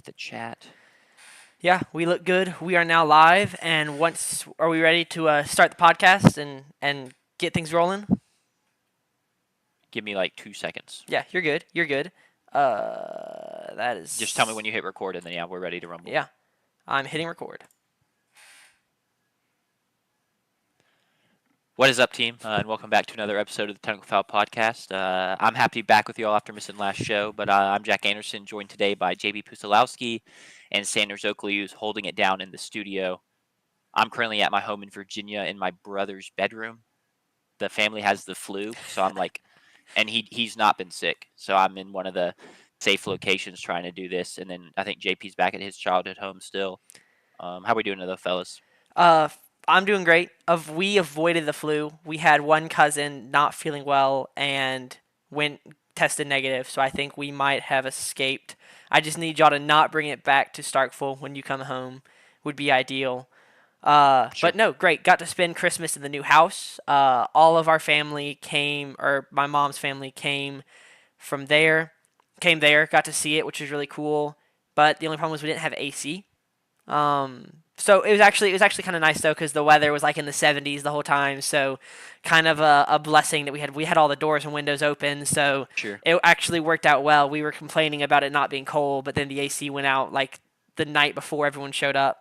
hit the chat. Yeah, we look good. We are now live, and are we ready to start the podcast and get things rolling? Give me like 2 seconds. Yeah, you're good. You're good. That Just tell me is. when you hit record, and then yeah, we're ready to rumble. Yeah, I'm hitting record. What is up, team? And welcome back to another episode of the Technical Foul Podcast. I'm happy to be back with you all after missing last show, but I'm Jack Anderson, joined today by JB Pusilowski and Sanders Oakley, who's holding it down in the studio. I'm currently at my home in Virginia in my brother's bedroom. The family has the flu, so I'm like, and he's not been sick, so I'm in one of the safe locations trying to do this, and then I think JP's back at his childhood home still. How are we doing though, fellas? Uh, I'm doing great. We avoided the flu. We had one cousin not feeling well and went tested negative, so I think we might have escaped. I just need y'all to not bring it back to Starkville when you come home. Would be ideal. Sure. But no, great. Got to spend Christmas in the new house. All of our family came, or my mom's family from there. Came there, got to see it, which was really cool. But the only problem was we didn't have AC. So it was actually kind of nice though, because the weather was like in the 70s the whole time. So kind of a blessing that we had all the doors and windows open. So Sure. it actually worked out well. We were complaining about it not being cold, but then the AC went out like the night before everyone showed up.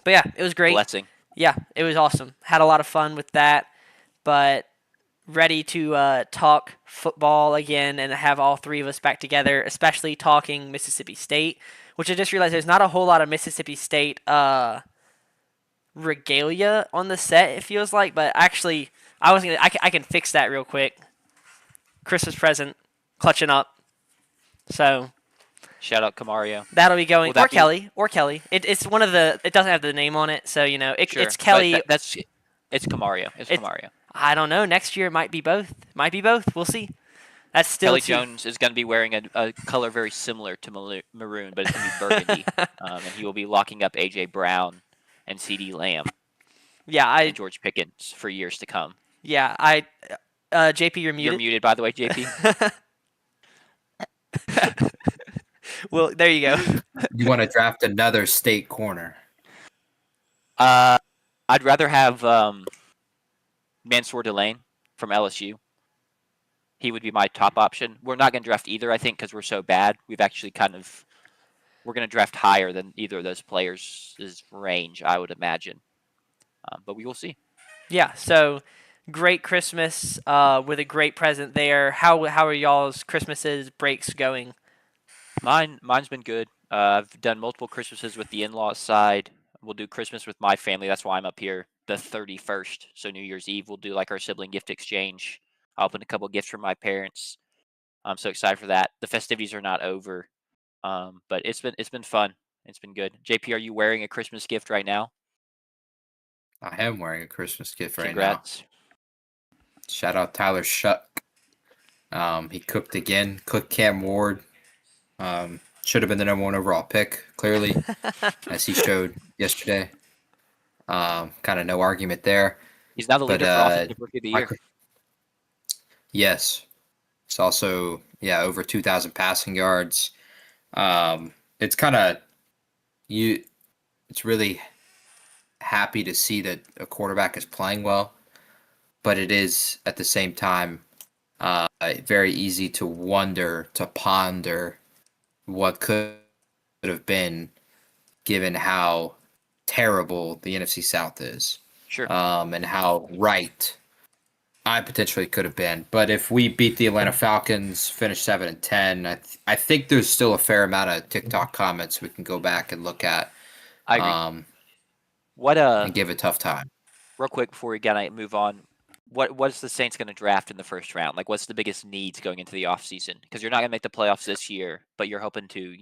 But yeah, it was great. Blessing. Yeah, it was awesome. Had a lot of fun with that, but ready to talk football again and have all three of us back together, especially talking Mississippi State, which I just realized there's not a whole lot of Mississippi State regalia on the set, it feels like, but actually, I can fix that real quick. Christmas present, clutching up. So Shout out Camario. that'll be going, Will that or be Kelly, or Kelly. It's one of the. It doesn't have the name on it, so sure? it's Kelly. But that's it's Camario. It's It's Camario. I don't know. Next year it might be both. Might be both. We'll see. That's still Kelly too. Jones is going to be wearing a color very similar to maroon, but it's going to be burgundy, and he will be locking up AJ Brown and CD Lamb Yeah, and George Pickens for years to come. JP, you're muted. You're muted, by the way, JP. Well, there you go. You want to draft another state corner? I'd rather have Mansour Delane from LSU. He would be my top option. We're not going to draft either, I think, because we're so bad. We're going to draft higher than either of those players' range, I would imagine. But we will see. Yeah. So great Christmas with a great present there. How are y'all's Christmases breaks going? Mine's been good. I've done multiple Christmases with the in-laws side. We'll do Christmas with my family. That's why I'm up here the 31st. So New Year's Eve, we'll do like our sibling gift exchange. I'll open a couple gifts from my parents. I'm so excited for that. The festivities are not over, but it's been fun. It's been good. JP, are you wearing a Christmas gift right now? I am wearing a Christmas gift right Congrats. now. Shout out Tyler Shuck. He cooked again. Cooked Cam Ward. Should have been the number one overall pick, clearly, as he showed yesterday. Kind of no argument there. He's now the leader for offensive rookie of the year. Yes. It's also, over 2,000 passing yards. It's kind of it's really happy to see that a quarterback is playing well, but it is at the same time very easy to ponder what could have been given how terrible the NFC South is. Sure. And how right I potentially could have been. But if we beat the Atlanta Falcons, finish 7-10, I think there's still a fair amount of TikTok comments we can go back and look at. I agree. And give a tough time. Real quick before we gotta move on, what's the Saints going to draft in the first round? Like, what's the biggest needs going into the offseason? Because you're not going to make the playoffs this year, but you're hoping to,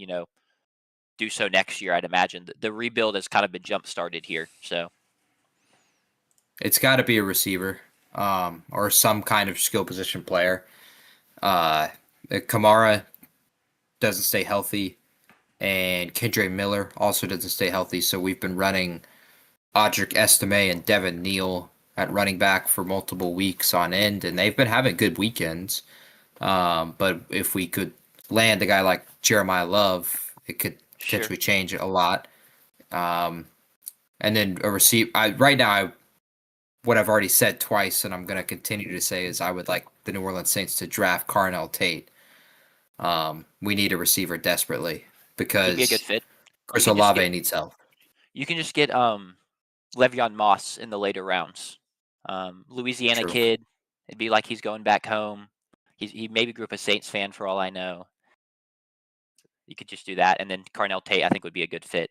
do so next year, I'd imagine. The rebuild has kind of been jump-started here, so. It's got to be a receiver or some kind of skill position player. Kamara doesn't stay healthy, and Kendra Miller also doesn't stay healthy, so we've been running Audric Estime and Devin Neal at running back for multiple weeks on end, and they've been having good weekends. But if we could land a guy like Jeremiah Love, it could Sure. potentially change a lot. And then a receiver. Right now, what I've already said twice, and I'm going to continue to say, is I would like the New Orleans Saints to draft Carnell Tate. We need a receiver desperately He'd be a good because fit. You Chris can just Olave get needs help. you can just get Le'Veon Moss in the later rounds. Louisiana True. kid. It'd be like he's going back home. He maybe grew up a Saints fan for all I know. You could just do that, and then Carnell Tate I think would be a good fit.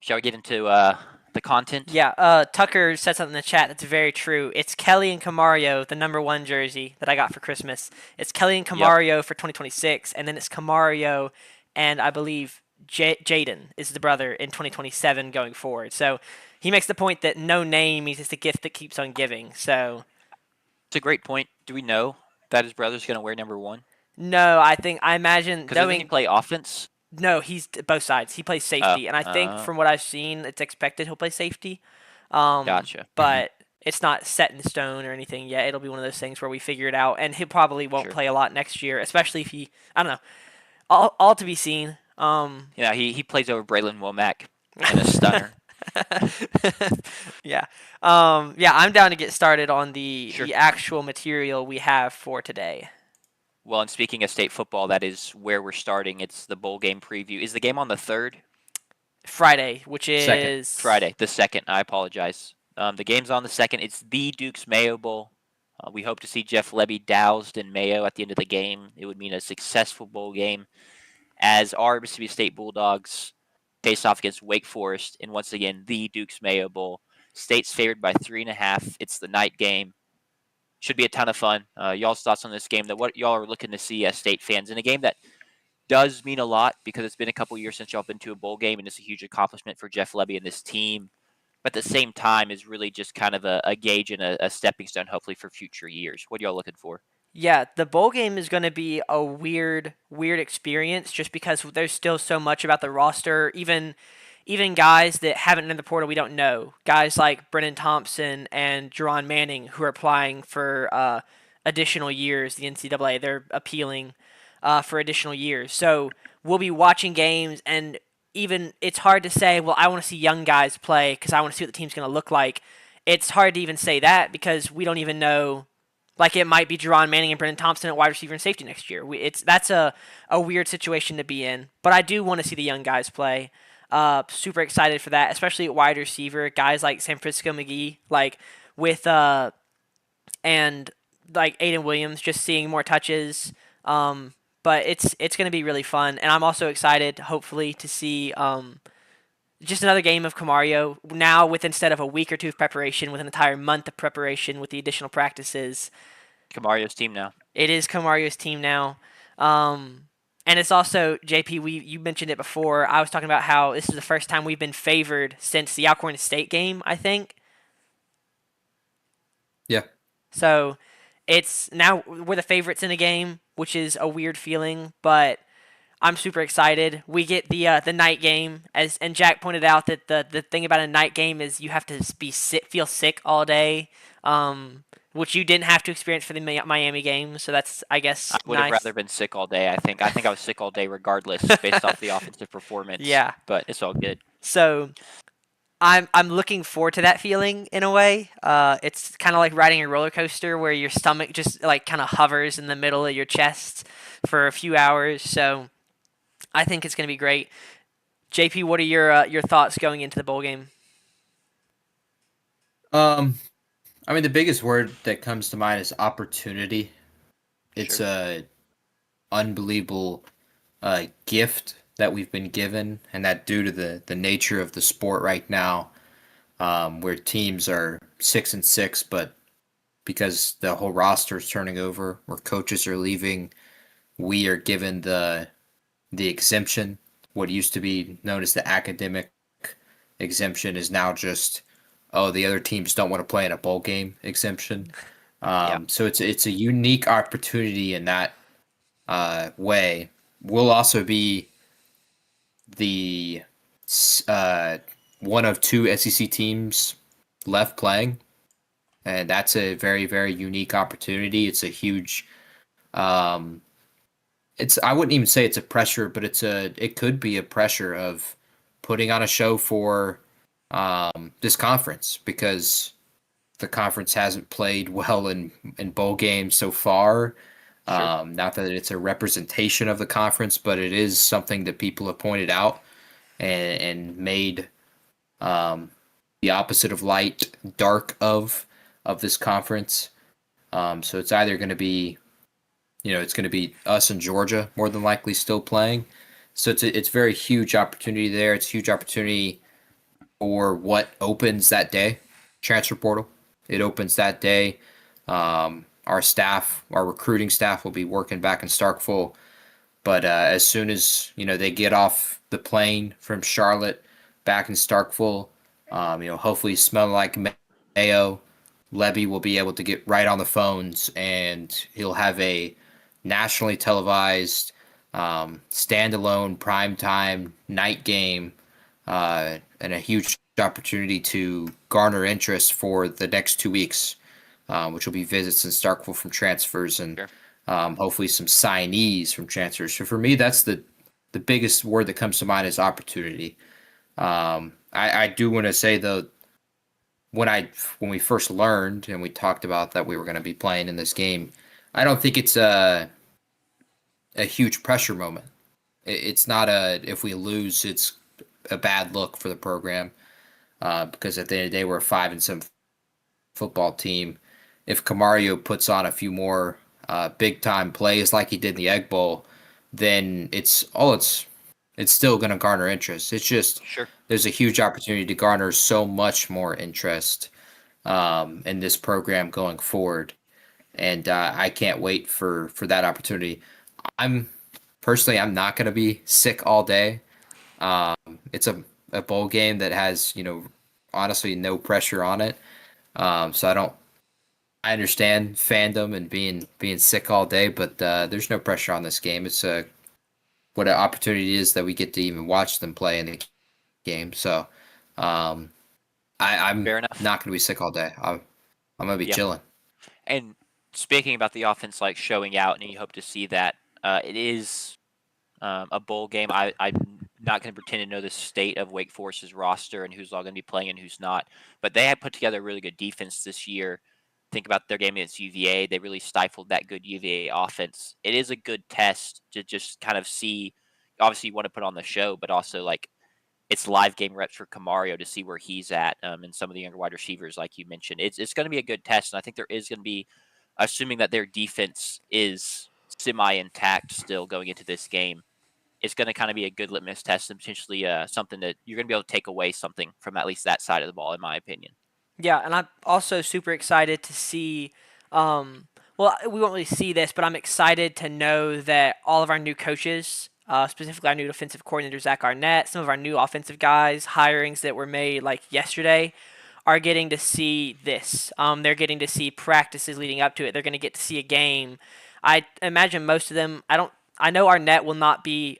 Shall we get into the content? Yeah, Tucker said something in the chat that's very true. It's Kelly and Camario, the number 1 jersey that I got for Christmas. It's Kelly and Yep. Camario for 2026, and then it's Camario and I believe Jaden is the brother in 2027 going forward. So he makes the point that no name means it's the gift that keeps on giving. So It's a great point. Do we know that his brother's going to wear number 1? no, I imagine Because doesn't he knowing. play offense? No, he's both sides. He plays safety, and I think from what I've seen, it's expected he'll play safety. Gotcha. But it's not set in stone or anything yet. It'll be one of those things where we figure it out, and he probably won't Sure. play a lot next year, especially if he. I don't know. All to be seen. Yeah, he plays over Braylon Womack in a stunner. Yeah. Yeah, I'm down to get started on the Sure. actual material we have for today. Well, and speaking of state football, that is where we're starting. It's the bowl game preview. Is the game on the 3rd? Friday, which Second. is Friday, the 2nd. I apologize. The game's on the 2nd. It's the Duke's Mayo Bowl. We hope to see Jeff Lebby doused in mayo at the end of the game. It would mean a successful bowl game as our Mississippi State Bulldogs face off against Wake Forest in, once again, the Duke's Mayo Bowl. State's favored by 3.5. It's the night game. Should be a ton of fun. Y'all's thoughts on this game? That what y'all are looking to see as State fans in a game that does mean a lot because it's been a couple years since y'all been to a bowl game, and it's a huge accomplishment for Jeff Lebby and this team. But at the same time, is really just kind of a gauge and a stepping stone, hopefully, for future years. What are y'all looking for? Yeah, the bowl game is going to be a weird experience just because there's still so much about the roster. Even guys that haven't been in the portal, we don't know. Guys like Brennan Thompson and Jerron Manning who are applying for additional years. The NCAA, they're appealing for additional years. So we'll be watching games, and even it's hard to say, well, I want to see young guys play because I want to see what the team's going to look like. It's hard to even say that because we don't even know. Like it might be Jerron Manning and Brennan Thompson at wide receiver and safety next year. That's a weird situation to be in. But I do want to see the young guys play. Super excited for that, especially at wide receiver. Guys like San Francisco McGee, like with and like Aiden Williams, just seeing more touches. But it's going to be really fun, and I'm also excited, hopefully, to see just another game of Camario now with instead of a week or two of preparation, with an entire month of preparation with the additional practices. Camario's team now. It is Camario's team now. And it's also, JP, you mentioned it before. I was talking about how this is the first time we've been favored since the Alcorn State game, I think. Yeah. So it's now we're the favorites in a game, which is a weird feeling, but I'm super excited. We get the night game, and Jack pointed out that the thing about a night game is you have to feel sick all day, which you didn't have to experience for the Miami game. So that's, I guess, I would have nice. rather been sick all day. I think I was sick all day regardless, based off the offensive performance. Yeah, but it's all good. So I'm looking forward to that feeling in a way. It's kind of like riding a roller coaster where your stomach just like kind of hovers in the middle of your chest for a few hours. So I think it's going to be great. JP, what are your thoughts going into the bowl game? I mean, the biggest word that comes to mind is opportunity. It's Sure. a unbelievable gift that we've been given, and that due to the nature of the sport right now, where teams are 6-6, but because the whole roster is turning over, where coaches are leaving, we are given the exemption. What used to be known as the academic exemption is now just, oh, the other teams don't want to play in a bowl game exemption. So it's a unique opportunity in that way. We'll also be the one of two SEC teams left playing, and that's a very, very unique opportunity. It's a huge I wouldn't even say it's a pressure, but it could be a pressure of putting on a show for this conference because the conference hasn't played well in bowl games so far. Sure. Not that it's a representation of the conference, but it is something that people have pointed out and made um, the opposite of light dark of this conference. So it's either going to be, it's going to be us and Georgia more than likely still playing. So it's very huge opportunity there. It's a huge opportunity for what opens that day, transfer portal. It opens that day. Our recruiting staff will be working back in Starkville. But as soon as they get off the plane from Charlotte back in Starkville, hopefully smelling like mayo, Levy will be able to get right on the phones and he'll have a nationally televised standalone primetime night game and a huge opportunity to garner interest for the next 2 weeks, which will be visits in Starkville from transfers and Sure. hopefully some signees from transfers. So for me, that's the biggest word that comes to mind is opportunity. I do want to say though, when we first learned and we talked about that we were going to be playing in this game, I don't think it's a huge pressure moment. It's not if we lose, it's a bad look for the program because at the end of the day, we're a 5-7 football team. If Camario puts on a few more big time plays like he did in the Egg Bowl, then it's still going to garner interest. It's just Sure. there's a huge opportunity to garner so much more interest in this program going forward, and I can't wait for that opportunity. I'm I'm not going to be sick all day. It's a bowl game that has honestly no pressure on it. So I understand fandom and being sick all day, but there's no pressure on this game. It's what an opportunity is that we get to even watch them play in the game. So I'm Fair enough. not going to be sick all day. I'm going to be Yeah. chilling. And speaking about the offense, like showing out, and you hope to see that, it is a bowl game. I'm not going to pretend to know the state of Wake Forest's roster and who's all going to be playing and who's not, but they have put together a really good defense this year. Think about their game against UVA. They really stifled that good UVA offense. It is a good test to just kind of see. Obviously, you want to put on the show, but also like it's live game reps for Camario to see where he's at, and some of the younger wide receivers, like you mentioned. It's going to be a good test, and I think there is going to be, assuming that their defense is semi intact still going into this game, it's going to kind of be a good litmus test and potentially something that you're going to be able to take away something from at least that side of the ball, in my opinion. Yeah, and I'm also super excited to see. Well, we won't really see this, but I'm excited to know that all of our new coaches, specifically our new defensive coordinator Zach Arnett, some of our new offensive guys, hirings that were made like yesterday, are getting to see this. They're getting to see practices leading up to it. They're going to get to see a game. I imagine most of them. I know Arnett will not be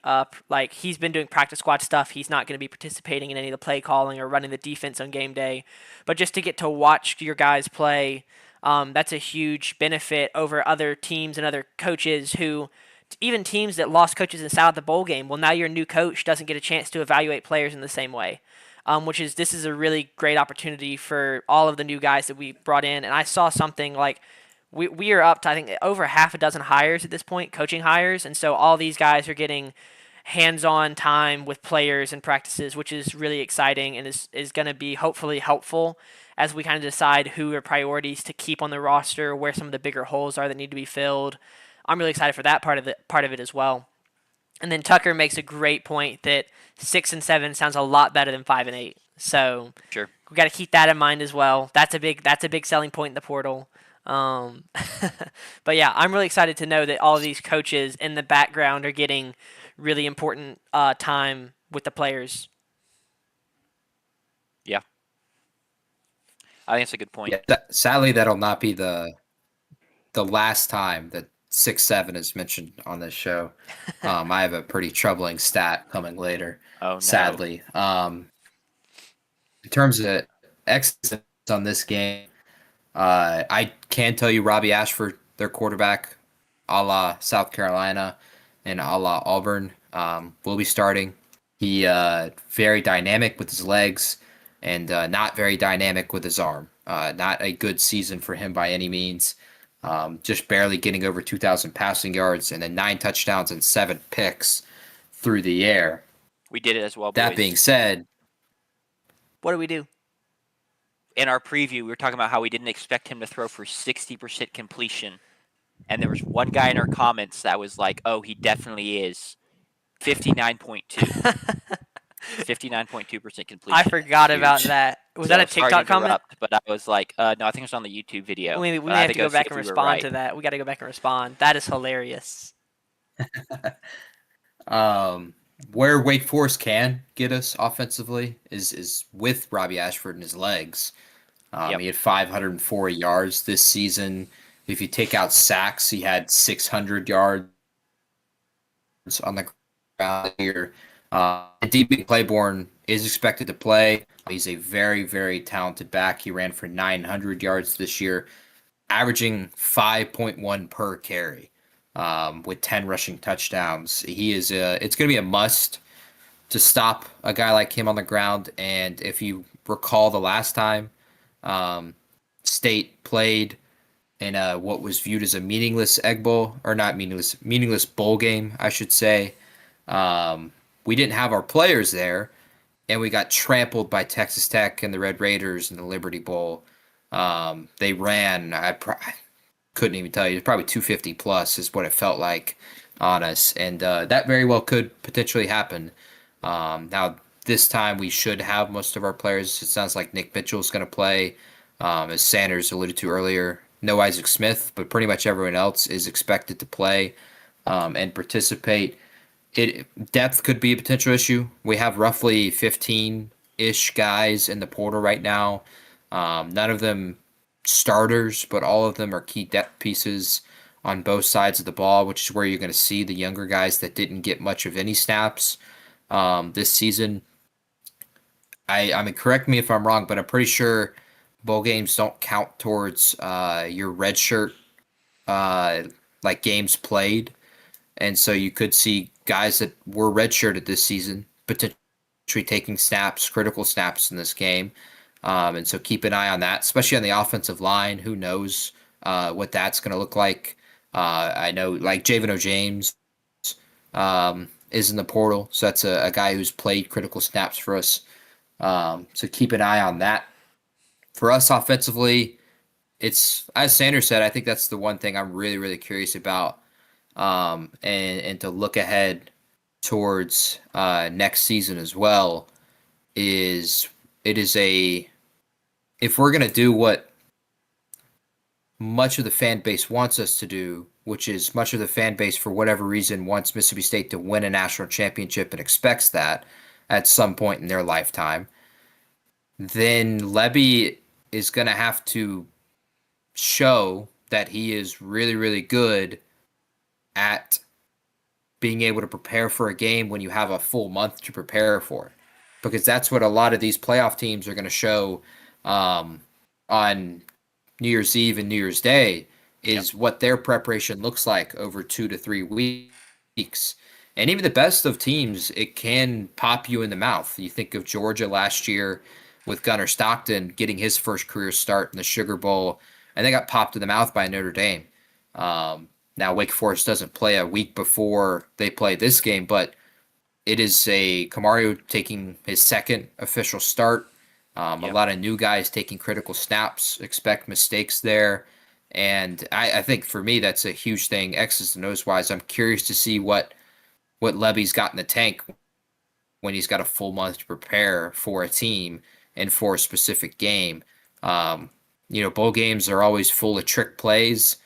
like he's been doing practice squad stuff. He's not going to be participating in any of the play calling or running the defense on game day. But just to get to watch your guys play, that's a huge benefit over other teams and other coaches who, even teams that lost coaches and sat out the bowl game. Well, now your new coach doesn't get a chance to evaluate players in the same way. This is a really great opportunity for all of the new guys that we brought in. And I saw something like we are up to, I think, over half a dozen hires at this point, coaching hires, and so all these guys are getting hands-on time with players and practices, which is really exciting and is going to be hopefully helpful as we kind of decide who are priorities to keep on the roster, where some of the bigger holes are that need to be filled. I'm really excited for that part of it as well. And then Tucker makes a great point that 6-7 sounds a lot better than 5-8. So Sure. we got to keep that in mind as well. That's a big selling point in the portal. But yeah, I'm really excited to know that all of these coaches in the background are getting really important time with the players. Yeah. I think it's a good point. Yeah, sadly, that'll not be the last time that 6-7 is mentioned on this show. I have a pretty troubling stat coming later. Oh, no. Sadly, in terms of exits on this game, I can tell you Robbie Ashford, their quarterback, a la South Carolina, and a la Auburn, will be starting. He very dynamic with his legs and not very dynamic with his arm. Not a good season for him by any means. Just barely getting over 2,000 passing yards and then 9 touchdowns and 7 picks through the air. We did it as well, That boys. being said, What do we do? In our preview, we were talking about how we didn't expect him to throw for 60% completion. And there was one guy in our comments that was like, oh, he definitely is. 59.2. 59.2% completion. I forgot Huge. about that. Was that a Sorry TikTok to comment? interrupt, but I was like, no, I think it was on the YouTube video. We but may I have had to go see back if and we were respond right. to that. We got to go back and respond. That is hilarious. Where Wake Forest can get us offensively is with Robbie Ashford and his legs. Yep. He had 504 yards this season. If you take out sacks, he had 600 yards on the ground here. DB Claiborne is expected to play. He's a very, very talented back. He ran for 900 yards this year, averaging 5.1 per carry, with 10 rushing touchdowns. He is it's going to be a must to stop a guy like him on the ground. And if you recall the last time State played in what was viewed as a meaningless Egg Bowl, or not meaningless bowl game, I should say. We didn't have our players there, and we got trampled by Texas Tech and the Red Raiders in the Liberty Bowl. They ran, I couldn't even tell you, probably 250 plus is what it felt like on us, and that very well could potentially happen. Now, this time we should have most of our players. It sounds like Nick Mitchell is going to play, as Sanders alluded to earlier. No Isaac Smith, but pretty much everyone else is expected to play and participate. Depth could be a potential issue. We have roughly 15-ish guys in the portal right now. None of them starters, but all of them are key depth pieces on both sides of the ball, which is where you're going to see the younger guys that didn't get much of any snaps this season. I mean, correct me if I'm wrong, but I'm pretty sure bowl games don't count towards your red shirt like games played, and so you could see guys that were redshirted this season potentially taking snaps, critical snaps in this game, and so keep an eye on that, especially on the offensive line. Who knows what that's going to look like? I know like Javon James is in the portal, so that's a guy who's played critical snaps for us. So keep an eye on that. For us offensively, it's as Sanders said. I think that's the one thing I'm really, really curious about, and to look ahead towards next season as well. Is it is a if we're gonna do what much of the fan base wants us to do, which is much of the fan base for whatever reason wants Mississippi State to win a national championship and expects that at some point in their lifetime, then Lebby is going to have to show that he is really, really good at being able to prepare for a game when you have a full month to prepare for it. Because that's what a lot of these playoff teams are going to show on New Year's Eve and New Year's Day is what their preparation looks like over 2 to 3 weeks. And even the best of teams, it can pop you in the mouth. You think of Georgia last year with Gunnar Stockton getting his first career start in the Sugar Bowl, and they got popped in the mouth by Notre Dame. Now, Wake Forest doesn't play a week before they play this game, but it is a Camario taking his second official start. A lot of new guys taking critical snaps, expect mistakes there. And I think for me, that's a huge thing, X's and O's wise. I'm curious to see what Lebby's got in the tank when he's got a full month to prepare for a team and for a specific game. Bowl games are always full of trick plays.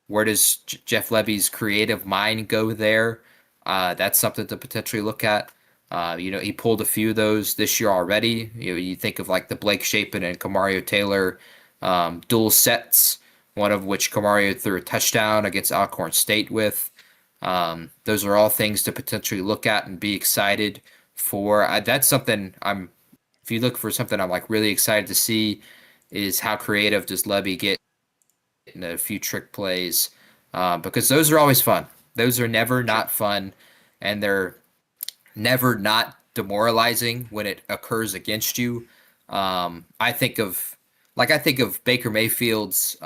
Where does Jeff Lebby's creative mind go there? That's something to potentially look at. He pulled a few of those this year already. You think of like the Blake Shapen and Camario Taylor dual sets, one of which Camario threw a touchdown against Alcorn State with. Those are all things to potentially look at and be excited for. That's something if you look for something I'm like really excited to see is how creative does Lebby get in a few trick plays, because those are always fun. Those are never Sure. not fun, and they're never not demoralizing when it occurs against you. I think of Baker Mayfield's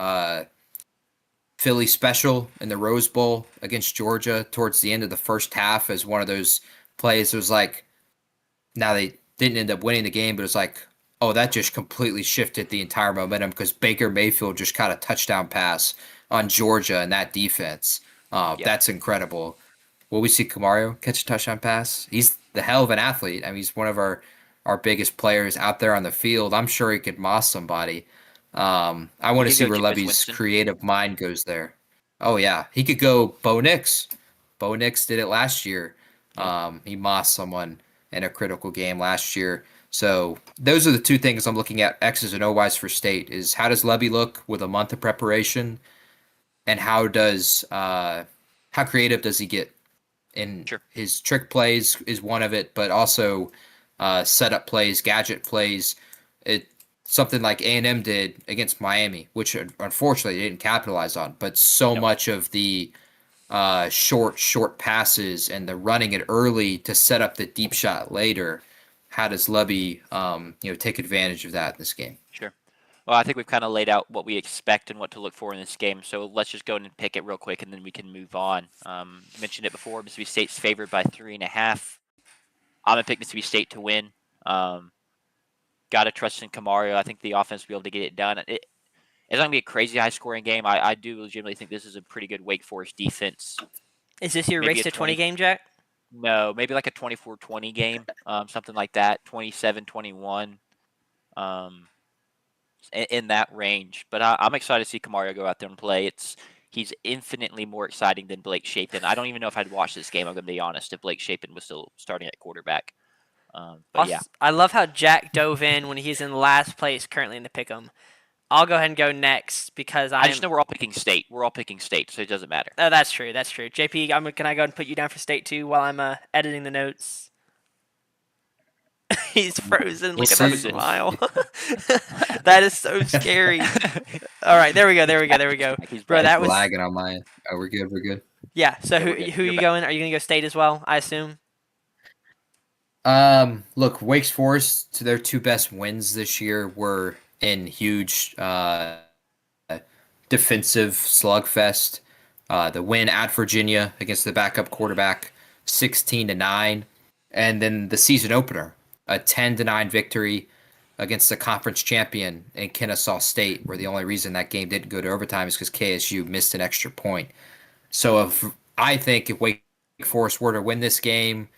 Philly special in the Rose Bowl against Georgia towards the end of the first half as one of those plays. It was like, now they didn't end up winning the game, but it's like, oh, that just completely shifted the entire momentum because Baker Mayfield just caught a touchdown pass on Georgia and that defense. Yeah. That's incredible. Will we see Kamario catch a touchdown pass? He's the hell of an athlete. I mean, he's one of our biggest players out there on the field. I'm sure he could moss somebody. I He want to could see go where Jameis Levy's Winston. creative mind goes there. Oh yeah, he could go Bo Nix. Bo Nix did it last year. Yeah. He mossed someone in a critical game last year. So those are the two things I'm looking at, X's and O's for State, is how does Levy look with a month of preparation, and how creative does he get in Sure. his trick plays is one of it, but also setup plays, gadget plays. It something like A&M did against Miami, which unfortunately they didn't capitalize on. But so Nope. much of the short passes and the running it early to set up the deep shot later. How does Levy, take advantage of that in this game? Sure. Well, I think we've kind of laid out what we expect and what to look for in this game. So let's just go and pick it real quick, and then we can move on. You mentioned it before. Mississippi State's favored by 3.5. I'm gonna pick Mississippi State to win. Um, Got to trust in Kamario. I think the offense will be able to get it done. It's not gonna be a crazy high scoring game. I do legitimately think this is a pretty good Wake Forest defense. Is this your Maybe race a to 20 20. game, Jack? No, maybe like a 24-20 game, something like that. 27-21. Um, in that range. But I'm excited to see Kamario go out there and play. He's infinitely more exciting than Blake Shapen. I don't even know if I'd watch this game. I'm gonna be honest. If Blake Shapen was still starting at quarterback, but yeah, Also, I love how Jack dove in when he's in last place currently in the pick'em. I'll go ahead and go next because I just I'm. know we're all picking state. We're all picking state, so it doesn't matter. Oh, that's true. That's true. JP, can I go and put you down for state too while I'm editing the notes? He's frozen. Look He's at that frozen. smile. That is so scary. All right, there we go. There we go. There we go. He's Bro, back. that was Lagging on my. Oh, we're good. We're good. yeah. So Yeah, we're who good. who You're you back. going? Are you gonna go state as well? I assume. Look, Wake Forest, their two best wins this year were in huge defensive slugfest. The win at Virginia against the backup quarterback, 16-9, and then the season opener, a 10-9 victory against the conference champion in Kennesaw State, where the only reason that game didn't go to overtime is because KSU missed an extra point. So if Wake Forest were to win this game,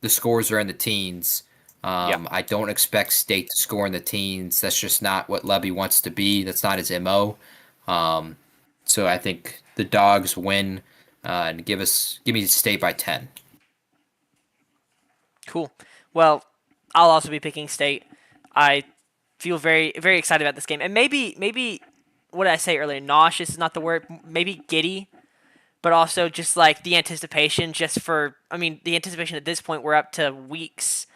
the scores are in the teens. Yeah, I don't expect State to score in the teens. That's just not what Levy wants to be. That's not his MO. Um, so I think the Dogs win and give me State by 10. Cool. Well, I'll also be picking state. I feel very very excited about this game, and maybe what did I say earlier? Nauseous is not the word. Maybe giddy, but also just like the anticipation. Just for the anticipation at this point, we're up to weeks.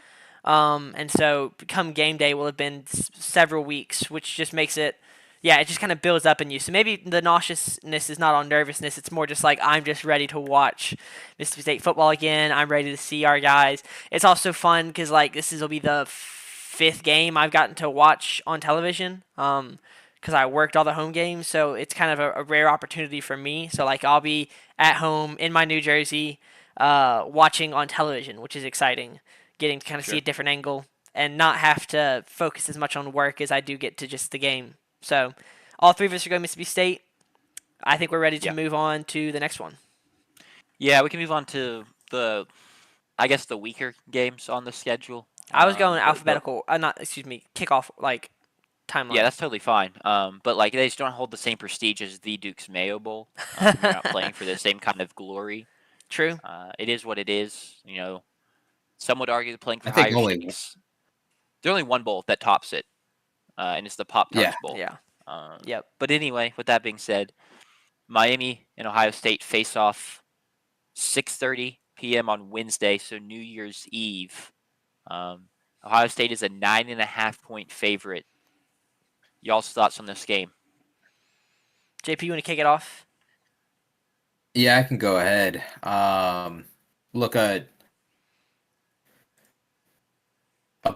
And so come game day will have been several weeks, which just makes it, yeah, it just kind of builds up in you. So maybe the nauseousness is not on nervousness. It's more just like I'm just ready to watch Mississippi State football again. I'm ready to see our guys. It's also fun because like will be the fifth game I've gotten to watch on television. Because I worked all the home games, so it's kind of a rare opportunity for me. So like I'll be at home in my New Jersey, watching on television, which is exciting. Getting to kind of see sure. a different angle and not have to focus as much on work as I do get to just the game. So all three of us are going Mississippi State. I think we're ready to Yeah, move on to the next one. yeah. We can move on to I guess the weaker games on the schedule. I was going But alphabetical, not excuse me, kickoff like yeah, timeline. that's totally fine. But like they just don't hold the same prestige as the Duke's Mayo Bowl. They're not playing for the same kind of glory. True. It is what it is. Some would argue they're playing I for think higher stakes. There's only one bowl that tops it, and it's the Pop yeah. Tarts Bowl. Yeah. Yep. But anyway, with that being said, Miami and Ohio State face off 6:30 p.m. on Wednesday, so New Year's Eve. Ohio State is a 9.5-point favorite. Y'all's thoughts on this game? JP, you want to kick it off? Yeah, I can go ahead. Look, a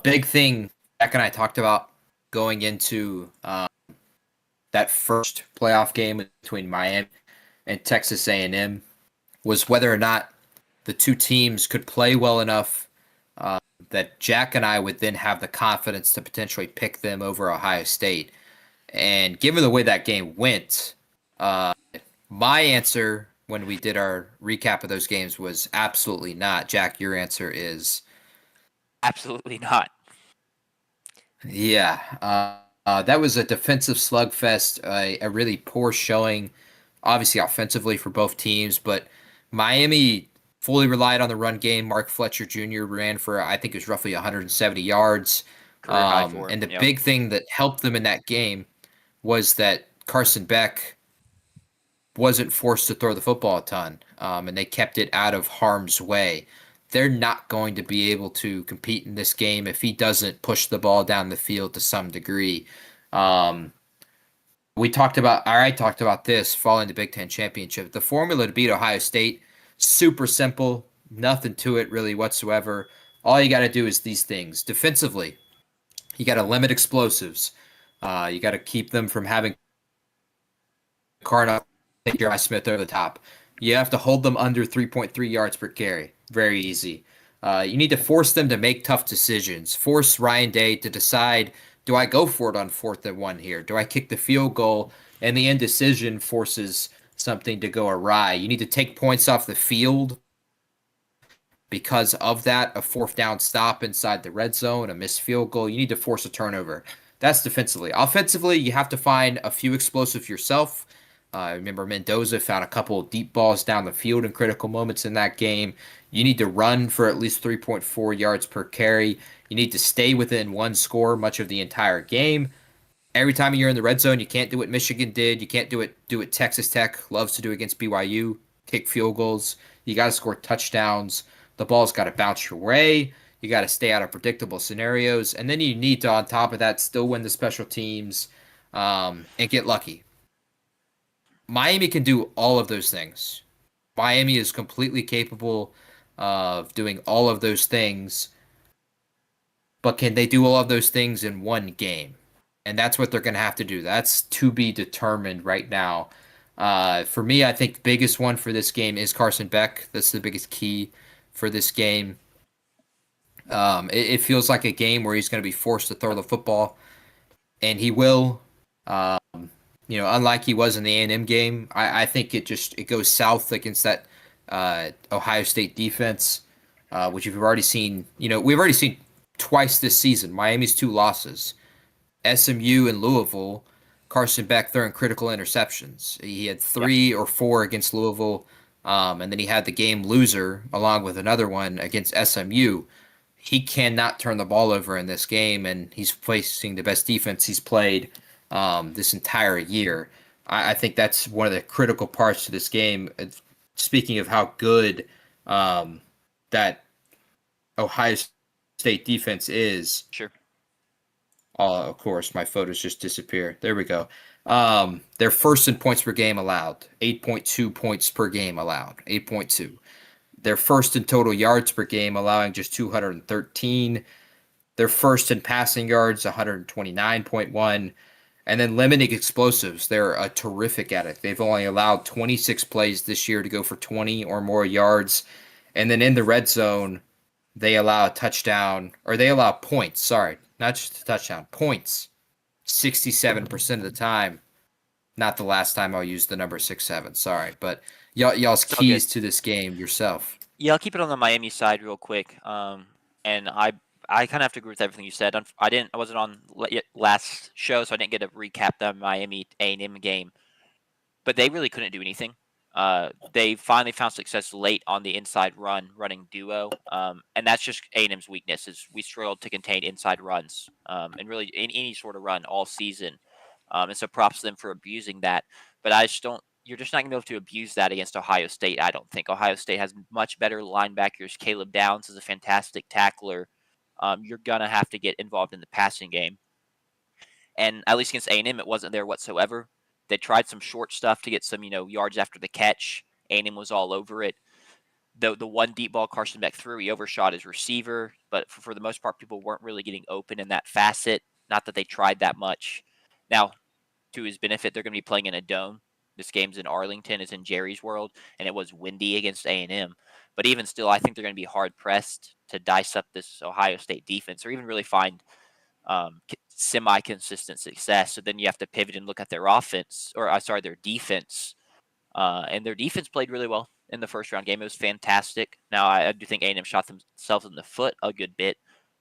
big thing Jack and I talked about going into that first playoff game between Miami and Texas A&M was whether or not the two teams could play well enough uh, that Jack and I would then have the confidence to potentially pick them over Ohio State. And given the way that game went, uh, my answer when we did our recap of those games was absolutely not. Jack, your answer is Absolutely not. yeah. That was a defensive slugfest, a really poor showing, obviously offensively for both teams, but Miami fully relied on the run game. Mark Fletcher Jr. ran for, I think it was roughly 170 yards. Career high for him. And the Yep. big thing that helped them in that game was that Carson Beck wasn't forced to throw the football a ton, and they kept it out of harm's way. They're not going to be able to compete in this game if he doesn't push the ball down the field to some degree. Um, I talked about this following the Big Ten championship. The formula to beat Ohio State, super simple, nothing to it really whatsoever. All you got to do is these things. Defensively, you got to limit explosives. You got to keep them from having Carnell take Jeremiah Smith over the top. You have to hold them under 3.3 yards per carry. Very easy. You need to force them to make tough decisions. Force Ryan Day to decide, do I go for it on 4th and 1 here? Do I kick the field goal? And the indecision forces something to go awry. You need to take points off the field because of that, a 4th down stop inside the red zone, a missed field goal. You need to force a turnover. That's defensively. Offensively, you have to find a few explosive yourself. I remember Mendoza found a couple of deep balls down the field in critical moments in that game. You need to run for at least 3.4 yards per carry. You need to stay within one score much of the entire game. Every time you're in the red zone, you can't do what Michigan did. You can't do it Texas Tech loves to do against BYU. Kick field goals. You got to score touchdowns. The ball's got to bounce your way. You got to stay out of predictable scenarios, and then you need to, on top of that, still win the special teams and get lucky. Miami can do all of those things. Miami is completely capable of doing all of those things, but can they do all of those things in one game? And that's what they're going to have to do. That's to be determined right now. For me, I think the biggest one for this game is Carson Beck. That's the biggest key for this game. It feels like a game where he's going to be forced to throw the football, and he will. Um, unlike he was in the A&M game, I think it goes south against that Ohio State defense, which we've already seen. We've already seen twice this season. Miami's two losses, SMU and Louisville. Carson Beck throwing critical interceptions. He had Yep. 3 or 4 against Louisville, and then he had the game loser along with another one against SMU. He cannot turn the ball over in this game, and he's facing the best defense he's played this entire year. I think that's one of the critical parts to this game. Speaking of how good that Ohio State defense is, Sure. of course, my photos just disappear. There we go. They're first in points per game allowed, 8.2 points per game allowed, 8.2. They're first in total yards per game, allowing just 213. They're first in passing yards, 129.1. And then limiting explosives, they're terrific at it. They've only allowed 26 plays this year to go for 20 or more yards. And then in the red zone, they allow a touchdown, or they allow points, sorry, not just a touchdown, points 67% of the time. Not the last time I'll use the number 6-7, sorry. But y'all's It's all good. keys to this game yourself. Yeah, I'll keep it on the Miami side real quick. And I kind of have to agree with everything you said. I wasn't on last show, so I didn't get to recap the Miami A&M game. But they really couldn't do anything. They finally found success late on the inside running duo, and that's just A&M's weakness. Is we struggled to contain inside runs, and really in any sort of run all season. And so props to them for abusing that. But I just don't. You're just not going to be able to abuse that against Ohio State. I don't think Ohio State has much better linebackers. Caleb Downs is a fantastic tackler. You're gonna have to get involved in the passing game, and at least against A&M, it wasn't there whatsoever. They tried some short stuff to get some yards after the catch, A&M was all over it. The one deep ball Carson Beck threw, he overshot his receiver, but for the most part, people weren't really getting open in that facet. Not that they tried that much. Now, to his benefit, they're going to be playing in a dome. This game's in Arlington, it's in Jerry's World, and it was windy against A&M. But even still, I think they're going to be hard pressed to dice up this Ohio State defense, or even really find semi-consistent success. So then you have to pivot and look at their offense, or sorry, their defense. And their defense played really well in the first round game. It was fantastic. Now I do think A&M shot themselves in the foot a good bit,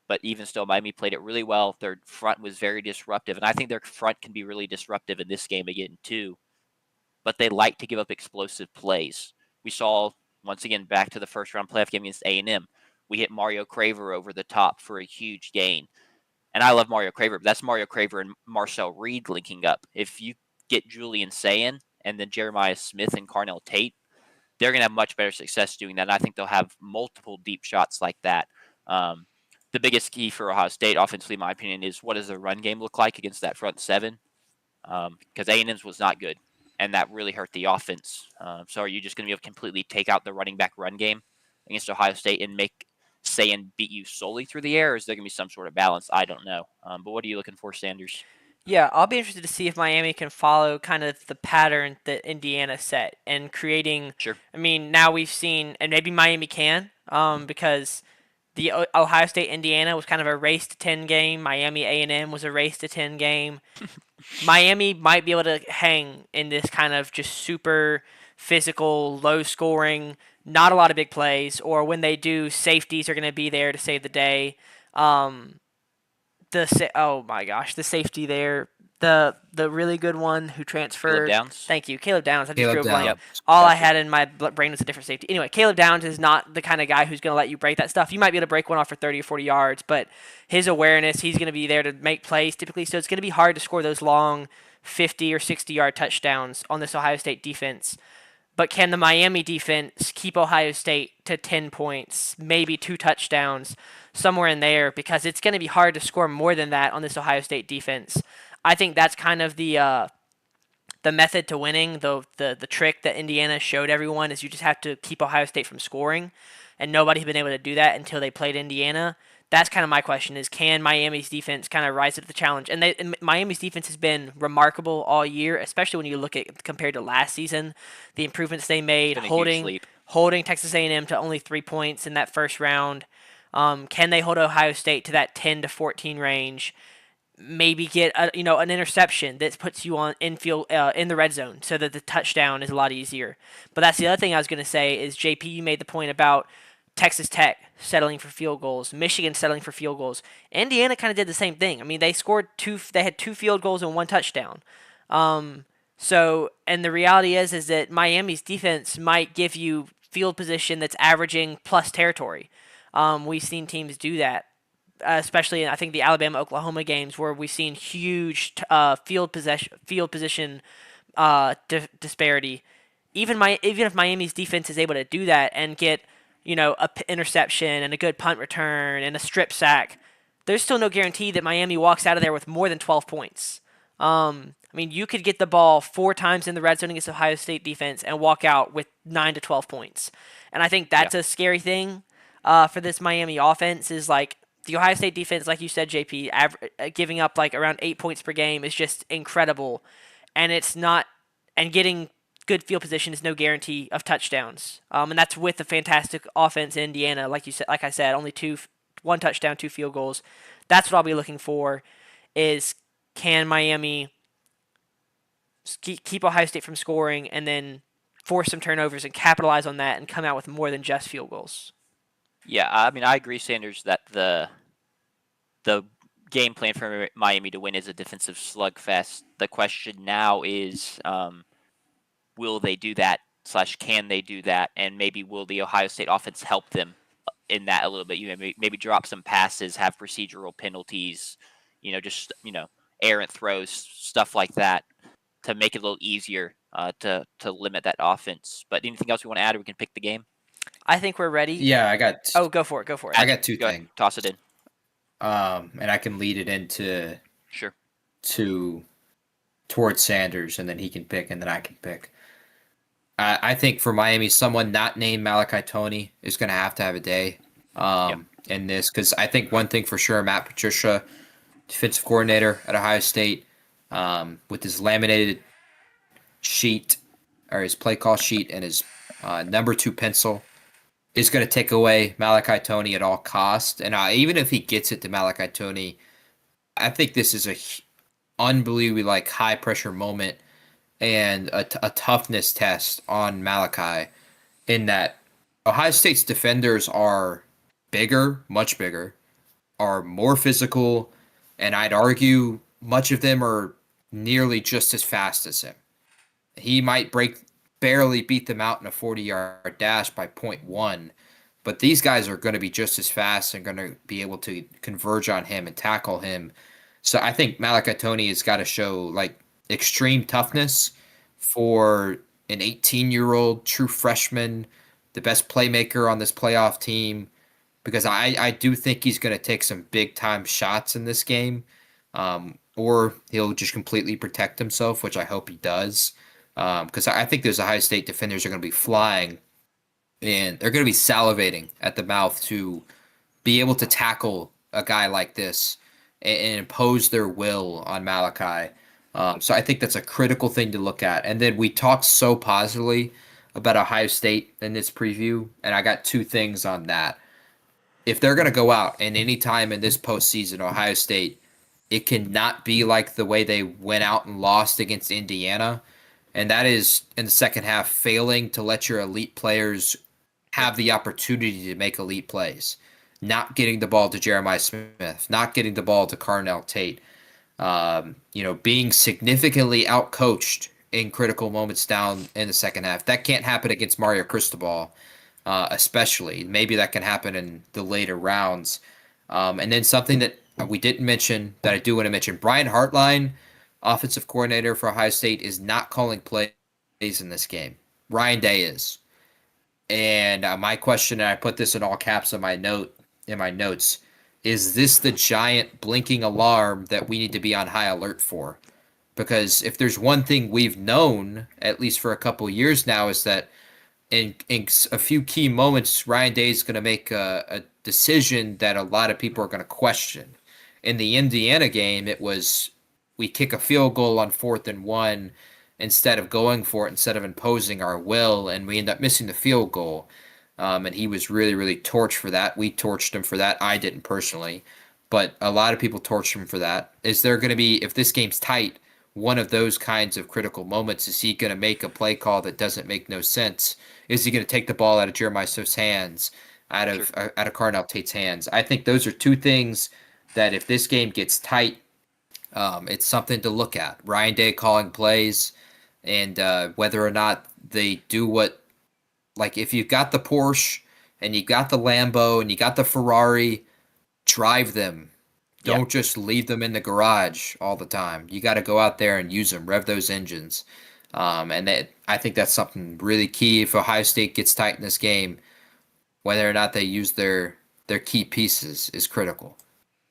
but even still, Miami played it really well. Their front was very disruptive, and I think their front can be really disruptive in this game again too. But they like to give up explosive plays. We saw once again back to the first round playoff game against A&M. We hit Mario Craver over the top for a huge gain. And I love Mario Craver, but that's Mario Craver and Marcel Reed linking up. If you get Julian Sayin and then Jeremiah Smith and Carnell Tate, they're going to have much better success doing that. And I think they'll have multiple deep shots like that. The biggest key for Ohio State, offensively, in my opinion, is what does their run game look like against that front seven? Because A&M's was not good, and that really hurt the offense. So are you just going to be able to completely take out the running back run game against Ohio State and make Sayin beat you solely through the air, or is there going to be some sort of balance? I don't know. But what are you looking for, Sanders? Yeah, I'll be interested to see if Miami can follow kind of the pattern that Indiana set and creating. Sure. I mean, now we've seen, and maybe Miami can, because the Ohio State Indiana was kind of a race to 10 game. Miami A&M was a race to 10 game. Miami might be able to hang in this kind of just super physical, low scoring, not a lot of big plays, or when they do, safeties are going to be there to save the day. Oh my gosh, the safety there, the really good one who transferred. Caleb Downs. Thank you, Caleb Downs. I just Caleb drew a blank. Downs. All I had in my brain was a different safety. Anyway, Caleb Downs is not the kind of guy who's going to let you break that stuff. You might be able to break one off for 30 or 40 yards, but his awareness, he's going to be there to make plays typically. So it's going to be hard to score those long 50 or 60-yard touchdowns on this Ohio State defense. But can the Miami defense keep Ohio State to 10 points, maybe 2 touchdowns, somewhere in there? Because it's going to be hard to score more than that on this Ohio State defense. I think that's kind of the method to winning. The trick that Indiana showed everyone is you just have to keep Ohio State from scoring, and nobody's been able to do that until they played Indiana. That's kind of my question: is can Miami's defense kind of rise up to the challenge? And Miami's defense has been remarkable all year, especially when you look at compared to last season, the improvements they made, holding Texas A&M to only 3 points in that first round. Can they hold Ohio State to that 10 to 14 range? Maybe get an interception that puts you on infield in the red zone, so that the touchdown is a lot easier. But that's the other thing I was going to say is, JP, you made the point about Texas Tech settling for field goals, Michigan settling for field goals. Indiana kind of did the same thing. I mean, they had 2 field goals and 1 touchdown. So, and the reality is that Miami's defense might give you field position that's averaging plus territory. We've seen teams do that, especially in, I think, the Alabama-Oklahoma games, where we've seen huge field position disparity. Even if Miami's defense is able to do that and get a interception and a good punt return and a strip sack, there's still no guarantee that Miami walks out of there with more than 12 points. I mean, you could get the ball 4 times in the red zone against Ohio State defense and walk out with 9 to 12 points. And I think that's a scary thing for this Miami offense, is like the Ohio State defense, like you said, JP, giving up like around 8 points per game is just incredible. And getting good field position is no guarantee of touchdowns. And that's with the fantastic offense in Indiana, like I said, only 1 touchdown, 2 field goals. That's what I'll be looking for, is can Miami keep Ohio State from scoring and then force some turnovers and capitalize on that and come out with more than just field goals. Yeah, I mean, I agree, Sanders, that the game plan for Miami to win is a defensive slugfest. The question now is, will they do that, / can they do that, and maybe will the Ohio State offense help them in that a little bit? Maybe drop some passes, have procedural penalties, errant throws, stuff like that, to make it a little easier to limit that offense. But anything else we want to add, or we can pick the game? I think we're ready. Yeah, I got. Oh, go for it. I got 2 things. Toss it in. And I can lead it into Sure. towards Sanders, and then he can pick, and then I can pick. I think for Miami, someone not named Malachi Tony is going to have a day Yep. in this because I think one thing for sure, Matt Patricia, defensive coordinator at Ohio State, with his laminated sheet or his play call sheet and his number two pencil, is going to take away Malachi Tony at all cost. And even if he gets it to Malachi Tony, I think this is a unbelievably like high pressure moment and a toughness test on Malachi in that Ohio State's defenders are bigger, much bigger, are more physical, and I'd argue much of them are nearly just as fast as him. He might barely beat them out in a 40-yard dash by point one, but these guys are going to be just as fast and going to be able to converge on him and tackle him. So I think Malachi Tony has got to show like extreme toughness for an 18-year-old true freshman, the best playmaker on this playoff team, because I do think he's going to take some big time shots in this game, or he'll just completely protect himself, which I hope he does, because I think those Ohio State defenders are going to be flying and they're going to be salivating at the mouth to be able to tackle a guy like this and impose their will on Malachi. So I think that's a critical thing to look at. And then we talked so positively about Ohio State in this preview, and I got two things on that. If they're going to go out and any time in this postseason, Ohio State, it cannot be like the way they went out and lost against Indiana. And that is in the second half, failing to let your elite players Yep. have the opportunity to make elite plays, not getting the ball to Jeremiah Smith, not getting the ball to Carnell Tate, being significantly outcoached in critical moments down in the second half. That can't happen against Mario Cristobal, especially. Maybe that can happen in the later rounds. And then something that we didn't mention that I do want to mention, Brian Hartline, offensive coordinator for Ohio State, is not calling plays in this game. Ryan Day is. And my question, and I put this in all caps in my notes, is this the giant blinking alarm that we need to be on high alert for? Because if there's one thing we've known, at least for a couple of years now, is that in a few key moments, Ryan Day is going to make a decision that a lot of people are going to question. In the Indiana game, it was we kick a field goal on 4th and 1 instead of going for it, instead of imposing our will, and we end up missing the field goal. And he was really, really torched for that. We torched him for that. I didn't personally, but a lot of people torched him for that. Is there going to be, if this game's tight, one of those kinds of critical moments? Is he going to make a play call that doesn't make no sense? Is he going to take the ball out of Jeremiah Smith's hands, Sure. out of Carnell Tate's hands? I think those are two things that if this game gets tight, it's something to look at. Ryan Day calling plays, and whether or not they do what, like if you've got the Porsche and you got the Lambo and you got the Ferrari, drive them. Yeah. Don't just leave them in the garage all the time. You got to go out there and use them, rev those engines. I think that's something really key if Ohio State gets tight in this game. Whether or not they use their key pieces is critical.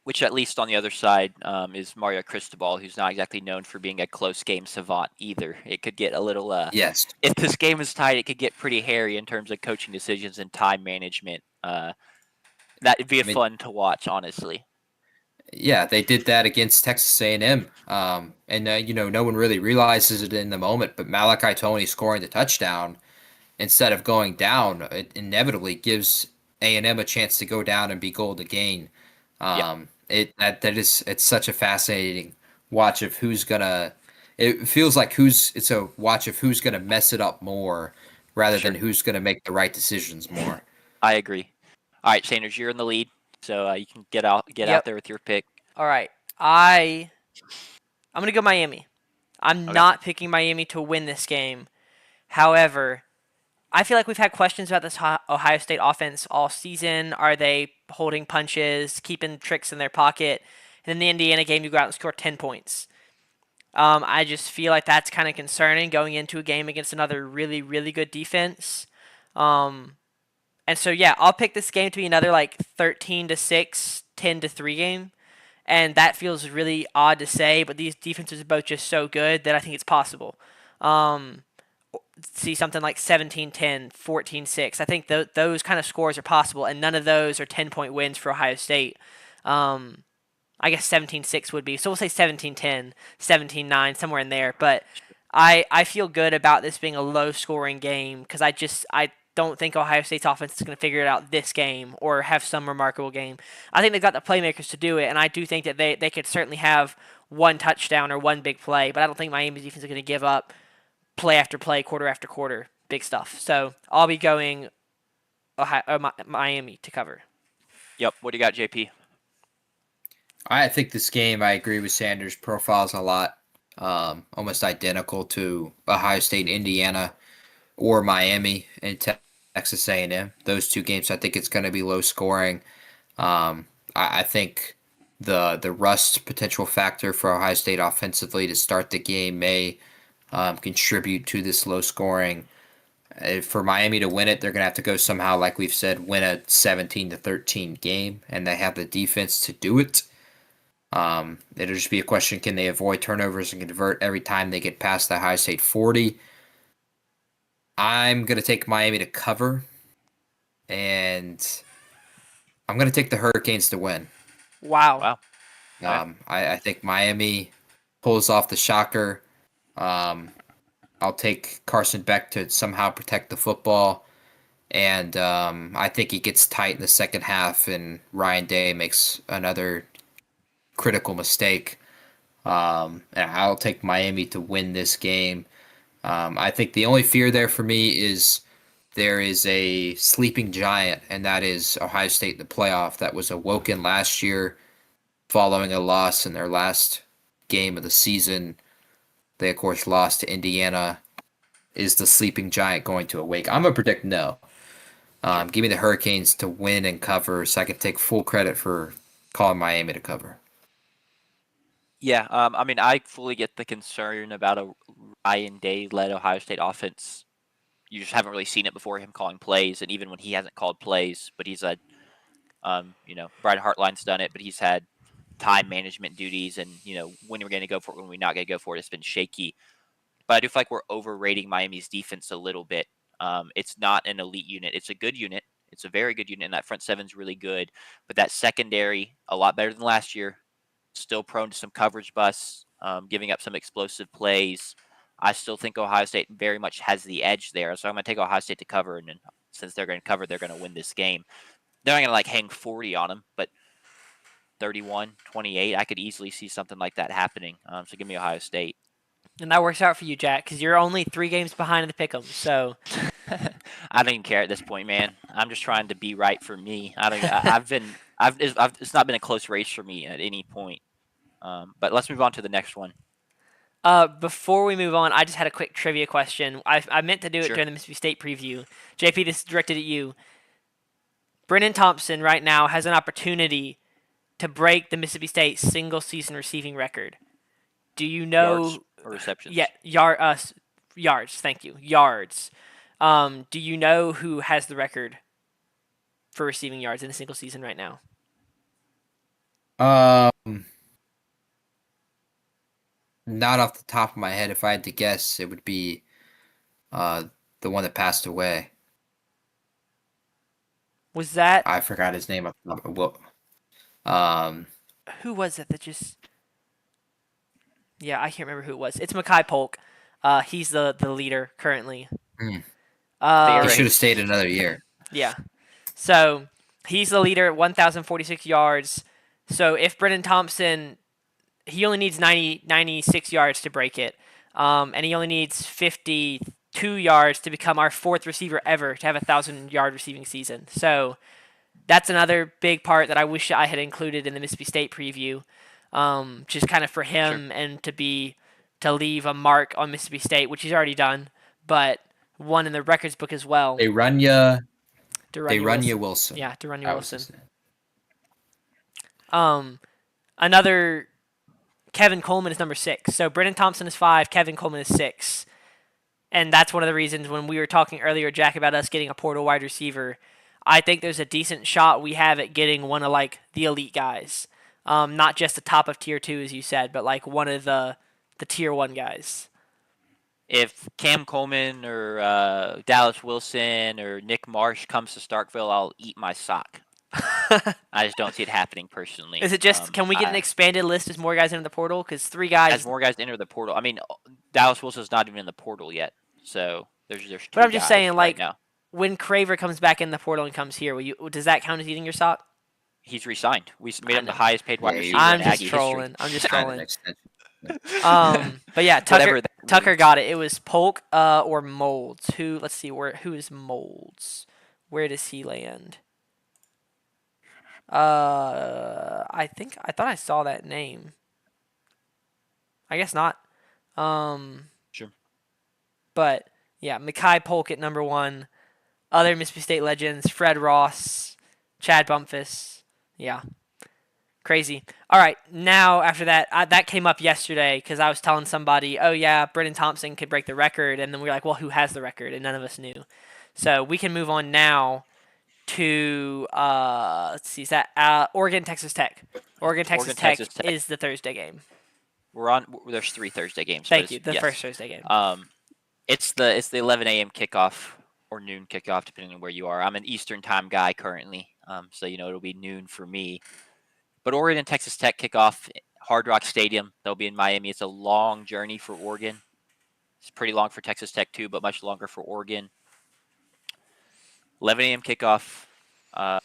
Which, at least on the other side, is Mario Cristobal, who's not exactly known for being a close game savant either. It could get a little, Yes. if this game is tight, it could get pretty hairy in terms of coaching decisions and time management. That'd be I mean, fun to watch, honestly. yeah, they did that against Texas A&M, and no one really realizes it in the moment. But Malachi Tony scoring the touchdown instead of going down, it inevitably gives A&M a chance to go down and be goal to gain. Yeah, It's such a fascinating watch of who's gonna. It feels like it's a watch of who's gonna mess it up more rather than sure. who's gonna make the right decisions more. I agree. All right, Sanders, you're in the lead, so you can get out Yep. there with your pick. All right. I'm gonna go Miami. I'm Okay. not picking Miami to win this game. However, I feel like we've had questions about this Ohio State offense all season. Are they holding punches, keeping tricks in their pocket? And in the Indiana game, you go out and score 10 points. I just feel like that's kind of concerning going into a game against another really, really good defense. And so, yeah, I'll pick this game to be another like 13-6, 10-3 game. And that feels really odd to say, but these defenses are both just so good that I think it's possible. Um, see something like 17-10, 14-6. I think those kind of scores are possible, and none of those are 10-point wins for Ohio State. I guess 17-6 would be. So we'll say 17-10, 17-9, somewhere in there. But I feel good about this being a low-scoring game because I don't think Ohio State's offense is going to figure it out this game or have some remarkable game. I think they've got the playmakers to do it, and I do think that they could certainly have one touchdown or one big play, but I don't think Miami's defense is going to give up play after play, quarter after quarter, big stuff. So I'll be going Miami to cover. Yep. What do you got, JP? I think this game, I agree with Sanders' profiles a lot. Almost identical to Ohio State, Indiana, or Miami and Texas A&M. Those two games, I think it's going to be low scoring. I think the rust potential factor for Ohio State offensively to start the game may contribute to this low scoring. For Miami to win it, they're going to have to go somehow, like we've said, win a 17-13 game, and they have the defense to do it. It'll just be a question, can they avoid turnovers and convert every time they get past the Ohio State 40? I'm going to take Miami to cover, and I'm going to take the Hurricanes to win. Wow. I think Miami pulls off the shocker. I'll take Carson Beck to somehow protect the football. And I think he gets tight in the second half, and Ryan Day makes another critical mistake. And I'll take Miami to win this game. I think the only fear there for me is there is a sleeping giant, and that is Ohio State in the playoff that was awoken last year following a loss in their last game of the season. They, of course, lost to Indiana. Is the sleeping giant going to awake? I'm going to predict no. Give me the Hurricanes to win and cover so I can take full credit for calling Miami to cover. Yeah, I mean, I fully get the concern about a Ryan Day-led Ohio State offense. You just haven't really seen it before, him calling plays, and even when he hasn't called plays, but he's had, Brian Hartline's done it, but he's had time management duties, and, when we're going to go for it, when we're not going to go for it, it's been shaky. But I do feel like we're overrating Miami's defense a little bit. It's not an elite unit. It's a good unit. It's a very good unit, and that front seven's really good. But that secondary, a lot better than last year. Still prone to some coverage busts, giving up some explosive plays. I still think Ohio State very much has the edge there. So I'm going to take Ohio State to cover, and then since they're going to cover, they're going to win this game. They're not going to hang 40 on them, but 31, 28, I could easily see something like that happening. So give me Ohio State. And that works out for you, Jack, because you're only 3 games behind in the pick'em. So I don't even care at this point, man. I'm just trying to be right for me. It's not been a close race for me at any point. But let's move on to the next one. Before we move on, I just had a quick trivia question. I meant to do it Sure. during the Mississippi State preview. JP, this is directed at you. Brennan Thompson right now has an opportunity to break the Mississippi State single season receiving record. Do you know Yards or receptions? Yeah, yards. Thank you, yards. Do you know who has the record for receiving yards in a single season right now? Not off the top of my head. If I had to guess, it would be the one that passed away. Was that I forgot his name. who was it that just? Yeah, I can't remember who it was. It's Mekhi Polk. He's the leader currently. He Uh, should have stayed another year. yeah. So he's the leader at 1,046 yards. So if Brennan Thompson, he only needs 96 yards to break it, and he only needs 52 yards to become our 4th receiver ever to have a 1,000-yard receiving season. So that's another big part that I wish I had included in the Mississippi State preview, just kind of for him and to leave a mark on Mississippi State, which he's already done, but one in the records book as well. They run you Wilson. Wilson. Yeah, De'Runnya That was Wilson. his name. Another Kevin Coleman is number 6. So Brennan Thompson is 5, Kevin Coleman is 6. And that's one of the reasons when we were talking earlier, Jack, about us getting a portal wide receiver, I think there's a decent shot we have at getting one of the elite guys. Not just the top of tier 2, as you said, but one of the tier 1 guys. if Cam Coleman or Dallas Wilson or Nick Marsh comes to Starkville, I'll eat my sock. I just don't see it happening personally. Is it just? Can we get an expanded list as more guys enter the portal? Because 3 guys. As more guys enter the portal, I mean, Dallas Wilson's not even in the portal yet, so there's 2 But I'm just guys saying, right like, now. when Craver comes back in the portal and comes here, does that count as eating your sock? He's re-signed. We made him the know. highest paid wide Yeah, receiver I'm in just Aggie trolling. history. I'm just Sign an trolling. extension. But yeah, Whatever that Tucker means. got it. It was Polk or Molds. Let's see who is Molds? Where does he land? I thought I saw that name. I guess not. Sure. But yeah, Mekhi Polk at number 1. Other Mississippi State legends: Fred Ross, Chad Bumpus. Yeah. Crazy. All right, now after that, that came up yesterday because I was telling somebody, oh yeah, Brennan Thompson could break the record, and then we were like, well, who has the record? And none of us knew. So we can move on now to let's see, is that Oregon Texas Tech? Oregon Texas Tech is the Thursday game. There's 3 Thursday games. Thank you. The first Thursday game. It's the 11 a.m. kickoff or noon kickoff, depending on where you are. I'm an Eastern time guy currently, so it'll be noon for me. But Oregon and Texas Tech kick off Hard Rock Stadium. They'll be in Miami. It's a long journey for Oregon. It's pretty long for Texas Tech too, but much longer for Oregon. 11 a.m. kickoff. I'm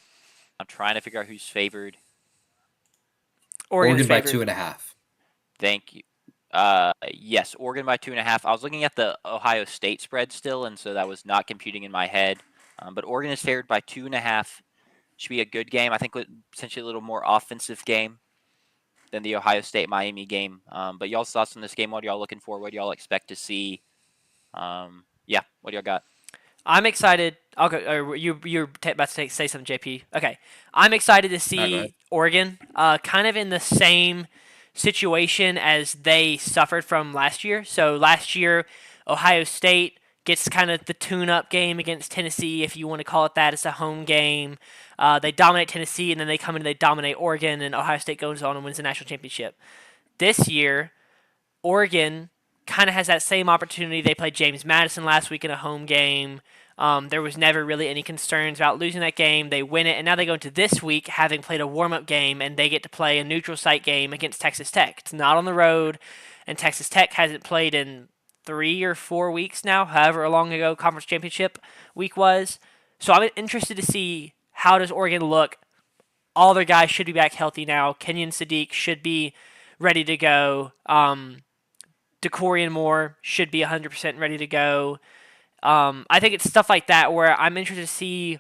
trying to figure out who's favored. Oregon by 2.5. Thank you. Yes, Oregon by 2.5. I was looking at the Ohio State spread still, and so that was not computing in my head. But Oregon is favored by 2.5. Should be a good game. I think potentially a little more offensive game than the Ohio State Miami game. But y'all's thoughts on this game? What are y'all looking for? What do y'all expect to see? Yeah, what do y'all got? I'm excited. I'll go. You're about to say something, JP. Okay, I'm excited to see Oregon, kind of in the same situation as they suffered from last year. So last year, Ohio State gets kind of the tune-up game against Tennessee, if you want to call it that. It's a home game. They dominate Tennessee, and then they come in and they dominate Oregon, and Ohio State goes on and wins the national championship. This year, Oregon kind of has that same opportunity. They played James Madison last week in a home game. There was never really any concerns about losing that game. They win it, and now they go into this week having played a warm-up game, and they get to play a neutral site game against Texas Tech. It's not on the road, and Texas Tech hasn't played in 3 or 4 weeks now, however long ago conference championship week was. So I'm interested to see how does Oregon look. All their guys should be back healthy now. Kenyon Sadiq should be ready to go. DeCorian Moore should be 100% ready to go. I think it's stuff like that where I'm interested to see,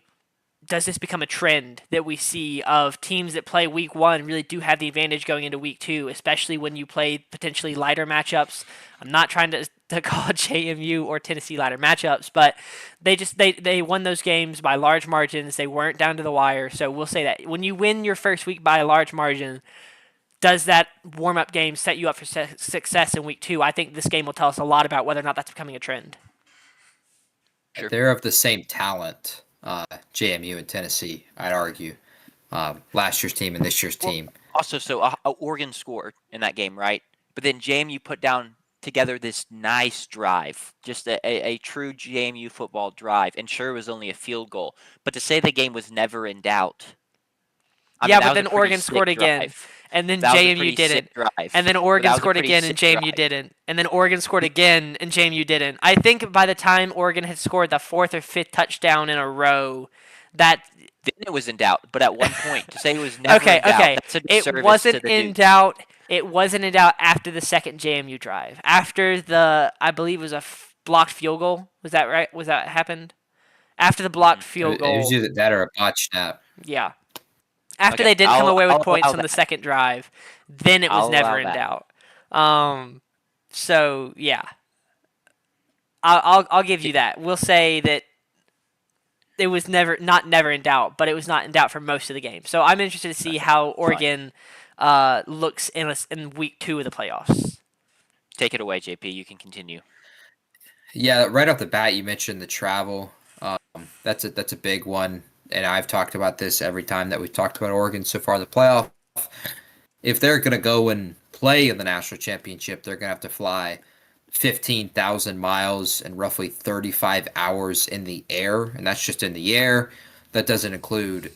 does this become a trend that we see of teams that play week 1 really do have the advantage going into week 2, especially when you play potentially lighter matchups. I'm not trying to call JMU or Tennessee lighter matchups, but they won those games by large margins. They weren't down to the wire, so we'll say that. When you win your first week by a large margin, does that warm-up game set you up for success in week 2? I think this game will tell us a lot about whether or not that's becoming a trend. Sure. They're of the same talent, JMU and Tennessee, I'd argue. Last year's team and this year's team. Also, so Oregon scored in that game, right? But then JMU put down together this nice drive, just a true JMU football drive. And sure, it was only a field goal. But to say the game was never in doubt. But then Oregon scored again, and then JMU didn't. And then Oregon scored again, and JMU didn't. And then Oregon scored again, and JMU didn't. I think by the time Oregon had scored the 4th or 5th touchdown in a row, then it was in doubt. But at one point, to say it was never in doubt, that's a disservice it wasn't to the in dude. doubt. It wasn't in doubt after the second JMU drive. After I believe it was a blocked field goal. Was that right? Was that happened? After the blocked field goal. It was either that or a botch snap. Yeah. After they didn't come away with points on the second drive, then it was never in doubt. So yeah, I'll give you that. We'll say that it was never in doubt, but it was not in doubt for most of the game. So I'm interested to see how Oregon looks in week 2 of the playoffs. Take it away, JP. You can continue. Yeah, right off the bat, you mentioned the travel. That's a big one. And I've talked about this every time that we've talked about Oregon so far in the playoff. If they're going to go and play in the national championship, they're going to have to fly 15,000 miles and roughly 35 hours in the air, and that's just in the air. That doesn't include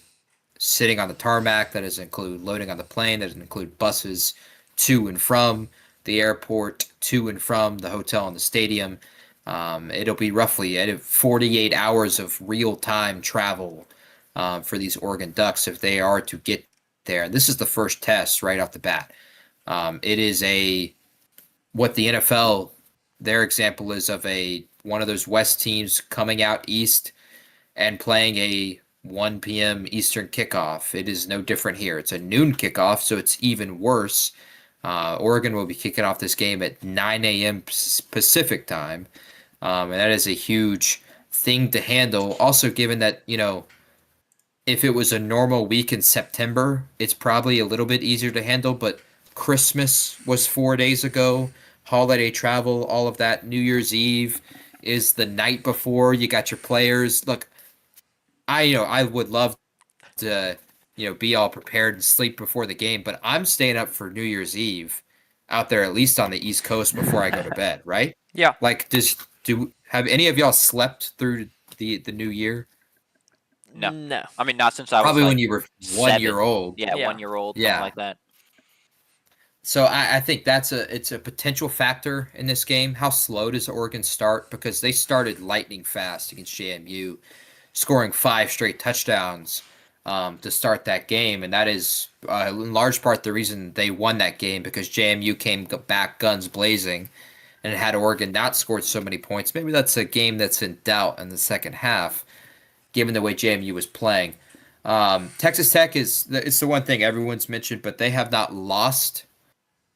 sitting on the tarmac, that doesn't include loading on the plane, that doesn't include buses to and from the airport, to and from the hotel and the stadium. It'll be roughly 48 hours of real time travel for these Oregon Ducks if they are to get there. And this is the first test right off the bat. It is a what the NFL their example is of a one of those West teams coming out east and playing a 1 p.m. Eastern kickoff. It is no different here. It's a noon kickoff, so it's even worse. Oregon will be kicking off this game at 9 a.m. Pacific time, and that is a huge thing to handle. Also, given that, if it was a normal week in September, it's probably a little bit easier to handle, but Christmas was 4 days ago, holiday travel, all of that. New Year's Eve is the night before. You got your players. Look, I would love to, be all prepared and sleep before the game, but I'm staying up for New Year's Eve out there at least on the East Coast before I go to bed, right? Yeah. Like, do have any of y'all slept through the new year? No. No. I mean, not since I was Probably like when you were 1 year 7. old. Yeah, Yeah. 1 year old, something Yeah. like that. So I think it's a potential factor in this game. How slow does Oregon start? Because they started lightning fast against JMU, scoring 5 straight touchdowns to start that game, and that is in large part the reason they won that game because JMU came back guns blazing, and had Oregon not scored so many points, maybe that's a game that's in doubt in the second half, given the way JMU was playing. Texas Tech it's the one thing everyone's mentioned, but they have not lost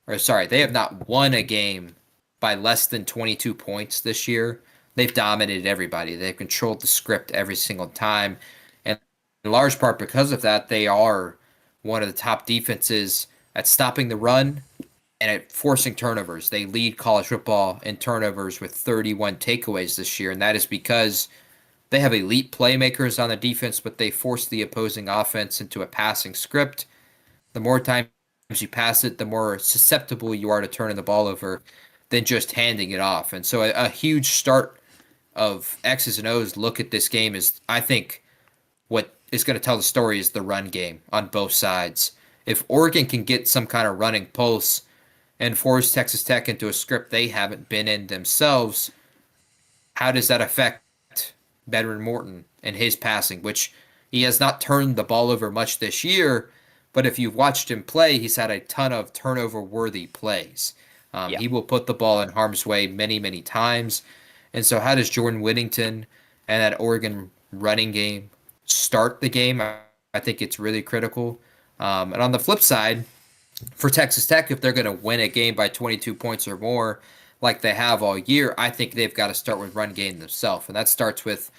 or sorry, they have not won a game by less than 22 points this year. They've dominated everybody. They've controlled the script every single time. And in large part because of that, they are one of the top defenses at stopping the run and at forcing turnovers. They lead college football in turnovers with 31 takeaways this year, and that is because they have elite playmakers on the defense, but they force the opposing offense into a passing script. The more times you pass it, the more susceptible you are to turning the ball over than just handing it off. And so a huge start of X's and O's look at this game is, I think, what is going to tell the story is the run game on both sides. If Oregon can get some kind of running pulse and force Texas Tech into a script they haven't been in themselves, how does that affect Bedouin Morton and his passing, which he has not turned the ball over much this year, but if you've watched him play, he's had a ton of turnover-worthy plays. Yeah. He will put the ball in harm's way many, many times. And so how does Jordan Whittington and that Oregon running game start the game? I think it's really critical. And on the flip side, for Texas Tech, if they're going to win a game by 22 points or more, like they have all year, I think they've got to start with run game themselves. And that starts with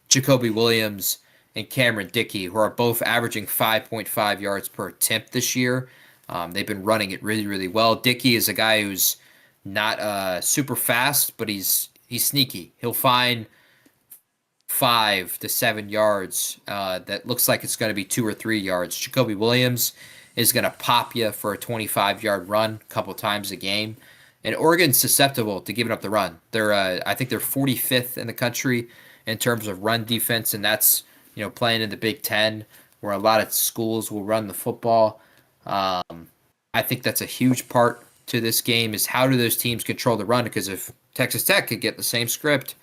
Jacoby Williams and Cameron Dickey, who are both averaging 5.5 yards per attempt this year. They've been running it really, really well. Dickey is a guy who's not super fast, but he's sneaky. He'll find 5 to 7 yards that looks like it's going to be 2 or 3 yards. Jacoby Williams is going to pop you for a 25-yard run a couple times a game. And Oregon's susceptible to giving up the run. I think they're 45th in the country in terms of run defense, and that's playing in the Big Ten, where a lot of schools will run the football. I think that's a huge part to this game is how do those teams control the run? Because if Texas Tech could get the same script,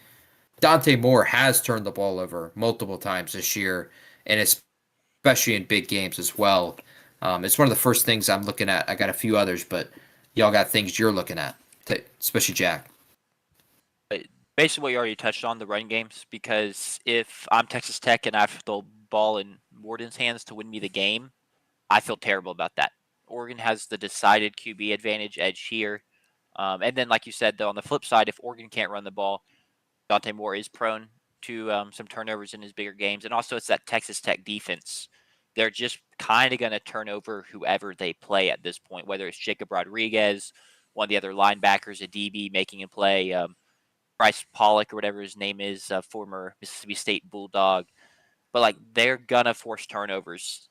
Dante Moore has turned the ball over multiple times this year, and especially in big games as well. It's one of the first things I'm looking at. I got a few others, but y'all got things you're looking at, especially Jack. Basically what you already touched on, the run games, because if I'm Texas Tech and I have the ball in Morton's hands to win me the game, I feel terrible about that. Oregon has the decided QB advantage edge here. And then, like you said, though, on the flip side, if Oregon can't run the ball, Dante Moore is prone to some turnovers in his bigger games. And also, it's that Texas Tech defense. They're just kind of going to turn over whoever they play at this point, whether it's Jacob Rodriguez, one of the other linebackers, a DB making a play, Bryce Pollock or whatever his name is, former Mississippi State Bulldog. But like they're gonna force turnovers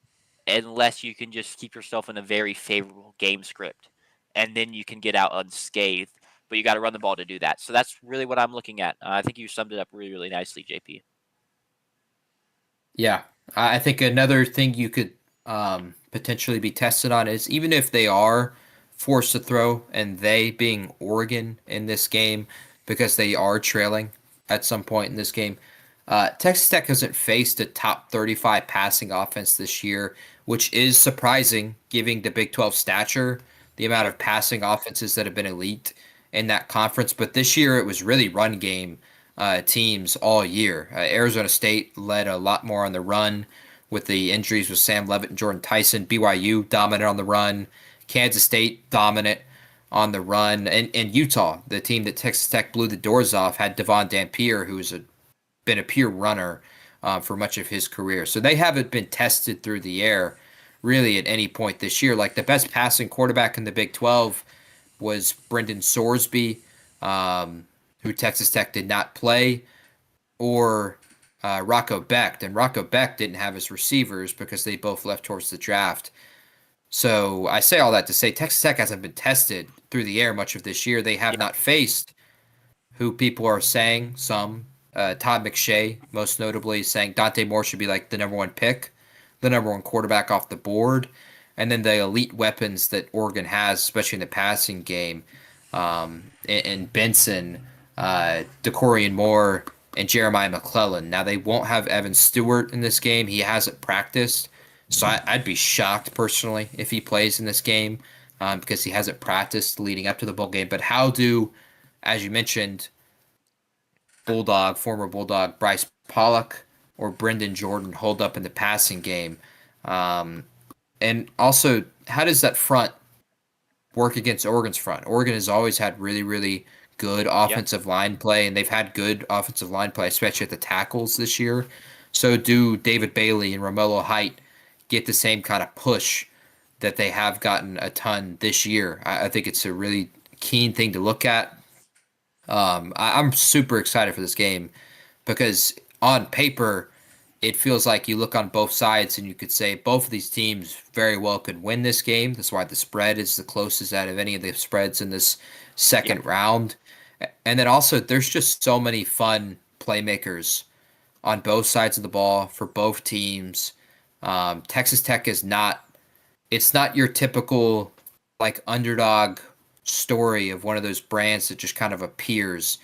unless you can just keep yourself in a very favorable game script, and then you can get out unscathed. but you got to run the ball to do that. So that's really what I'm looking at. I think you summed it up really, really nicely, JP. Yeah, I think another thing you could potentially be tested on is even if they are forced to throw, and they being Oregon in this game, because they are trailing at some point in this game. Texas Tech hasn't faced a top 35 passing offense this year, which is surprising given the Big 12 stature, the amount of passing offenses that have been elite in that conference. But this year it was really run game teams all year. Arizona State led a lot more on the run with the injuries with Sam Levitt and Jordan Tyson. BYU dominant on the run. Kansas State dominant on the run. And Utah, the team that Texas Tech blew the doors off, had Devon Dampier, who's been a pure runner for much of his career. So they haven't been tested through the air really at any point this year. Like the best passing quarterback in the Big 12 was Brendan Sorsby, who Texas Tech did not play, or Rocco Becht. And Rocco Becht didn't have his receivers because they both left towards the draft. So I say all that to say Texas Tech hasn't been tested through the air much of this year. They have not faced who people are saying, Todd McShay, most notably, saying Dante Moore should be like the number one pick, the number one quarterback off the board. And then the elite weapons that Oregon has, especially in the passing game, and Benson, DeCorian Moore, and Jeremiah McClellan. Now, they won't have Evan Stewart in this game. He hasn't practiced. So I'd be shocked, personally, if he plays in this game because he hasn't practiced leading up to the bowl game. But how do, as you mentioned, former Bulldog Bryce Pollock or Brendan Jordan hold up in the passing game? And also, how does that front work against Oregon's front? Oregon has always had really, really good offensive line play, and they've had good offensive line play, especially at the tackles this year. So do David Bailey and Romello Height get the same kind of push that they have gotten a ton this year? I think it's a really keen thing to look at. I'm super excited for this game because on paper, it feels like you look on both sides and you could say both of these teams very well could win this game. That's why the spread is the closest out of any of the spreads in this second round. And then also, there's just so many fun playmakers on both sides of the ball for both teams. Texas Tech is it's not your typical like underdog story of one of those brands that just kind of appears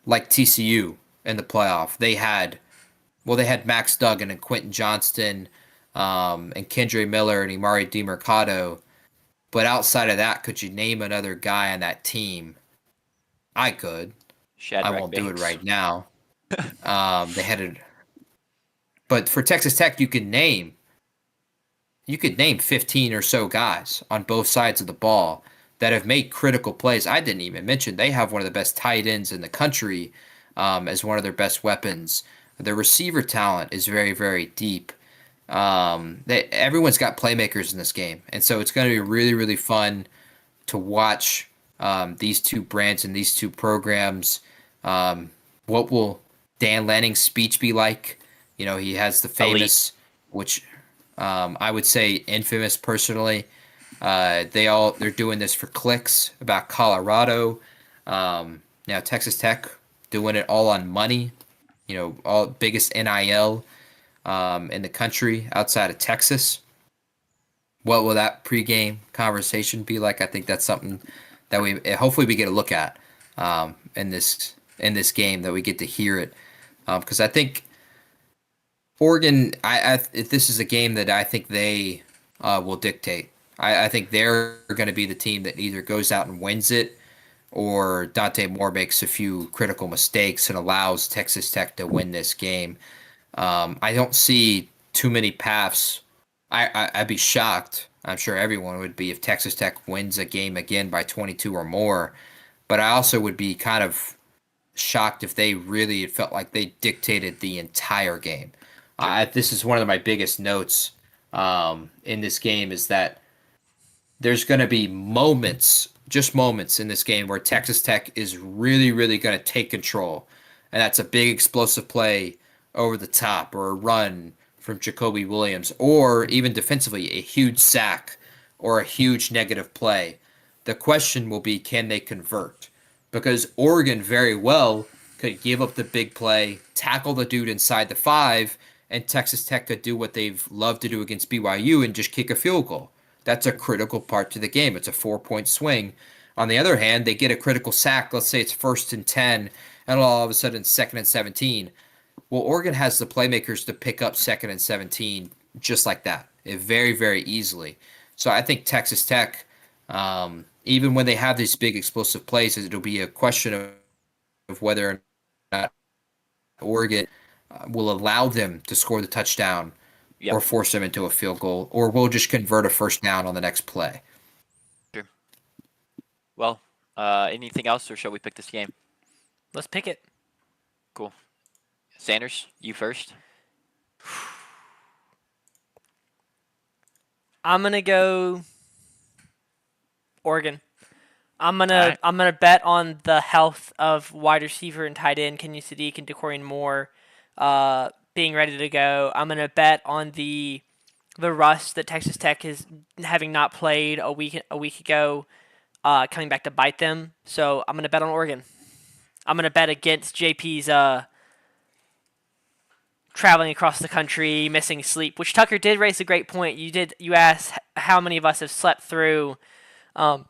like TCU in the playoff. They had Max Duggan and Quentin Johnston, and Kendre Miller and Imari DiMercado. But outside of that, could you name another guy on that team? I could. Shadrach I won't do it Banks. right now. But for Texas Tech, you could name 15 or so guys on both sides of the ball that have made critical plays. I didn't even mention they have one of the best tight ends in the country as one of their best weapons. The receiver talent is very, very deep. Everyone's got playmakers in this game, and so it's going to be really, really fun to watch these two brands and these two programs. What will Dan Lanning's speech be like? You know, he has the famous, which I would say infamous personally. They're doing this for clicks about Colorado. Now Texas Tech doing it all on money. You know, all biggest NIL in the country outside of Texas. What will that pregame conversation be like? I think that's something that we hopefully we get a look at in this game, that we get to hear it, because I think Oregon. If this is a game that I think they will dictate. I think they're going to be the team that either goes out and wins it, or Dante Moore makes a few critical mistakes and allows Texas Tech to win this game. I don't see too many paths. I'd be shocked. I'm sure everyone would be if Texas Tech wins a game again by 22 or more. But I also would be kind of shocked if they really felt like they dictated the entire game. This is one of my biggest notes in this game is that there's going to be just moments in this game where Texas Tech is really, really going to take control. And that's a big explosive play over the top, or a run from Jacoby Williams, or even defensively, a huge sack or a huge negative play. The question will be, can they convert? because Oregon very well could give up the big play, tackle the dude inside the 5, and Texas Tech could do what they've loved to do against BYU and just kick a field goal. That's a critical part to the game. It's a 4-point swing. On the other hand, they get a critical sack. Let's say it's 1st and 10, and all of a sudden 2nd and 17. Well, Oregon has the playmakers to pick up 2nd and 17 just like that, very, very easily. So I think Texas Tech, even when they have these big explosive plays, it'll be a question of whether or not Oregon will allow them to score the touchdown Yep. or force them into a field goal, or we'll just convert a first down on the next play. Sure. Well, anything else, or shall we pick this game? Let's pick it. Cool. Sanders, you first. I'm gonna go Oregon. I'm Alright. gonna bet on the health of wide receiver and tight end Kenyon Sadiq and Decorian Moore being ready to go. I'm gonna bet on the rust that Texas Tech is having not played a week ago coming back to bite them. So I'm gonna bet on Oregon. I'm gonna bet against JP's traveling across the country, missing sleep, which Tucker did raise a great point. You asked how many of us have slept through the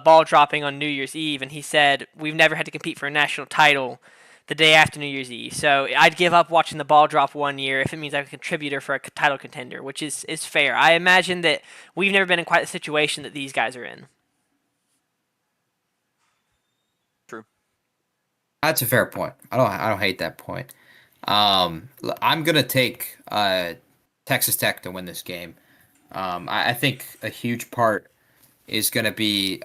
ball dropping on New Year's Eve, and he said we've never had to compete for a national title the day after New Year's Eve. So I'd give up watching the ball drop one year if it means I'm a contributor for a title contender, which is fair. I imagine that we've never been in quite the situation that these guys are in. True. That's a fair point. I don't hate that point. I'm gonna take Texas Tech to win this game. I think a huge part is gonna be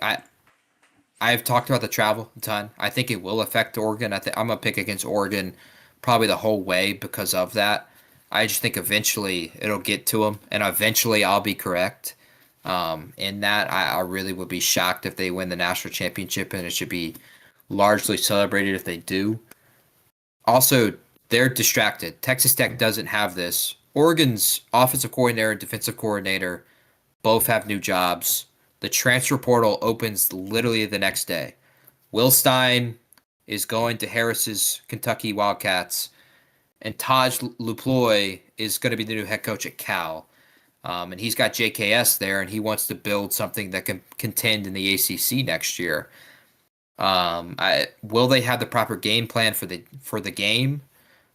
I've talked about the travel a ton. I think it will affect Oregon. I'm gonna pick against Oregon probably the whole way because of that. I just think eventually it'll get to them, and eventually I'll be correct. In that, I really would be shocked if they win the national championship, and it should be largely celebrated if they do. Also, they're distracted. Texas Tech doesn't have this. Oregon's offensive coordinator and defensive coordinator both have new jobs. The transfer portal opens literally the next day. Will Stein is going to Harris's Kentucky Wildcats, and Taj Luploy is going to be the new head coach at Cal. And he's got JKS there, and he wants to build something that can contend in the ACC next year. Will they have the proper game plan for the game?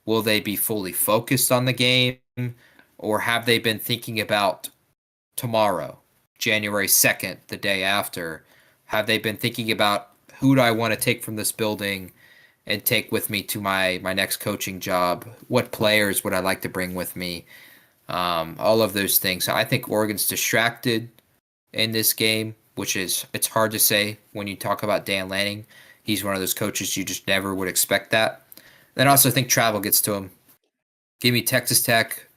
Will they be fully focused on the game, or have they been thinking about tomorrow, January 2nd, the day after? Have they been thinking about who do I want to take from this building and take with me to my next coaching job? What players would I like to bring with me? All of those things. I think Oregon's distracted in this game, which it's hard to say when you talk about Dan Lanning. He's one of those coaches you just never would expect that. Then I also think travel gets to him. Give me Texas Tech.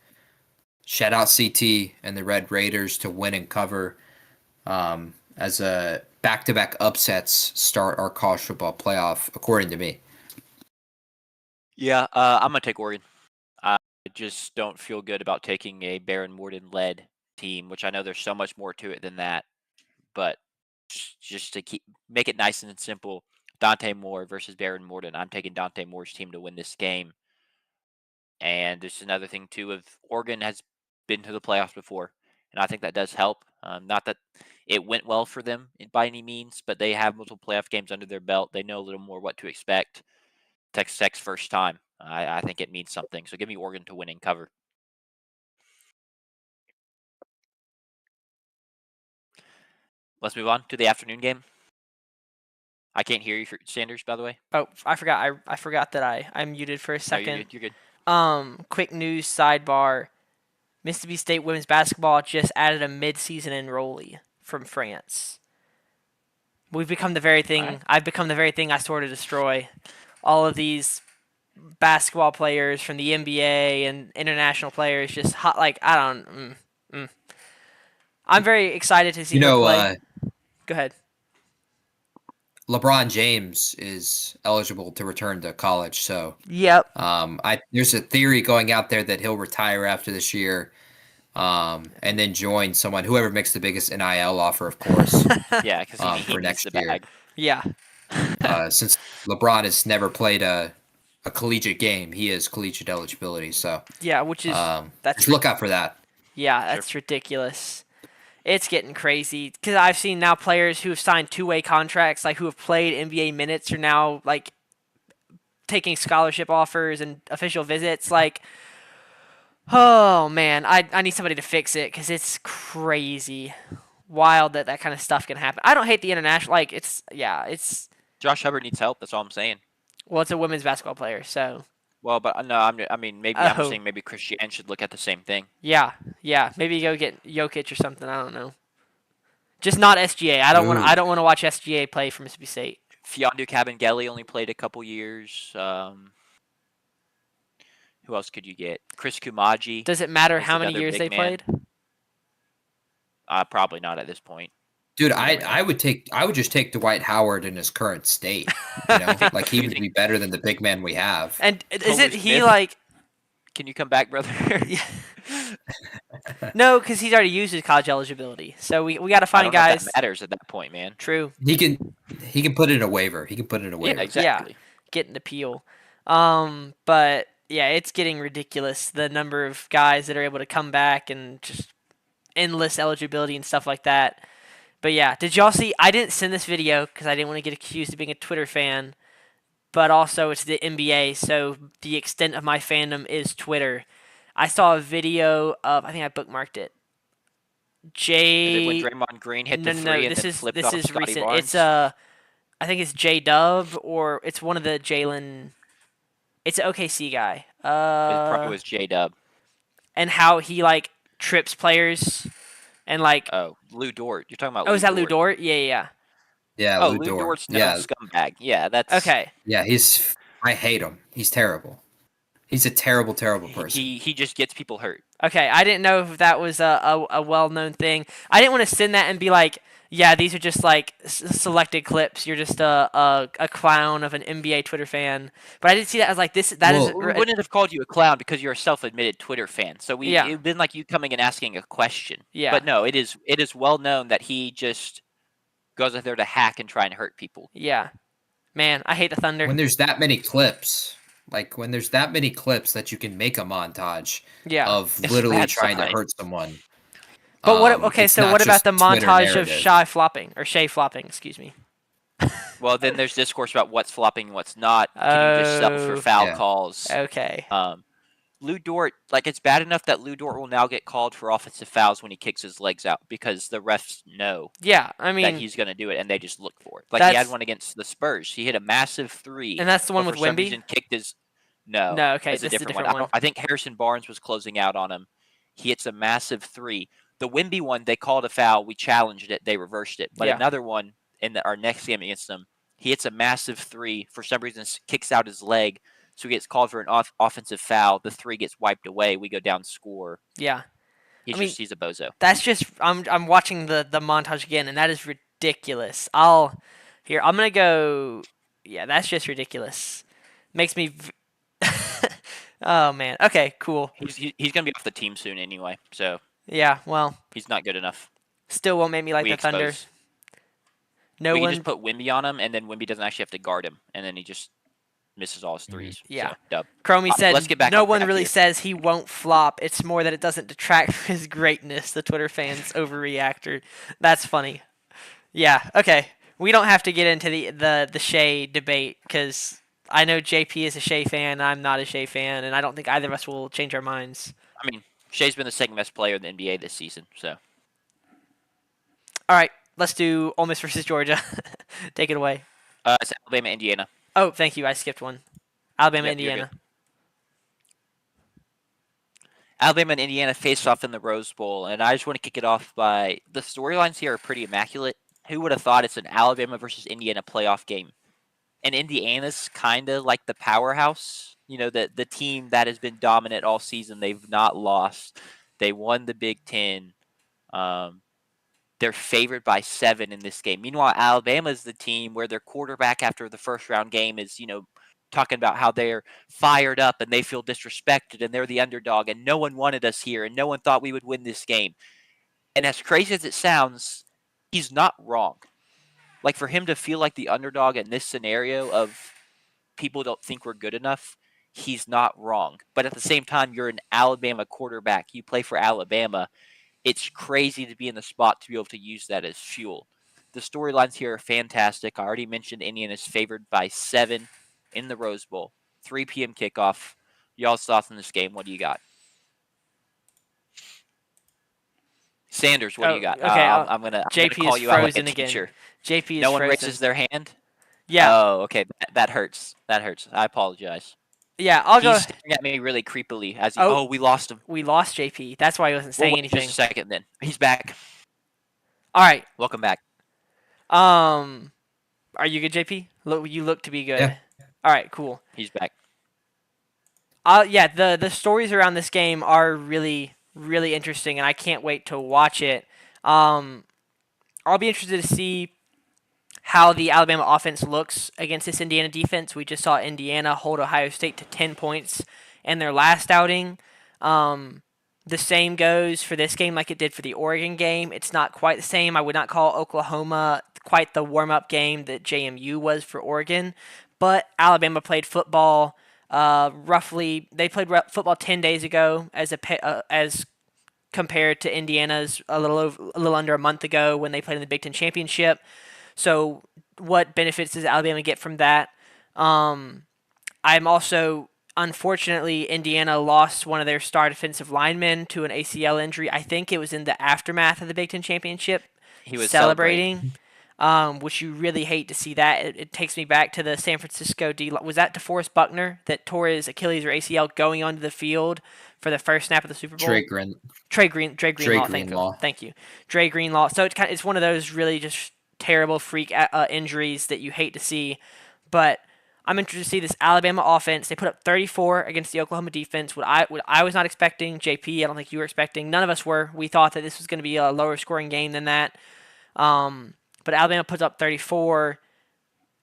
Shout out CT and the Red Raiders to win and cover as a back-to-back upsets start our college football playoff, according to me. Yeah, I'm going to take Oregon. I just don't feel good about taking a Baron Morton-led team, which I know there's so much more to it than that. But just to make it nice and simple, Dante Moore versus Baron Morton. I'm taking Dante Moore's team to win this game. And there's another thing, too, of Oregon has been to the playoffs before, and I think that does help. Not that it went well for them by any means, but they have multiple playoff games under their belt. They know a little more what to expect. Texas Tech's first time. I think it means something. So give me Oregon to win and cover. Let's move on to the afternoon game. I can't hear you, Sanders, by the way. Oh, I forgot. I forgot that I muted for a second. No, you're good. Quick news sidebar. Mississippi State women's basketball just added a mid-season enrollee from France. We've become the very thing. Right. I've become the very thing I sort of destroy. All of these basketball players from the NBA and international players just hot. Like I don't. I'm very excited to see her play. Go ahead. LeBron James is eligible to return to college, so Yep. there's a theory going out there that he'll retire after this year. and then join whoever makes the biggest NIL offer, of course, Yeah, because he for needs the next year. bag. Yeah. Since LeBron has never played a collegiate game, he has collegiate eligibility. So Yeah, which is just look out for that. yeah, Sure. that's ridiculous. It's getting crazy because I've seen now players who have signed two-way contracts, like who have played NBA minutes, are now like taking scholarship offers and official visits. Like, oh man, I need somebody to fix it because it's crazy, wild that kind of stuff can happen. I don't hate the international. Like, it's Josh Hubbard needs help. That's all I'm saying. well, it's a women's basketball player, so Well, but no, I mean, maybe I'm oh saying maybe Christian should look at the same thing. yeah, maybe go get Jokic or something. I don't know. Just not SGA. I don't want. Ooh. I don't want to watch SGA play for Mississippi State. Fiondu Kabengele only played a couple years. Who else could you get? Chris Kumaji Does it matter is how many another years big they man. played? Probably not at this point. Dude, You never know. I would just take Dwight Howard in his current state. You know, like he You would think- be better than the big man we have. And isn't Kohler he Smith? like? Can you come back, brother? Yeah. No, because he's already used his college eligibility. So we got to I find don't know if guys. that matters at that point, man. True. He can put in a waiver. He can put in a waiver. Yeah, exactly. Get an appeal. But yeah, it's getting ridiculous the number of guys that are able to come back and just endless eligibility and stuff like that. But yeah, did y'all see? I didn't send this video because I didn't want to get accused of being a Twitter fan. But also, it's the NBA, so the extent of my fandom is Twitter. I saw a video of, I think I bookmarked it. Is it when J. Draymond Green hit No, the no, three no. and This then is flipped this off is Scotty recent. Barnes? It's I think it's J Dub or it's one of the Jalen. It's an OKC guy. It probably was J Dub. And how he like trips players, and like Oh, Lou Dort. You're talking about? is that Lou Dort? Yeah. Yeah, Oh, Lou Lou Dort. Dort's no Yeah, scumbag. Yeah, that's Okay. yeah. I hate him. He's terrible. He's a terrible, terrible person. He just gets people hurt. Okay, I didn't know if that was a well-known thing. I didn't want to send that and be like, yeah, these are just like selected clips. You're just a clown of an NBA Twitter fan. But I did see that as like this. That is Well, We wouldn't have called you a clown because you're a self-admitted Twitter fan. So Yeah. it'd been like you coming and asking a question. Yeah. But no, it is well known that he just goes out there to hack and try and hurt people. yeah, man, I hate the Thunder. when there's that many clips, that you can make a montage Yeah. of It's literally bad trying to sign. hurt someone. But what? Okay, it's so not what about just the Twitter montage of narrative. Shea flopping? Excuse me. Well, then there's discourse about what's flopping and what's not. Can you just settle for Oh. foul Yeah. calls? Okay. Lou Dort, like it's bad enough that Lou Dort will now get called for offensive fouls when he kicks his legs out because the refs know Yeah, I that mean, he's going to do it and they just look for it. Like he had That's- one against the Spurs. He hit a massive three. and that's the one but with for some Wemby. reason kicked his. No, No, okay, it's a this is a different, different one. one. I think Harrison Barnes was closing out on him. He hits a massive three. The Wemby one, they called a foul. We challenged it. They reversed it. But Yeah. another one in our next game against them, he hits a massive three. For some reason, kicks out his leg. So he gets called for an offensive foul. The three gets wiped away. We go down score. Yeah. He's a bozo. That's just I'm watching the montage again, and that is ridiculous. I'm gonna go. Yeah, that's just ridiculous. Makes me. Oh man. Okay. Cool. He's gonna be off the team soon anyway. So Yeah. Well, he's not good enough. still won't make me like We the Thunder. expose. No We can one. just put Wimby on him, and then Wimby doesn't actually have to guard him, and then he just misses all his threes. Yeah. So, dub. Chromie said let's get back no on one track really here. says he won't flop. It's more that it doesn't detract from his greatness. The Twitter fans overreactor. That's funny. Yeah. Okay. We don't have to get into the Shea debate because I know JP is a Shea fan. I'm not a Shea fan, and I don't think either of us will change our minds. I mean, Shea's been the second best player in the NBA this season. So All right. Let's do Ole Miss versus Georgia. Take it away. it's Alabama, Indiana. Oh, thank you. I skipped one. Alabama, Yep, you're Indiana. Alabama and Indiana face off in the Rose Bowl, and I just want to kick it off by the storylines here are pretty immaculate. Who would have thought it's an Alabama versus Indiana playoff game? And Indiana's kind of like the powerhouse, the team that has been dominant all season. They've not lost. They won the Big Ten. They're favored by 7 in this game. Meanwhile, Alabama is the team where their quarterback after the first round game is, talking about how they're fired up and they feel disrespected and they're the underdog and no one wanted us here and no one thought we would win this game. And as crazy as it sounds, he's not wrong. Like, for him to feel like the underdog in this scenario of people don't think we're good enough, he's not wrong. But at the same time, you're an Alabama quarterback. You play for Alabama. It's crazy to be in the spot to be able to use that as fuel. The storylines here are fantastic. I already mentioned Indiana's favored by 7 in the Rose Bowl. 3 p.m. kickoff. Y'all's thoughts on this game? What do you got? Sanders, what do you got? Okay, I'm gonna JP call is you out like a frozen again. teacher. JP is No one frozen. raises their hand. Yeah, Oh, okay. That hurts. That hurts. I apologize. yeah. I'll go. He's staring at me really creepily as he. Oh. Oh, we lost him. We lost JP. That's why he wasn't We'll saying wait anything. just a second. Then he's back. All right. Welcome back. Are you good, JP? You look to be good. Yeah. All right. Cool. He's back. Yeah. The stories around this game are really really interesting, and I can't wait to watch it. I'll be interested to see how the Alabama offense looks against this Indiana defense. We just saw Indiana hold Ohio State to 10 points in their last outing. The same goes for this game like it did for the Oregon game. It's not quite the same. I would not call Oklahoma quite the warm-up game that JMU was for Oregon, but Alabama played football they played football 10 days ago as compared to Indiana's a little under a month ago when they played in the Big Ten Championship. So what benefits does Alabama get from that? I'm also, unfortunately, Indiana lost one of their star defensive linemen to an ACL injury. I think it was in the aftermath of the Big Ten Championship. He was celebrating. Which you really hate to see that. It takes me back to the San Francisco D. Was that DeForest Buckner that tore his Achilles or ACL going onto the field for the first snap of the Super Bowl? Dre Greenlaw. Thank you. Dre Greenlaw. So it's one of those really just terrible freak injuries that you hate to see. But I'm interested to see this Alabama offense. They put up 34 against the Oklahoma defense. What I was not expecting. JP, I don't think you were expecting. None of us were. We thought that this was going to be a lower scoring game than that. But Alabama puts up 34.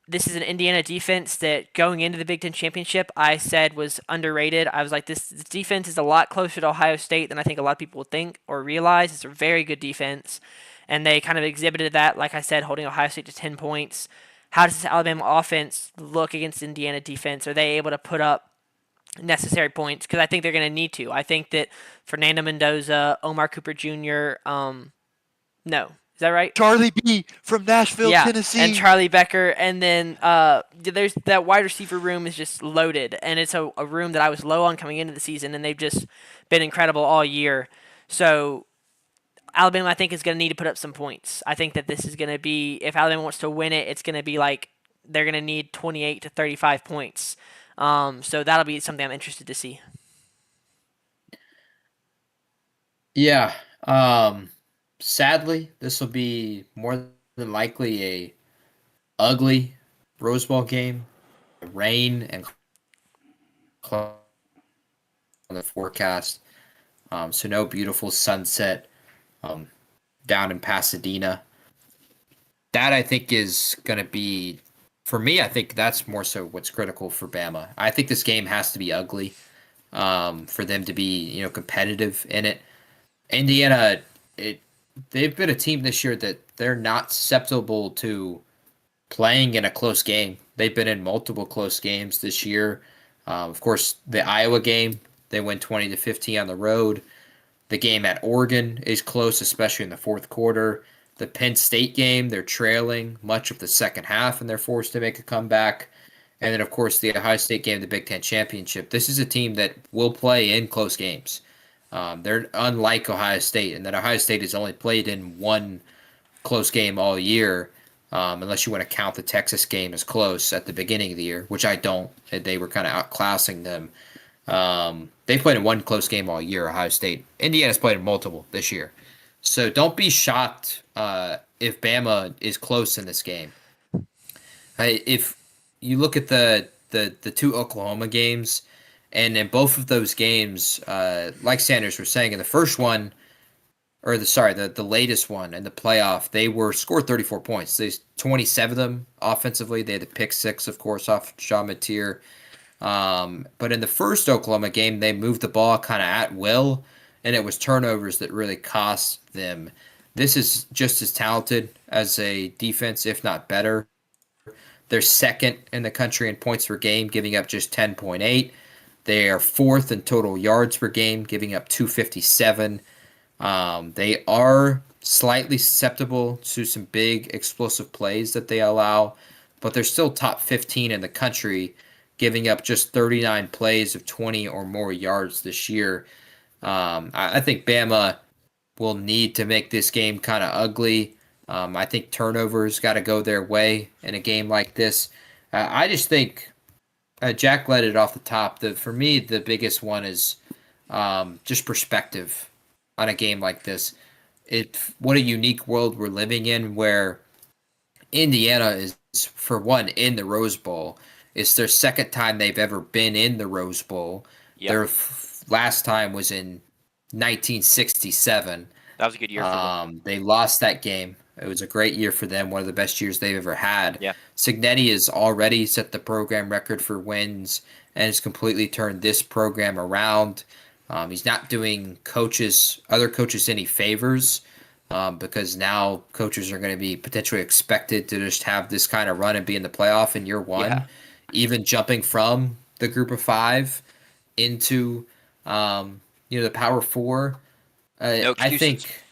This is an Indiana defense that going into the Big Ten Championship, I said was underrated. I was like, this defense is a lot closer to Ohio State than I think a lot of people would think or realize. It's a very good defense. And they kind of exhibited that, like I said, holding Ohio State to 10 points. How does this Alabama offense look against Indiana defense? Are they able to put up necessary points? Because I think they're going to need to. I think that Fernando Mendoza, Omar Cooper Jr., no. Is that right? Charlie B from Nashville, Tennessee. And Charlie Becker. And then there's that wide receiver room is just loaded. And it's a room that I was low on coming into the season, and they've just been incredible all year. So Alabama, I think, is going to need to put up some points. I think that this is going to be, if Alabama wants to win it, it's going to be like they're going to need 28 to 35 points. So that'll be something I'm interested to see. Yeah. Sadly, this will be more than likely a ugly Rose Bowl game. Rain and clouds on the forecast. So no beautiful sunset down in Pasadena. That, I think, is going to be, for me, I think that's more so what's critical for Bama. I think this game has to be ugly for them to be, competitive in it. Indiana, they've been a team this year that they're not susceptible to playing in a close game. They've been in multiple close games this year. Of course, the Iowa game, they win 20-15 on the road. The game at Oregon is close, especially in the fourth quarter. The Penn State game, they're trailing much of the second half, and they're forced to make a comeback. And then, of course, the Ohio State game, the Big Ten Championship. This is a team that will play in close games. They're unlike Ohio State, and that Ohio State has only played in one close game all year, unless you want to count the Texas game as close at the beginning of the year, which I don't. They were kind of outclassing them. They played in one close game all year, Ohio State. Indiana's played in multiple this year. So don't be shocked if Bama is close in this game. If you look at the two Oklahoma games, and in both of those games, like Sanders was saying, in the first one, or the latest one in the playoff, they were scored 34 points. There's 27 of them offensively. They had the pick six, of course, off Sean Mateer. But in the first Oklahoma game, they moved the ball kind of at will, and it was turnovers that really cost them. This is just as talented as a defense, if not better. They're second in the country in points per game, giving up just 10.8. They are fourth in total yards per game, giving up 257. They are slightly susceptible to some big explosive plays that they allow, but they're still top 15 in the country, giving up just 39 plays of 20 or more yards this year. I think Bama will need to make this game kind of ugly. I think turnovers got to go their way in a game like this. I just think Jack led it off the top. For me, the biggest one is just perspective on a game like this. What a unique world we're living in, where Indiana is, for one, in the Rose Bowl. It's their second time they've ever been in the Rose Bowl. Yep. Their last time was in 1967. That was a good year for them. They lost that game. It was a great year for them, one of the best years they've ever had. Yeah. Signetti has already set the program record for wins and has completely turned this program around. He's not doing other coaches any favors, because now coaches are going to be potentially expected to just have this kind of run and be in the playoff in year one, Yeah. even jumping from the group of five into the Power Four. No I excuses. think,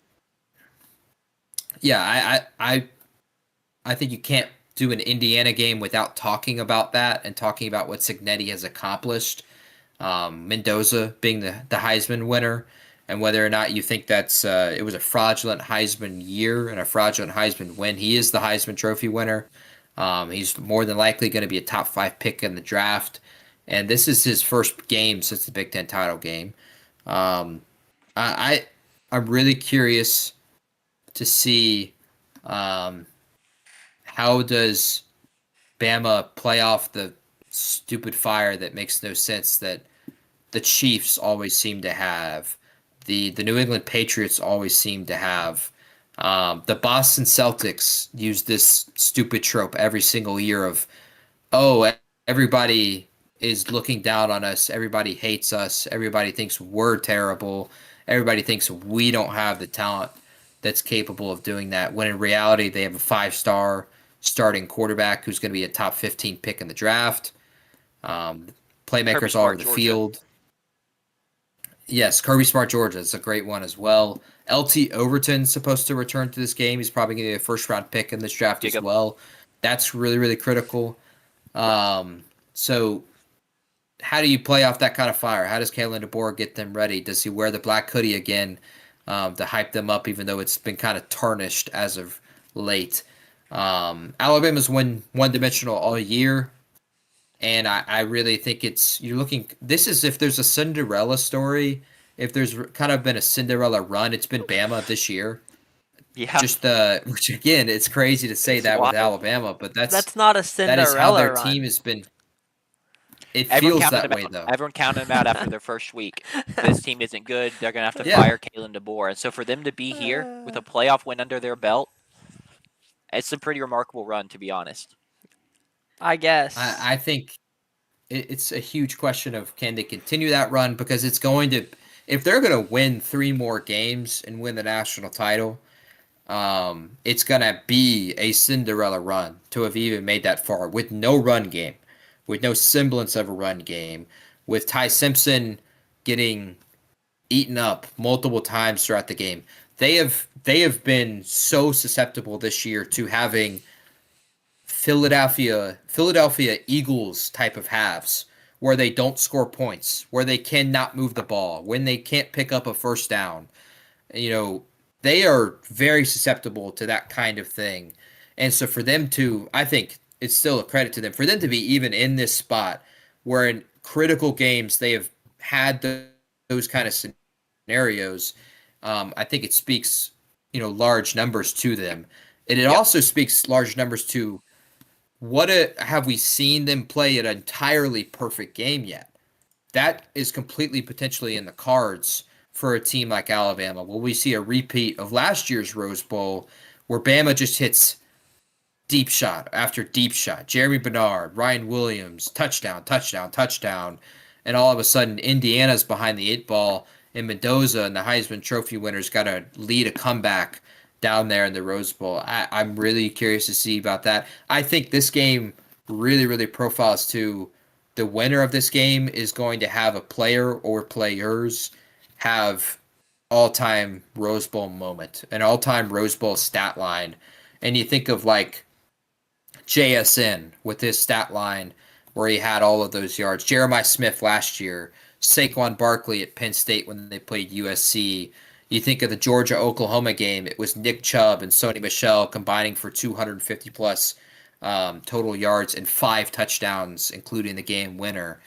yeah, I think you can't do an Indiana game without talking about that and talking about what Signetti has accomplished. Mendoza being the Heisman winner, and whether or not you think that's it was a fraudulent Heisman year and a fraudulent Heisman win. He is the Heisman Trophy winner. He's more than likely going to be a top 5 pick in the draft, and this is his first game since the Big Ten title game. I'm really curious to see how does Bama play off the stupid fire that makes no sense that the Chiefs always seem to have, the New England Patriots always seem to have. The Boston Celtics use this stupid trope every single year of, oh, everybody is looking down on us, everybody hates us, everybody thinks we're terrible, everybody thinks we don't have the talent that's capable of doing that, when in reality they have a 5-star starting quarterback who's going to be a top 15 pick in the draft. Playmakers all over the field. Yes, Kirby Smart Georgia is a great one as well. LT Overton's supposed to return to this game. He's probably going to be a first-round pick in this draft as well. That's really, really critical. So how do you play off that kind of fire? How does Kalen DeBoer get them ready? Does he wear the black hoodie again to hype them up, even though it's been kind of tarnished as of late? Alabama's one-dimensional all year. And I really think this is, if there's a Cinderella story, if there's kind of been a Cinderella run, it's been Bama this year. Yeah. Which again, it's crazy to say that with Alabama, but that's not a Cinderella that is how their run. team has been. It feels that way, though. Everyone counted them out after their first week. This team isn't good. They're going to have to fire Kalen DeBoer. And so for them to be here with a playoff win under their belt, it's a pretty remarkable run, to be honest. I guess. I think it's a huge question of, can they continue that run, because it's going to, if they're going to win 3 more games and win the national title, it's going to be a Cinderella run to have even made that far with no run game, with no semblance of a run game, with Ty Simpson getting eaten up multiple times throughout the game. They have been so susceptible this year to having Philadelphia Eagles type of halves where they don't score points, where they cannot move the ball, when they can't pick up a first down. They are very susceptible to that kind of thing. And so for them to, I think it's still a credit to them, for them to be even in this spot where in critical games they have had those kind of scenarios, I think it speaks, large numbers to them. And it also speaks large numbers to have we seen them play an entirely perfect game yet? That is completely potentially in the cards for a team like Alabama. Will we see a repeat of last year's Rose Bowl where Bama just hits deep shot after deep shot. Jeremy Bernard, Ryan Williams, touchdown, touchdown, touchdown. And all of a sudden, Indiana's behind the 8 ball, and Mendoza and the Heisman Trophy winners got to lead a comeback down there in the Rose Bowl. I'm really curious to see about that. I think this game really, really profiles to the winner of this game is going to have a player or players have all-time Rose Bowl moment, an all-time Rose Bowl stat line. And you think of like JSN with his stat line where he had all of those yards. Jeremiah Smith last year, Saquon Barkley at Penn State when they played USC. You think of the Georgia-Oklahoma game, it was Nick Chubb and Sony Michel combining for 250 plus total yards and 5 touchdowns, including the game winner.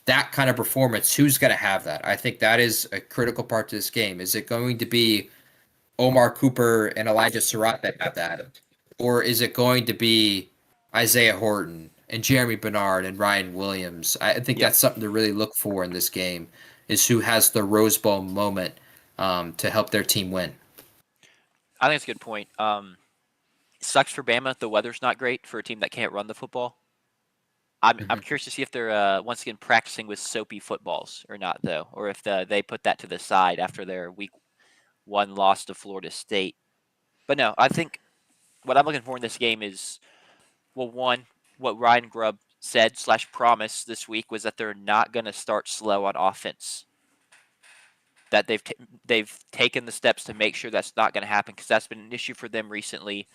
That kind of performance, who's going to have that? I think that is a critical part to this game. Is it going to be Omar Cooper and Elijah Surratt that have that? Or is it going to be Isaiah Horton and Jeremy Bernard and Ryan Williams? I think Yep. that's something to really look for in this game, is who has the Rose Bowl moment to help their team win. I think it's a good point. It sucks for Bama. The weather's not great for a team that can't run the football. I'm curious to see if they're once again practicing with soapy footballs or not, though, or if they put that to the side after their week 1 loss to Florida State. But no, I think what I'm looking for in this game is, well, one, what Ryan Grubb said / promised this week was that they're not going to start slow on offense. That they've taken the steps to make sure that's not going to happen, because that's been an issue for them recently.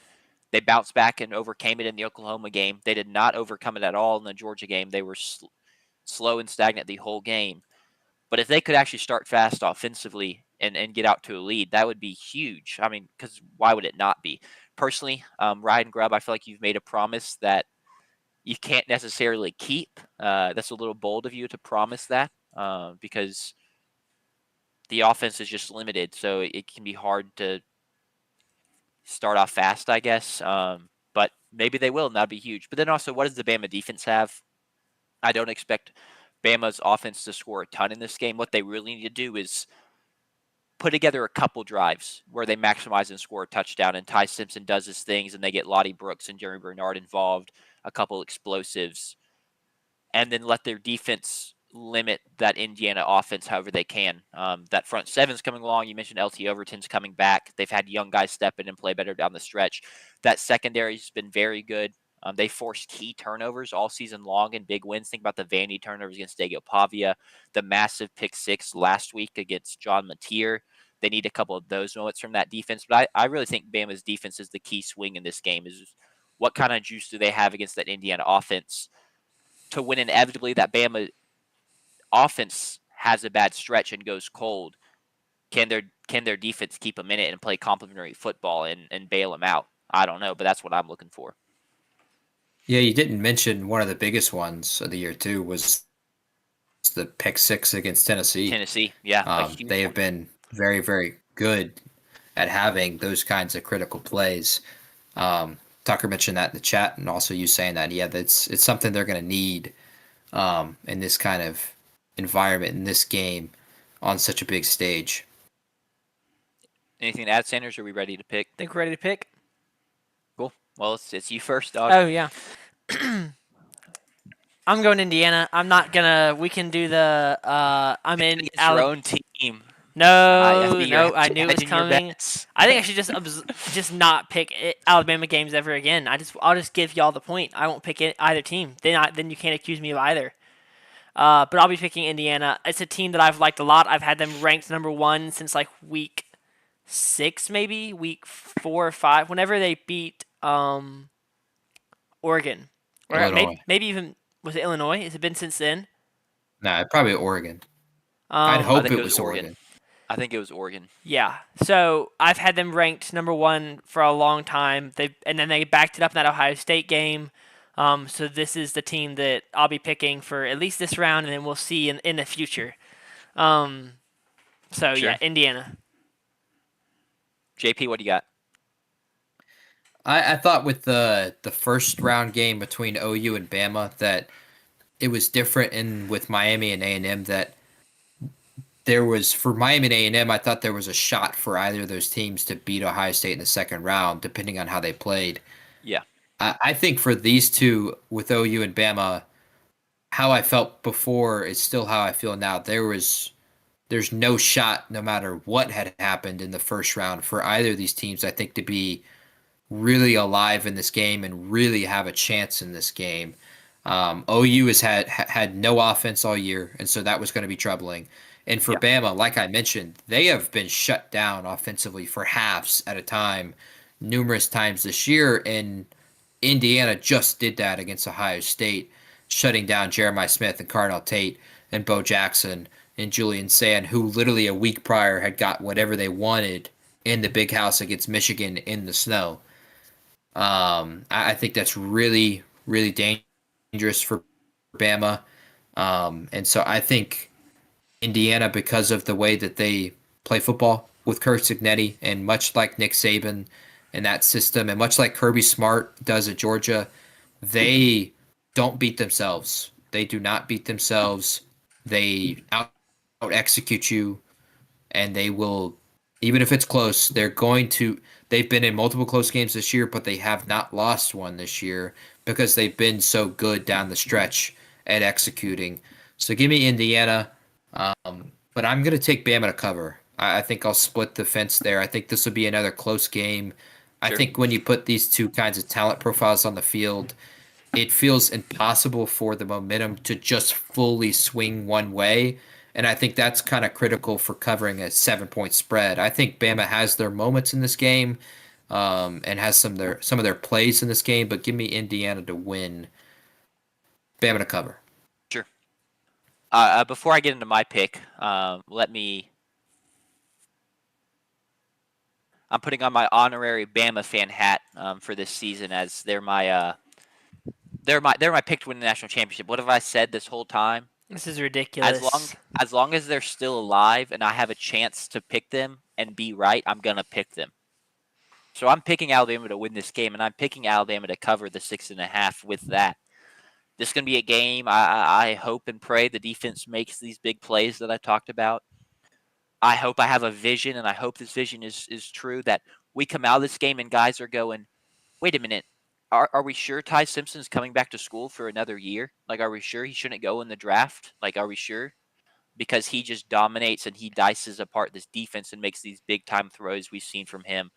They bounced back and overcame it in the Oklahoma game. They did not overcome it at all in the Georgia game. They were slow and stagnant the whole game. But if they could actually start fast offensively and get out to a lead, that would be huge. I mean, because why would it not be? Personally, Ryan Grubb, I feel like you've made a promise that you can't necessarily keep. That's a little bold of you to promise that, because the offense is just limited, so it can be hard to start off fast, I guess. But maybe they will, and that'd be huge. But then also, what does the Bama defense have? I don't expect Bama's offense to score a ton in this game. What they really need to do is put together a couple drives where they maximize and score a touchdown, and Ty Simpson does his things, and they get Lottie Brooks and Jeremy Bernard involved, a couple explosives, and then let their defense limit that Indiana offense however they can. That front seven's coming along. You mentioned LT Overton's coming back. They've had young guys step in and play better down the stretch. That secondary's been very good. They forced key turnovers all season long in big wins. Think about the Vandy turnovers against Dago Pavia, the massive pick six last week against John Mateer. They need a couple of those moments from that defense. But I really think Bama's defense is the key swing in this game. Is what kind of juice do they have against that Indiana offense to win inevitably? That Bama offense has a bad stretch and goes cold. Can their defense keep them in it and play complementary football and bail them out? I don't know, but that's what I'm looking for. Yeah, you didn't mention one of the biggest ones of the year too was the pick six against Tennessee. Tennessee, yeah, They have been very, very good at having those kinds of critical plays. Tucker mentioned that in the chat, and also you saying that, yeah, it's something they're going to need in this kind of environment, in this game, on such a big stage. Anything to add, Sanders? Or are we ready to pick? I think we're ready to pick. Cool. Well, it's you first, dog. Oh, yeah. I'm going Indiana. I'm not gonna. We can do the. I'm in It's your own team. No, I no. I knew it was hedging your coming. bets. I think I should just not pick Alabama games ever again. I'll just give y'all the point. I won't pick either team. Then you can't accuse me of either. But I'll be picking Indiana. It's a team that I've liked a lot. I've had them ranked number 1 since like week 6, maybe week 4 or 5. Whenever they beat Oregon, or maybe even. Was it Illinois? Has it been since then? Nah, probably Oregon. I'd hope it was Oregon. I think it was Oregon. Yeah. So I've had them ranked number 1 for a long time. And then they backed it up in that Ohio State game. So this is the team that I'll be picking for at least this round, and then we'll see in the future. So Sure. yeah, Indiana. JP, what do you got? I thought with the first round game between OU and Bama that it was different in with Miami and A&M, that there was, for Miami and A&M, I thought there was a shot for either of those teams to beat Ohio State in the second round, depending on how they played. Yeah. I think for these two with OU and Bama, how I felt before is still how I feel now. There's no shot, no matter what had happened in the first round, for either of these teams, I think, to be really alive in this game and really have a chance in this game. OU has had no offense all year, and so that was going to be troubling. And for Yeah. Bama, like I mentioned, they have been shut down offensively for halves at a time numerous times this year, and Indiana just did that against Ohio State, shutting down Jeremiah Smith and Cardinal Tate and Bo Jackson and Julian Sand, who literally a week prior had got whatever they wanted in the big house against Michigan in the snow. I think that's really, really dangerous for Bama. And so I think Indiana, because of the way that they play football with Kirk Cignetti, and much like Nick Saban and that system, and much like Kirby Smart does at Georgia, they don't beat themselves. They do not beat themselves. They out execute you, and they will, even if it's close, they're going to. They've been in multiple close games this year, but they have not lost one this year because they've been so good down the stretch at executing. So give me Indiana, but I'm going to take Bama to cover. I think I'll split the fence there. I think this will be another close game. I Sure. think when you put these two kinds of talent profiles on the field, it feels impossible for the momentum to just fully swing one way. And I think that's kind of critical for covering a 7-point spread. I think Bama has their moments in this game, and has some of their plays in this game, but give me Indiana to win. Bama to cover. Sure. Before I get into my pick, let me. I'm putting on my honorary Bama fan hat for this season, as they're my pick to win the national championship. What have I said this whole time? This is ridiculous. As long as they're still alive and I have a chance to pick them and be right, I'm gonna pick them. So I'm picking Alabama to win this game, and I'm picking Alabama to cover the 6.5 with that. This is going to be a game. I hope and pray the defense makes these big plays that I talked about. I hope I have a vision, and I hope this vision is true, that we come out of this game and guys are going, wait a minute, are we sure Ty Simpson's coming back to school for another year? Like, are we sure he shouldn't go in the draft? Like, are we sure? Because he just dominates and he dices apart this defense and makes these big-time throws we've seen from him.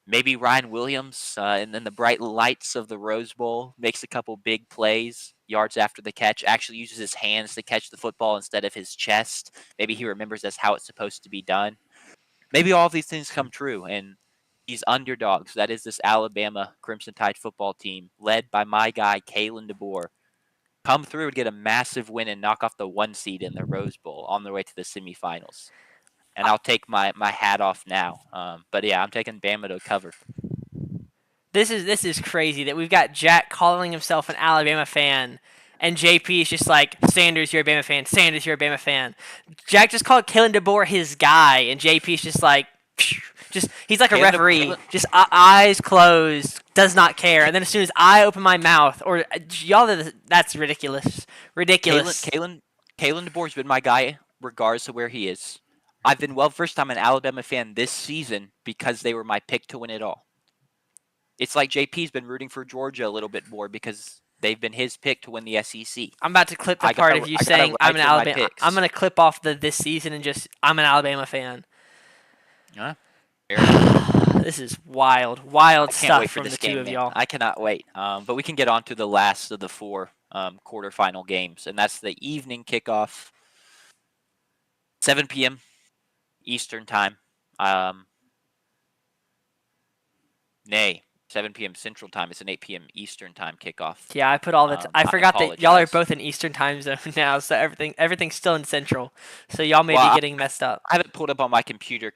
Maybe Ryan Williams, and then the bright lights of the Rose Bowl, makes a couple big plays, yards after the catch, actually uses his hands to catch the football instead of his chest. Maybe he remembers that's how it's supposed to be done. Maybe all of these things come true, and these underdogs, that is this Alabama Crimson Tide football team, led by my guy, Kalen DeBoer, come through and get a massive win and knock off the 1 seed in the Rose Bowl on their way to the semifinals. And I'll take my hat off now. But yeah, I'm taking Bama to cover. This is crazy that we've got Jack calling himself an Alabama fan, and JP is just like, Sanders, you're a Bama fan. Sanders, you're a Bama fan. Jack just called Kalen DeBoer his guy, and JP's just like, just he's like a referee, just eyes closed, does not care. And then as soon as I open my mouth, or y'all, that's ridiculous, ridiculous. Kalen DeBoer's been my guy regardless of where he is. I've been versed. I'm an Alabama fan this season because they were my pick to win it all. It's like JP's been rooting for Georgia a little bit more because they've been his pick to win the SEC. I'm about to clip the part of you saying I'm an Alabama. I'm going to clip off this season and just, I'm an Alabama fan. Yeah. This is wild stuff from the two of y'all. I cannot wait. But we can get on to the last of the 4 quarterfinal games, and that's the evening kickoff, 7 p.m. Eastern time. 7 p.m. Central time. It's an 8 p.m. Eastern time kickoff. Yeah, I put all that. I forgot that y'all are both in Eastern time zone now, so everything's still in Central. So y'all may be getting messed up. I haven't pulled up on my computer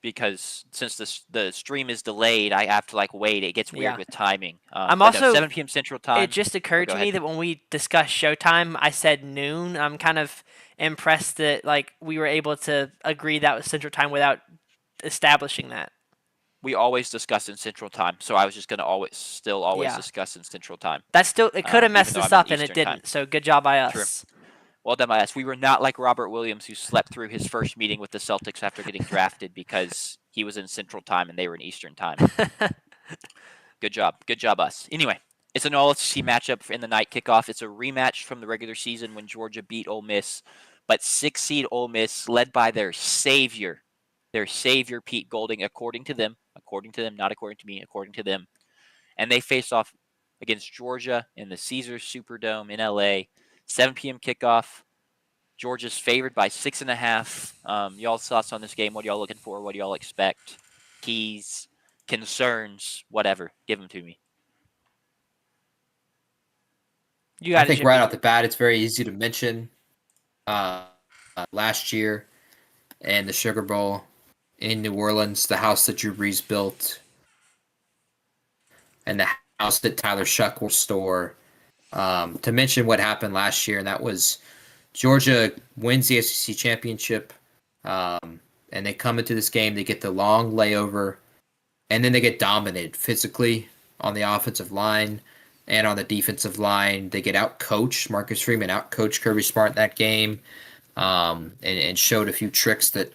because since the stream is delayed, I have to wait. It gets weird with timing. I'm also 7 p.m. Central time. It just occurred to me that when we discussed showtime, I said noon. I'm kind of impressed that we were able to agree that was Central time without establishing that. We always discuss in Central time, so I was just going to always discuss in Central time. It could have messed us up, and it didn't. Time. So good job by us. True. Well done by us. We were not like Robert Williams, who slept through his first meeting with the Celtics after getting drafted because he was in Central time and they were in Eastern time. Good job. Good job, us. Anyway, it's an all-SEC matchup in the night kickoff. It's a rematch from the regular season when Georgia beat Ole Miss, but 6-seed Ole Miss, led by their savior Pete Golding, according to them, not according to me, according to them, and they face off against Georgia in the Caesars Superdome in LA. 7 p.m. kickoff. Georgia's favored by 6.5. Y'all's thoughts on this game? What are y'all looking for? What do y'all expect? Keys, concerns, whatever. Give them to me. You got I it, think Jimmy. right off the bat, it's very easy to mention last year and the Sugar Bowl in New Orleans, the house that Drew Brees built, and the house that Tyler Shuck will store. To mention what happened last year, and that was Georgia wins the SEC championship, and they come into this game, they get the long layover, and then they get dominated physically on the offensive line and on the defensive line. They get out-coached. Marcus Freeman out-coached Kirby Smart in that game, and showed a few tricks that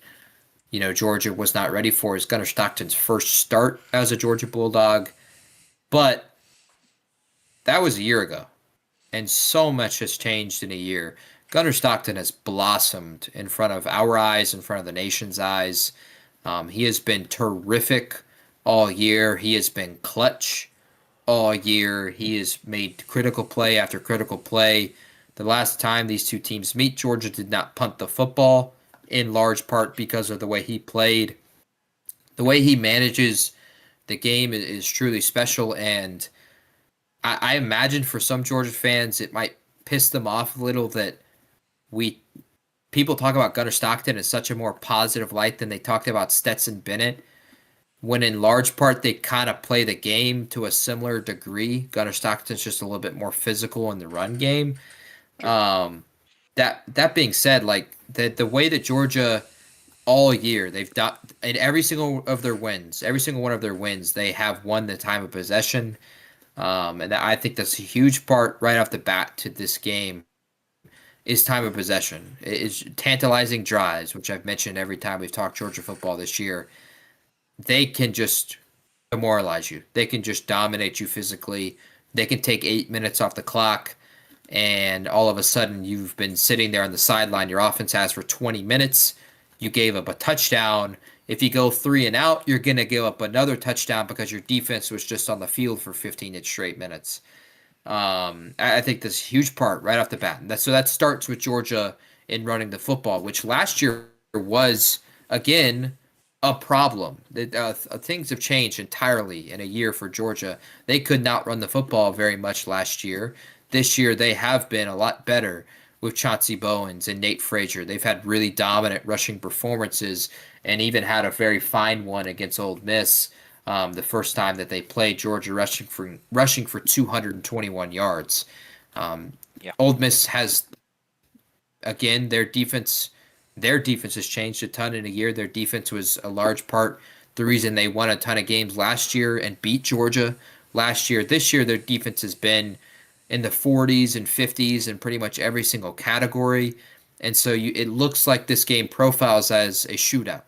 Georgia was not ready for. It's Gunnar Stockton's first start as a Georgia Bulldog, but that was a year ago, and so much has changed in a year. Gunnar Stockton has blossomed in front of our eyes, in front of the nation's eyes. He has been terrific all year. He has been clutch all year. He has made critical play after critical play. The last time these two teams meet, Georgia did not punt the football, in large part because of the way he played. The way he manages the game is truly special, and I imagine for some Georgia fans it might piss them off a little that people talk about Gunnar Stockton in such a more positive light than they talked about Stetson Bennett, when in large part they kind of play the game to a similar degree. Gunnar Stockton's just a little bit more physical in the run game. That being said, like the way that Georgia all year they've done in every single one of their wins, they have won the time of possession, and I think that's a huge part right off the bat to this game. Is time of possession. It's tantalizing drives, which I've mentioned every time we've talked Georgia football this year. They can just demoralize you. They can just dominate you physically. They can take 8 minutes off the clock, and all of a sudden you've been sitting there on the sideline. Your offense has for 20 minutes. You gave up a touchdown. If you go 3 and out, you're going to give up another touchdown because your defense was just on the field for 15 straight minutes. I think that's a huge part right off the bat. So that starts with Georgia in running the football, which last year was, again, a problem. Things have changed entirely in a year for Georgia. They could not run the football very much last year. This year they have been a lot better with Chauncey Bowens and Nate Frazier. They've had really dominant rushing performances and even had a very fine one against Ole Miss. The first time that they played, Georgia rushing for 221 yards. Ole Miss has, again, their defense has changed a ton in a year. Their defense was a large part the reason they won a ton of games last year and beat Georgia last year. This year, their defense has been in the 40s and 50s in pretty much every single category. And so it looks like this game profiles as a shootout.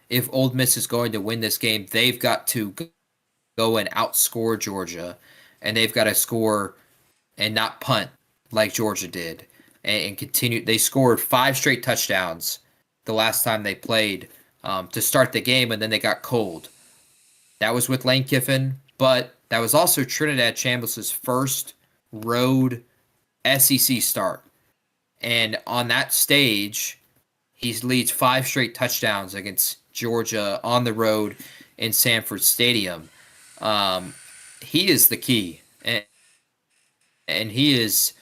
If Ole Miss is going to win this game, they've got to go and outscore Georgia, and they've got to score and not punt like Georgia did, and continue. They scored 5 straight touchdowns the last time they played to start the game, and then they got cold. That was with Lane Kiffin, but that was also Trinidad Chambliss' first road SEC start. And on that stage, he leads 5 straight touchdowns against Georgia on the road in Sanford Stadium. He is the key, and he is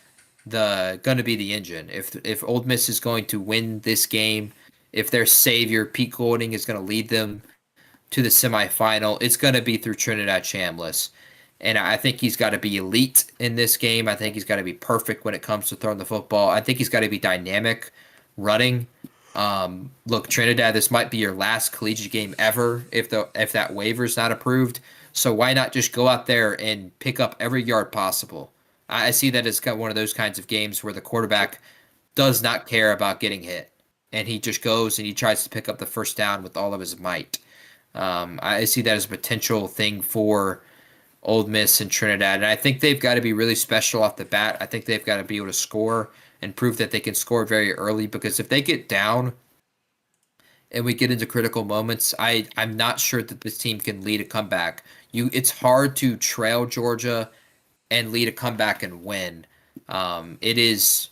going to be the engine. If Ole Miss is going to win this game, if their savior Pete Golding is going to lead them to the semifinal, it's going to be through Trinidad Chambliss. And I think he's got to be elite in this game. I think he's got to be perfect when it comes to throwing the football. I think he's got to be dynamic running. Look, Trinidad, this might be your last collegiate game ever if that waiver is not approved. So why not just go out there and pick up every yard possible? I see that as one of those kinds of games where the quarterback does not care about getting hit, and he just goes and he tries to pick up the first down with all of his might. I see that as a potential thing for Ole Miss and Trinidad, and I think they've got to be really special off the bat. I think they've got to be able to score and prove that they can score very early because if they get down and we get into critical moments, I'm not sure that this team can lead a comeback. It's hard to trail Georgia and lead a comeback and win. It is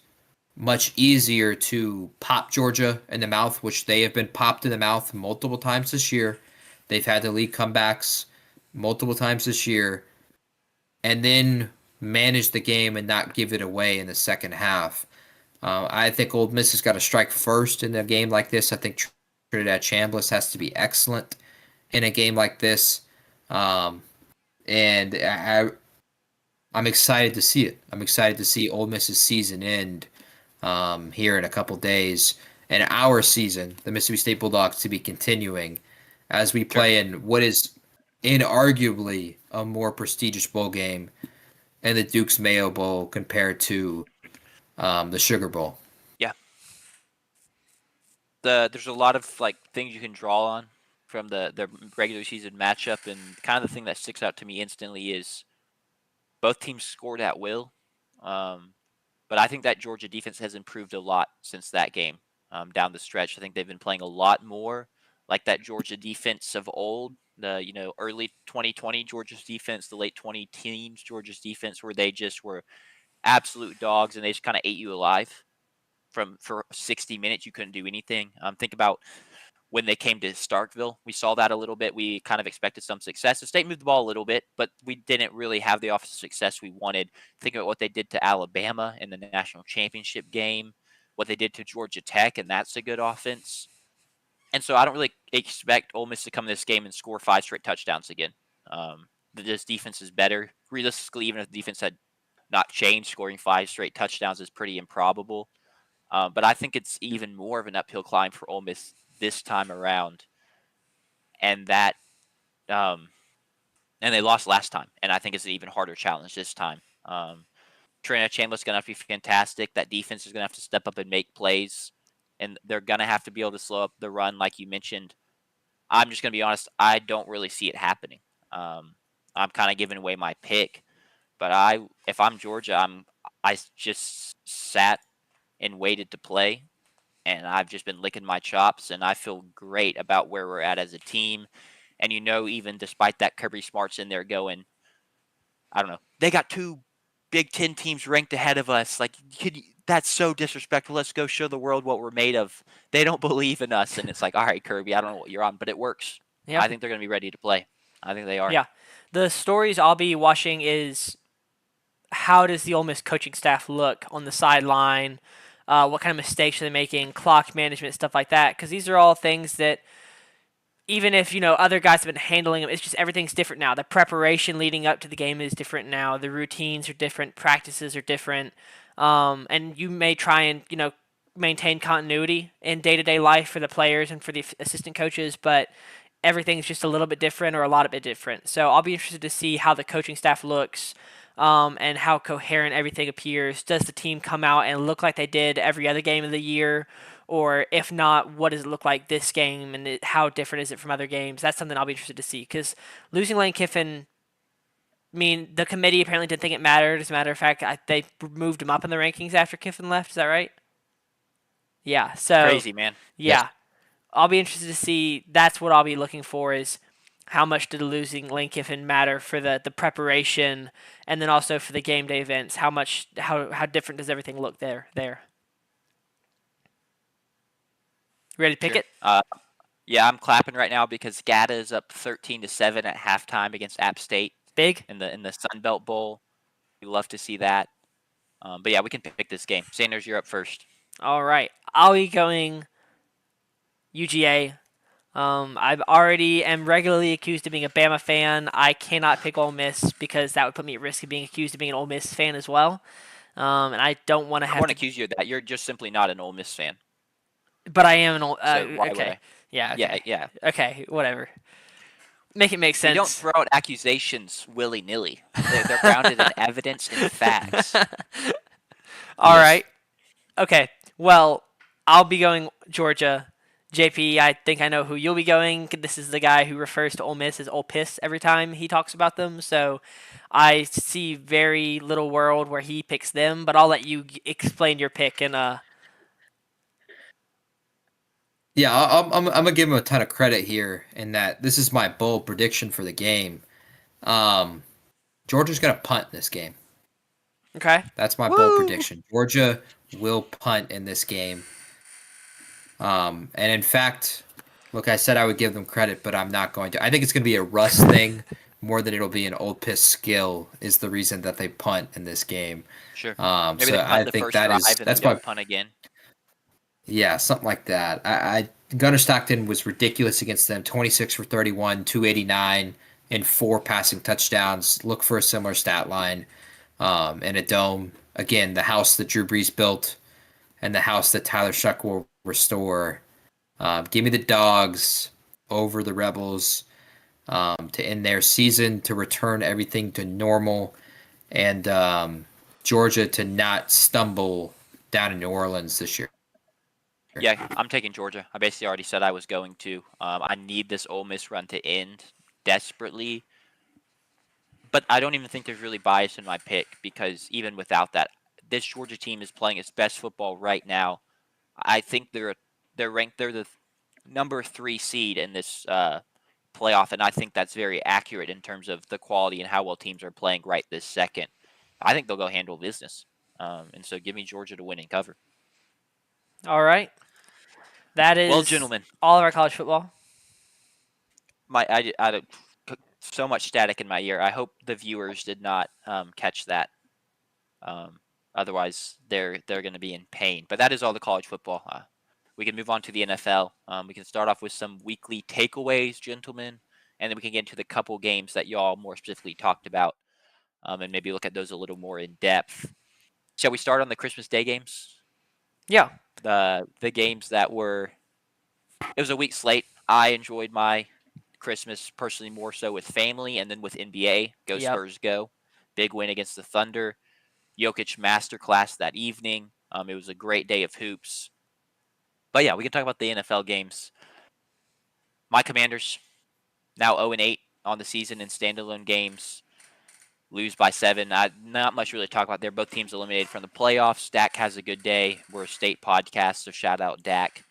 much easier to pop Georgia in the mouth, which they have been popped in the mouth multiple times this year. They've had to lead comebacks multiple times this year, and then manage the game and not give it away in the second half. I think Ole Miss has got to strike first in a game like this. I think Trinidad Chambliss has to be excellent in a game like this. Um, and I'm excited to see it. I'm excited to see Ole Miss's season end here in a couple days, and our season, the Mississippi State Bulldogs, to be continuing as we play in what is inarguably a more prestigious bowl game in the Duke's Mayo Bowl compared to the Sugar Bowl. Yeah. There's a lot of like things you can draw on from the regular season matchup, and kind of the thing that sticks out to me instantly is both teams scored at will. But I think that Georgia defense has improved a lot since that game down the stretch. I think they've been playing a lot more like that Georgia defense of old. The early 2020 Georgia's defense, the late 20 teams Georgia's defense, where they just were absolute dogs and they just kind of ate you alive for 60 minutes. You couldn't do anything. Think about when they came to Starkville. We saw that a little bit. We kind of expected some success. The state moved the ball a little bit, but we didn't really have the offensive success we wanted. Think about what they did to Alabama in the national championship game, what they did to Georgia Tech, and that's a good offense. And so I don't really expect Ole Miss to come to this game and score 5 straight touchdowns again. This defense is better. Realistically, even if the defense had not changed, scoring 5 straight touchdowns is pretty improbable. But I think it's even more of an uphill climb for Ole Miss this time around, and that and they lost last time, and I think it's an even harder challenge this time. Trinidad Chambliss is going to have to be fantastic. That defense is going to have to step up and make plays, and they're going to have to be able to slow up the run, like you mentioned. I'm just going to be honest, I don't really see it happening. I'm kind of giving away my pick, but if I'm Georgia, I just sat and waited to play, and I've just been licking my chops, and I feel great about where we're at as a team. And even despite that, Kirby Smart's in there going, I don't know, they got 2 Big Ten teams ranked ahead of us. Like, that's so disrespectful. Let's go show the world what we're made of. They don't believe in us, and it's like, all right, Kirby, I don't know what you're on, but it works. Yeah. I think they're going to be ready to play. I think they are. Yeah. The stories I'll be watching is how does the Ole Miss coaching staff look on the sideline? What kind of mistakes are they making? Clock management, stuff like that. Because these are all things that even if, other guys have been handling them, it's just everything's different now. The preparation leading up to the game is different now. The routines are different. Practices are different. And you may try and, maintain continuity in day-to-day life for the players and for the assistant coaches, but everything's just a little bit different or a lot of bit different. So I'll be interested to see how the coaching staff looks and how coherent everything appears. Does the team come out and look like they did every other game of the year? Or if not, what does it look like this game, and how different is it from other games? That's something I'll be interested to see, because losing Lane Kiffin, the committee apparently didn't think it mattered. As a matter of fact, they moved him up in the rankings after Kiffin left. Is that right? Yeah. So crazy, man. Yeah. Yes. I'll be interested to see. That's what I'll be looking for, is how much did losing Lane Kiffin matter for the preparation, and then also for the game day events? How different does everything look there? Ready to pick it? Yeah, I'm clapping right now because Gata is up 13-7 at halftime against App State. Big in the Sun Belt Bowl. We love to see that. But yeah, we can pick this game. Sanders, you're up first. All right, I'll be going UGA. I already am regularly accused of being a Bama fan. I cannot pick Ole Miss because that would put me at risk of being accused of being an Ole Miss fan as well. And I don't want to have. I won't accuse you of that. You're just simply not an Ole Miss fan. But I am an Ole. So why okay. Would I? Yeah. Okay. Yeah. Okay. Whatever. Make it make sense. You don't throw out accusations willy-nilly. They're grounded in evidence and facts. All right. Okay. Well, I'll be going Georgia, JP, I think I know who you'll be going. This is the guy who refers to Ole Miss as Ole Piss every time he talks about them. So I see very little world where he picks them. But I'll let you explain your pick. And Yeah, I'm gonna give him a ton of credit here in that this is my bold prediction for the game. Um, Georgia's gonna punt this game. okay, That's my bold woo, prediction. Georgia will punt in this game. And in fact, look, I said I would give them credit, but I'm not going to. I think it's going to be a Russ thing more than it'll be an Old Piss skill is the reason that they punt in this game. Sure. Maybe So they I punt the think first drive and then that's don't my punt again. yeah, something like that. Gunnar Stockton was ridiculous against them. 26 for 31, 289, and 4 passing touchdowns. Look for a similar stat line in a dome. Again, the house that Drew Brees built and the house that Tyler Shuck will restore. Give me the Dogs over the Rebels to end their season, to return everything to normal, and Georgia to not stumble down in New Orleans this year. Yeah, I'm taking Georgia. I basically already said I was going to. I need this Ole Miss run to end desperately, but I don't even think there's really bias in my pick because even without that, this Georgia team is playing its best football right now. I think they're ranked. They're the number 3 seed in this playoff, and I think that's very accurate in terms of the quality and how well teams are playing right this second. I think they'll go handle business, and so give me Georgia to win and cover. all right. That Well, is gentlemen, all of our college football. I so much static in my ear. I hope the viewers did not catch that. Um, Otherwise, they're going to be in pain. But that is all the college football. We can move on to the NFL. We can start off with some weekly takeaways, gentlemen, and then we can get into the couple games that y'all more specifically talked about, and maybe look at those a little more in depth. Shall we start on the Christmas Day games? Yeah. The games that were. It was a week slate. I enjoyed my Christmas personally more so with family, and then with NBA. Go Yep. Spurs, go! Big win against the Thunder. Jokic masterclass that evening. It was a great day of hoops. But yeah, we can talk about the NFL games. My Commanders now 0-8 on the season in standalone games. Lose by 7. Not much really to talk about there. Both teams eliminated from the playoffs. Dak has a good day. We're a state podcast, so shout out Dak.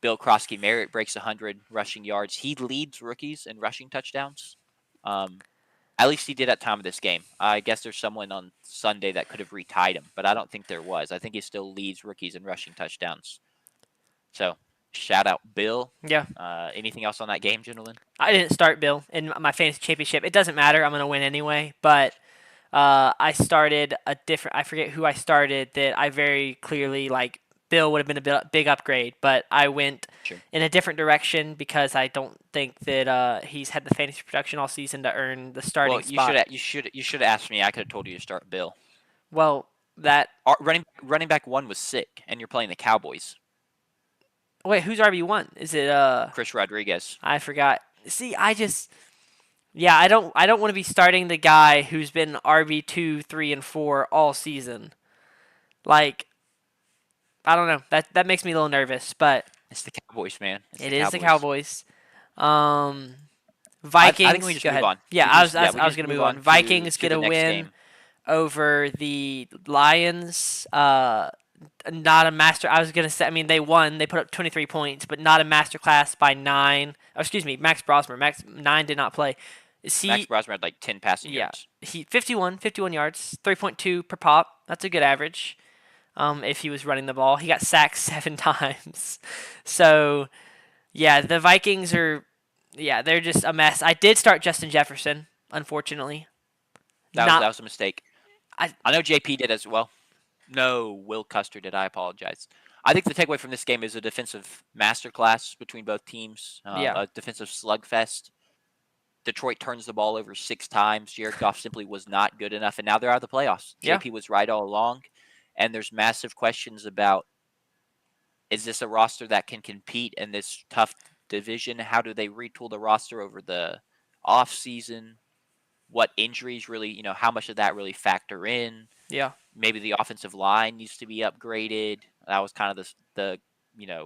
Bill Krosky Merritt breaks 100 rushing yards. He leads rookies in rushing touchdowns. At least he did at time of this game. I guess there's someone on Sunday that could have retied him, but I don't think there was. I think he still leads rookies in rushing touchdowns. So, shout out Bill. Yeah. Anything else on that game, gentlemen? I didn't start Bill in my fantasy championship. It doesn't matter. I'm gonna win anyway. But I started a different. I forget who I started. That I very clearly like. Bill would have been a big upgrade, but I went in a different direction because I don't think that he's had the fantasy production all season to earn the starting spot. You should have asked me. I could have told you to start Bill. Well, that running back 1 was sick, and you're playing the Cowboys. wait, who's RB1? Is it Chris Rodriguez? I forgot. See, I don't want to be starting the guy who's been RB2, 3, and 4 all season. Like, I don't know. That makes me a little nervous, but It's the Cowboys, man. It is the Cowboys. Vikings. I think we just move on. Yeah, I was going to move on. Vikings get a win game. over the Lions. Not a master. I was going to say, I mean, they won. They put up 23 points, but not a masterclass by 9. Oh, excuse me, Max Brosmer. 9 did not play. Max Brosmer had like 10 passing yards. He 51 yards, 3.2 per pop. That's a good average. If he was running the ball, he got sacked 7 times. So, yeah, the Vikings are, they're just a mess. I did start Justin Jefferson, unfortunately. That was a mistake. I know JP did as well. No, Will Custer did. I apologize. I think the takeaway from this game is a defensive masterclass between both teams. A defensive slugfest. Detroit turns the ball over 6 times. Jared Goff simply was not good enough, and now they're out of the playoffs. Yeah. JP was right all along, and there's massive questions about, is this a roster that can compete in this tough division? How do they retool the roster over the offseason? What injuries really, how much of that really factor in? Yeah. Maybe the offensive line needs to be upgraded. That was kind of the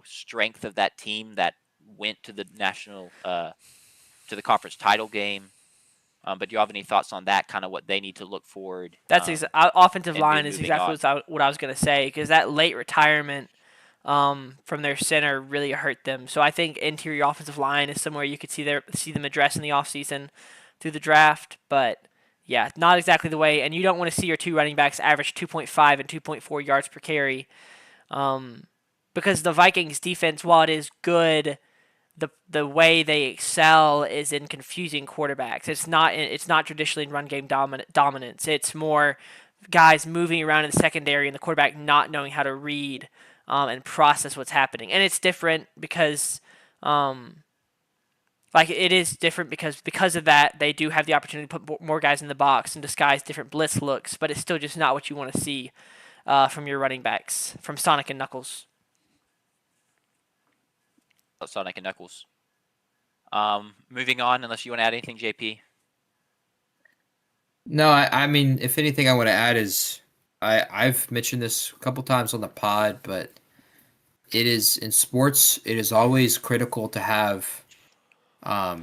strength of that team that went to the to the conference title game. But do you have any thoughts on that? Kind of what they need to look forward Offensive and do line is moving exactly on. what I was going to say, because that late retirement from their center really hurt them. So I think interior offensive line is somewhere you could see them address in the offseason through the draft. But yeah, not exactly the way. And you don't want to see your two running backs average 2.5 and 2.4 yards per carry, because the Vikings defense, while it is good, the way they excel is in confusing quarterbacks. It's not traditionally in run game dominance. It's more guys moving around in the secondary and the quarterback not knowing how to read and process what's happening. And it's different because it is different because of that, they do have the opportunity to put more guys in the box and disguise different blitz looks, but it's still just not what you want to see from your running backs, from Sonic and Knuckles. Sonic and Knuckles. Moving on, unless you want to add anything, JP. No, I mean, if anything, I want to add is I've mentioned this a couple times on the pod, but it is in sports. It is always critical to have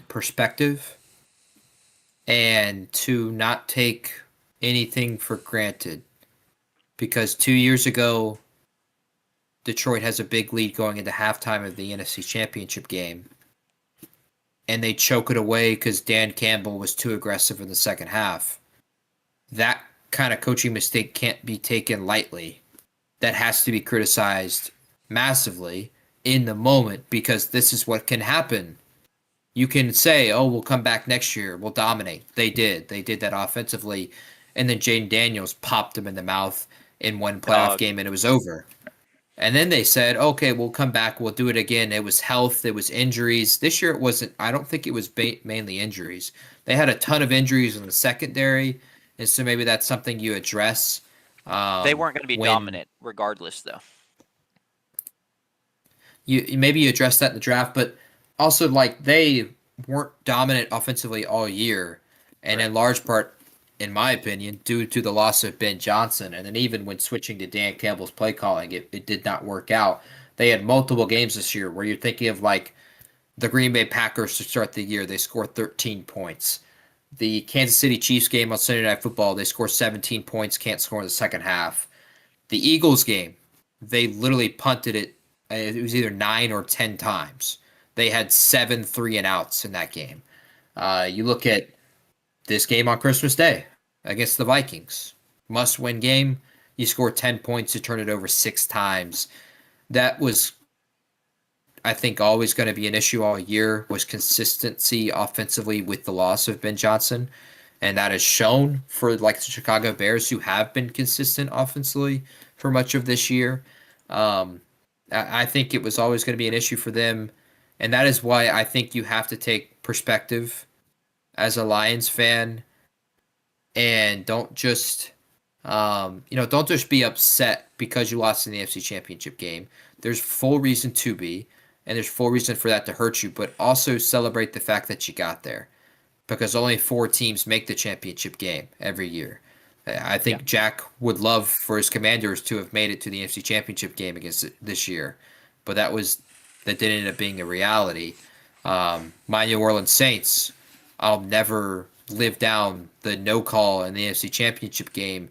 perspective and to not take anything for granted. Because 2 years ago, Detroit has a big lead going into halftime of the NFC Championship game, and they choke it away because Dan Campbell was too aggressive in the second half. That kind of coaching mistake can't be taken lightly. That has to be criticized massively in the moment, because this is what can happen. You can say, oh, we'll come back next year, we'll dominate. They did. They did that offensively. And then Jaden Daniels popped them in the mouth in one playoff game, and it was over. And then they said, okay, we'll come back, we'll do it again. It was health, it was injuries. This year it wasn't, I don't think it was mainly injuries. They had a ton of injuries in the secondary, and so maybe that's something you address. They weren't going to be dominant regardless, though. Maybe you address that in the draft, but also they weren't dominant offensively all year, and in large part, in my opinion, due to the loss of Ben Johnson. And then even when switching to Dan Campbell's play calling, it did not work out. They had multiple games this year where you're thinking of the Green Bay Packers to start the year. They scored 13 points. The Kansas City Chiefs game on Sunday Night Football, they score 17 points, can't score in the second half. The Eagles game, they literally punted it. It was either 9 or 10 times. They had 7 3-and-outs in that game. You look at this game on Christmas Day against the Vikings. Must-win game. You score 10 points to turn it over 6 times. That was, I think, always going to be an issue all year, was consistency offensively with the loss of Ben Johnson. And that is shown for the Chicago Bears, who have been consistent offensively for much of this year. I think it was always going to be an issue for them. And that is why I think you have to take perspective as a Lions fan, and don't just be upset because you lost in the NFC Championship game. There's full reason to be, and there's full reason for that to hurt you, but also celebrate the fact that you got there, because only 4 teams make the championship game every year. I think Jack would love for his Commanders to have made it to the NFC Championship game against it this year, but that didn't end up being a reality. My New Orleans Saints, I'll never live down the no call in the NFC Championship game,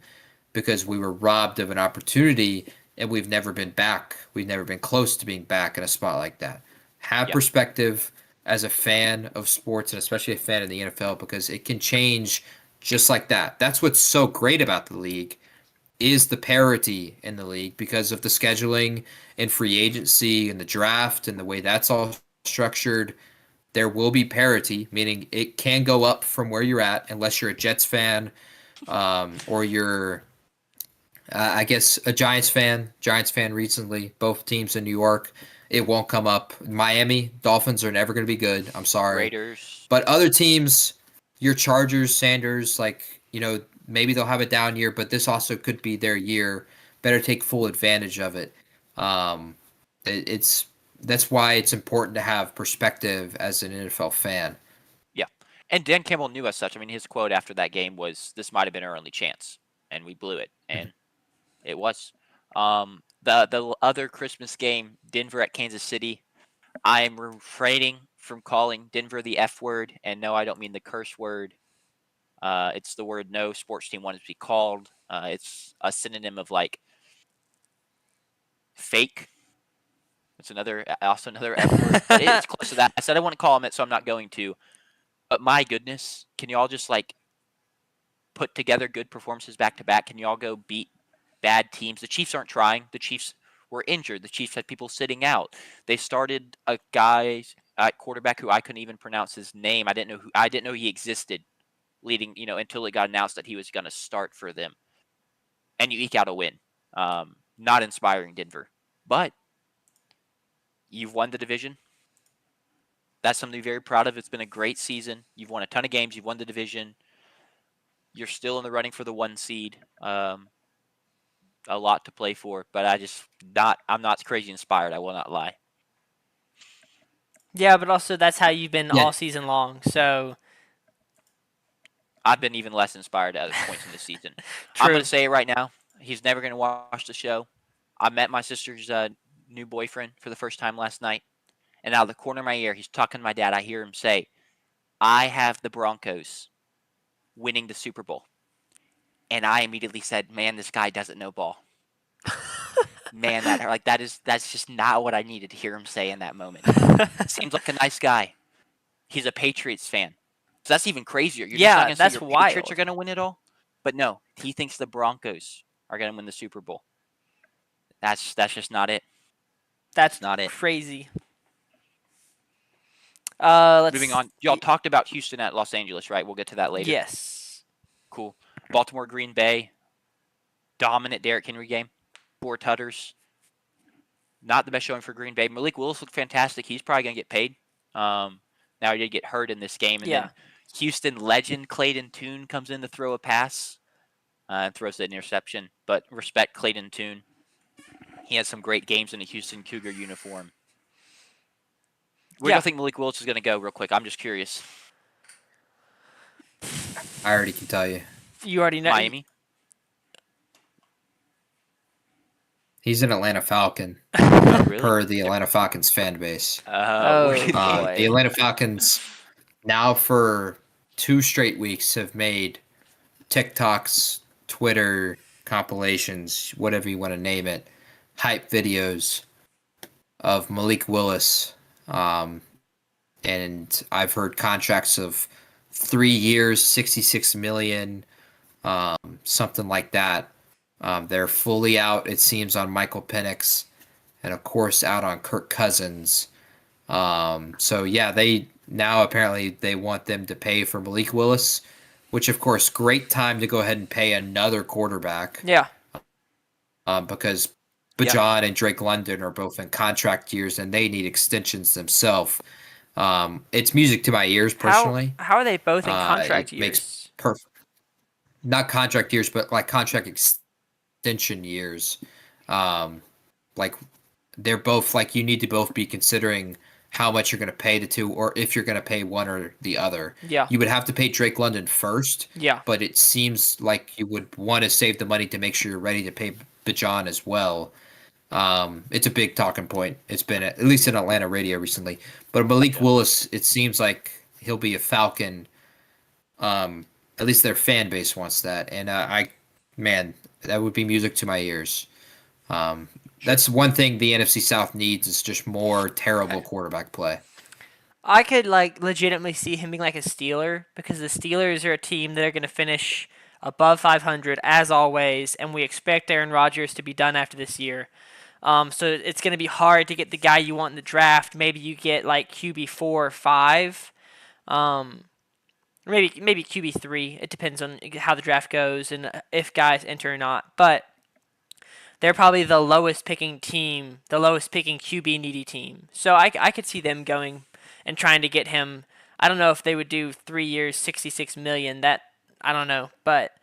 because we were robbed of an opportunity, and we've never been back. We've never been close to being back in a spot like that. Have perspective as a fan of sports, and especially a fan of the NFL, because it can change just like that. That's what's so great about the league, is the parity in the league, because of the scheduling and free agency and the draft and the way that's all structured. There will be parity, meaning it can go up from where you're at, unless you're a Jets fan, or you're, I guess, a Giants fan. Giants fan recently, both teams in New York. It won't come up. Miami Dolphins are never going to be good. I'm sorry. Raiders. But other teams, your Chargers, Sanders, maybe they'll have a down year, but this also could be their year. Better take full advantage of it. That's why it's important to have perspective as an NFL fan. Yeah. And Dan Campbell knew as such. I mean, his quote after that game was, "This might have been our only chance, and we blew it." And it was. The other Christmas game, Denver at Kansas City. I am refraining from calling Denver the F word, and no, I don't mean the curse word. It's the word no sports team wanted to be called. It's a synonym of like fake. It's also another F word, but it's close to that. I said I wouldn't call them it, so I'm not going to. But my goodness, can you all just like put together good performances back to back? Can you all go beat bad teams? The Chiefs aren't trying. The Chiefs were injured. The Chiefs had people sitting out. They started a guy at quarterback who I couldn't even pronounce his name. I didn't know he existed leading, until it got announced that he was going to start for them. And you eke out a win. Not inspiring, Denver. But you've won the division. That's something to be very proud of. It's been a great season. You've won a ton of games. You've won the division. You're still in the running for the 1 seed. A lot to play for, but I'm not crazy inspired. I will not lie. Yeah, but also that's how you've been Yeah. all season long. So I've been even less inspired at points in the season. true. I'm going to say it right now. He's never going to watch the show. I met my sister's new boyfriend for the first time last night, and out of the corner of my ear, he's talking to my dad. I hear him say, "I have the Broncos winning the Super Bowl," and I immediately said, "Man, this guy doesn't know ball." Man, that's just not what I needed to hear him say in that moment. Seems like a nice guy. He's a Patriots fan. So that's even crazier. You're Yeah, just not that's going to say your Patriots wild. are going to win it all? But no, he thinks the Broncos are going to win the Super Bowl. That's just not it. That's not it. crazy. Moving on. Y'all talked about Houston at Los Angeles, right? We'll get to that later. Yes. Cool. Baltimore, Green Bay. Dominant Derrick Henry game. 4 tutters. Not the best showing for Green Bay. Malik Willis looked fantastic. He's probably going to get paid. Now he did get hurt in this game. And then Houston legend Clayton Tune comes in to throw a pass and throws the interception. But respect Clayton Tune. He had some great games in a Houston Cougar uniform. Where do you think Malik Willis is going to go real quick? I'm just curious. I already can tell you. You already know. Miami? He's an Atlanta Falcon. Oh, really? Per the Atlanta Falcons fan base. Boy. The Atlanta Falcons now for 2 straight weeks have made TikToks, Twitter compilations, whatever you want to name it, hype videos of Malik Willis. And I've heard contracts of 3 years, $66 million, something like that. They're fully out, it seems, on Michael Penix, and of course out on Kirk Cousins. So yeah, they now apparently they want them to pay for Malik Willis, which of course great time to go ahead and pay another quarterback. Yeah. Because Bajan and Drake London are both in contract years and they need extensions themselves. It's music to my ears personally. How are they both in contract years? Makes perfect. Not contract years, but like contract extension years. Like they're both like you need to both be considering how much you're going to pay the two, or if you're going to pay one or the other. Yeah. You would have to pay Drake London first. Yeah. But it seems like you would want to save the money to make sure you're ready to pay Bajan as well. It's a big talking point. It's been at least in Atlanta radio recently. But Malik Willis, it seems like he'll be a Falcon. At least their fan base wants that, and man, that would be music to my ears. That's one thing the NFC South needs is just more terrible quarterback play. I could like legitimately see him being like a Steeler, because the Steelers are a team that are going to finish above 500 as always, and we expect Aaron Rodgers to be done after this year. So it's going to be hard to get the guy you want in the draft. Maybe you get like QB 4 or 5. Maybe QB 3. It depends on how the draft goes and if guys enter or not. But they're probably the lowest picking team, the lowest picking QB needy team. So I could see them going and trying to get him. I don't know if they would do 3 years, $66 million. That I don't know, but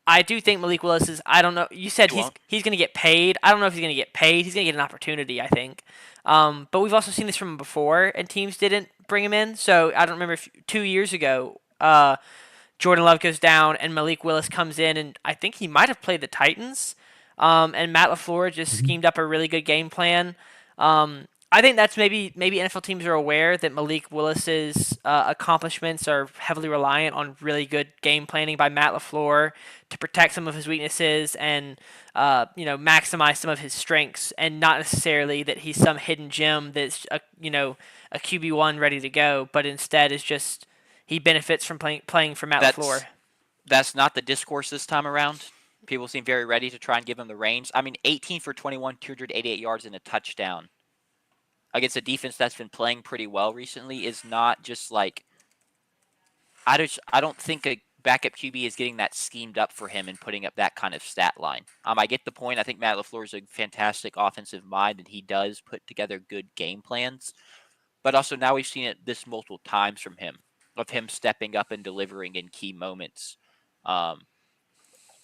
I do think Malik Willis is. I don't know. You said he's going to get paid. I don't know if he's going to get paid. He's going to get an opportunity, I think. But we've also seen this from him before, and teams didn't bring him in. So I don't remember if 2 years ago, Jordan Love goes down, and Malik Willis comes in, and I think he might have played the Titans. And Matt LaFleur just Mhm. schemed up a really good game plan. I think that's maybe NFL teams are aware that Malik Willis's accomplishments are heavily reliant on really good game planning by Matt LaFleur to protect some of his weaknesses and maximize some of his strengths, and not necessarily that he's some hidden gem that's a QB1 ready to go, but instead is just he benefits from playing for Matt LaFleur. That's not the discourse this time around. People seem very ready to try and give him the reins. I mean, 18 for 21, 288 yards and a touchdown against a defense that's been playing pretty well recently is not just like I don't think a backup QB is getting that schemed up for him and putting up that kind of stat line. I get the point. I think Matt LaFleur is a fantastic offensive mind and he does put together good game plans. But also now we've seen it this multiple times from him, of him stepping up and delivering in key moments. Um,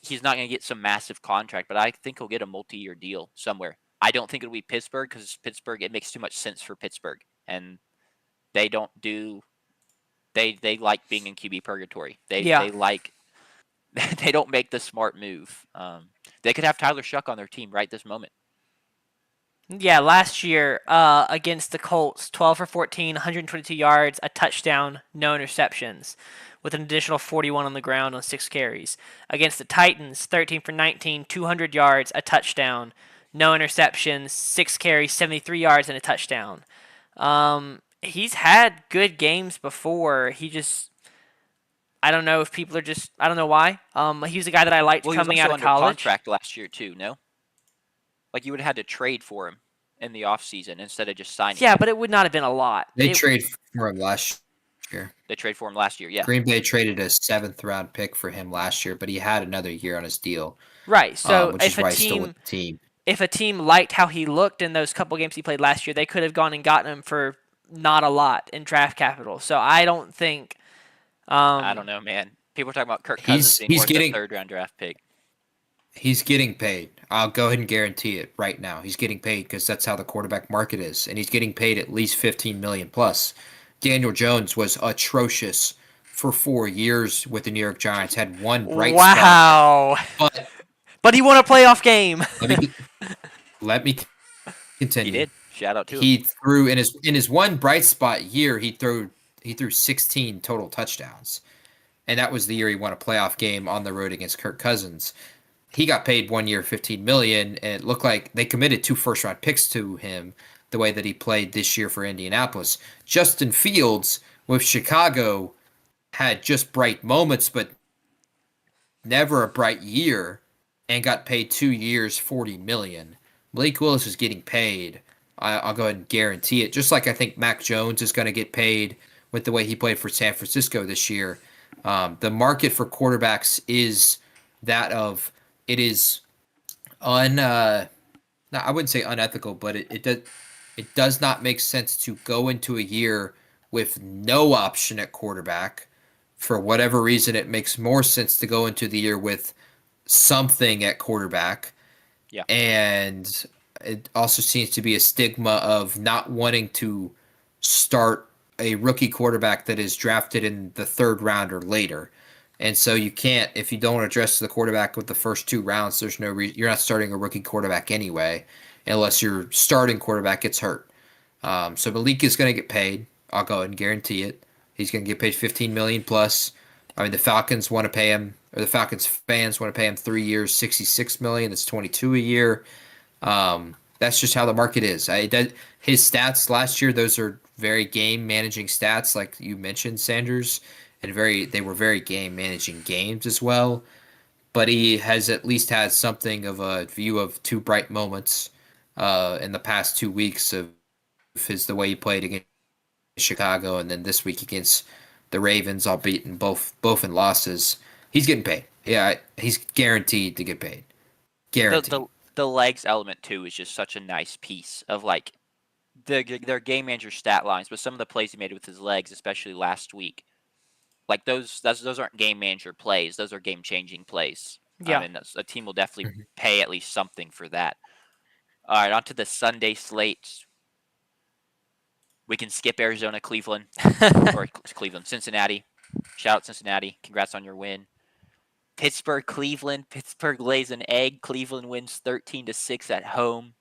he's not going to get some massive contract, but I think he'll get a multi-year deal somewhere. I don't think it'll be Pittsburgh because Pittsburgh, it makes too much sense for Pittsburgh, and they don't do they like being in QB purgatory. Yeah. They like they don't make the smart move. They could have Tyler Shuck on their team right this moment. Yeah, last year against the Colts, 12 for 14, 122 yards, a touchdown, no interceptions, with an additional 41 on the ground on 6 carries. Against the Titans, 13 for 19, 200 yards, a touchdown, no interceptions, 6 carries, 73 yards, and a touchdown. He's had good games before. I don't know if people are just, I don't know why. He was a guy that I liked Well, he was coming also out of under college. contract last year too. No, like you would have had to trade for him in the offseason instead of just signing. Yeah, him. but it would not have been a lot. They trade for him last year. They trade for him last year. Yeah, Green Bay traded a 7th-round pick for him last year, but he had another year on his deal, Right. So which is why he's still with the team. if a team liked how he looked in those couple games he played last year, they could have gone and gotten him for not a lot in draft capital. So I don't think. I don't know, man. People are talking about Kirk Cousins being worth a third-round draft pick. He's getting paid. I'll go ahead and guarantee it right now. He's getting paid because that's how the quarterback market is, and he's getting paid at least 15 million plus. Daniel Jones was atrocious for 4 years with the New York Giants. Had one bright spot. Wow. But he won a playoff game. let me continue. He did. Shout out to him. He threw in his one bright spot year. He threw 16 total touchdowns, and that was the year he won a playoff game on the road against Kirk Cousins. He got paid 1 year, 15 million, and it looked like they committed 2 first-round picks to him the way that he played this year for Indianapolis. Justin Fields with Chicago had just bright moments, but never a bright year, and got paid 2 years, 40 million. Malik Willis is getting paid. I'll go ahead and guarantee it. Just like I think Mac Jones is going to get paid with the way he played for San Francisco this year. The market for quarterbacks is that of it is I wouldn't say unethical, but it does not make sense to go into a year with no option at quarterback. For whatever reason, it makes more sense to go into the year with something at quarterback. Yeah. And it also seems to be a stigma of not wanting to start a rookie quarterback that is drafted in the 3rd round or later. And so you can't, if you don't address the quarterback with the first 2 rounds, there's no reason you're not starting a rookie quarterback anyway, unless your starting quarterback gets hurt. So Malik is going to get paid. I'll go ahead and guarantee it. He's going to get paid 15 million plus. I mean, the Falcons want to pay him, or the Falcons fans want to pay him 3 years, 66 million. That's 22 a year. That's just how the market is. His stats last year, those are very game managing stats, like you mentioned, Sanders, and they were very game managing games as well. But he has at least had something of a view of 2 bright moments in the past 2 weeks of the way he played against Chicago, and then this week against the Ravens, albeit in both in losses. He's getting paid. Yeah, he's guaranteed to get paid. Guaranteed. The legs element too is just such a nice piece of like their game manager stat lines, but some of the plays he made with his legs, especially last week, like those aren't game manager plays; those are game changing plays. Yeah. I mean, a team will definitely pay at least something for that. All right, on to the Sunday slate. We can skip Arizona, Cleveland, or Cleveland, Cincinnati. Shout out Cincinnati! Congrats on your win. Pittsburgh, Cleveland. Pittsburgh lays an egg. Cleveland wins 13-6 at home.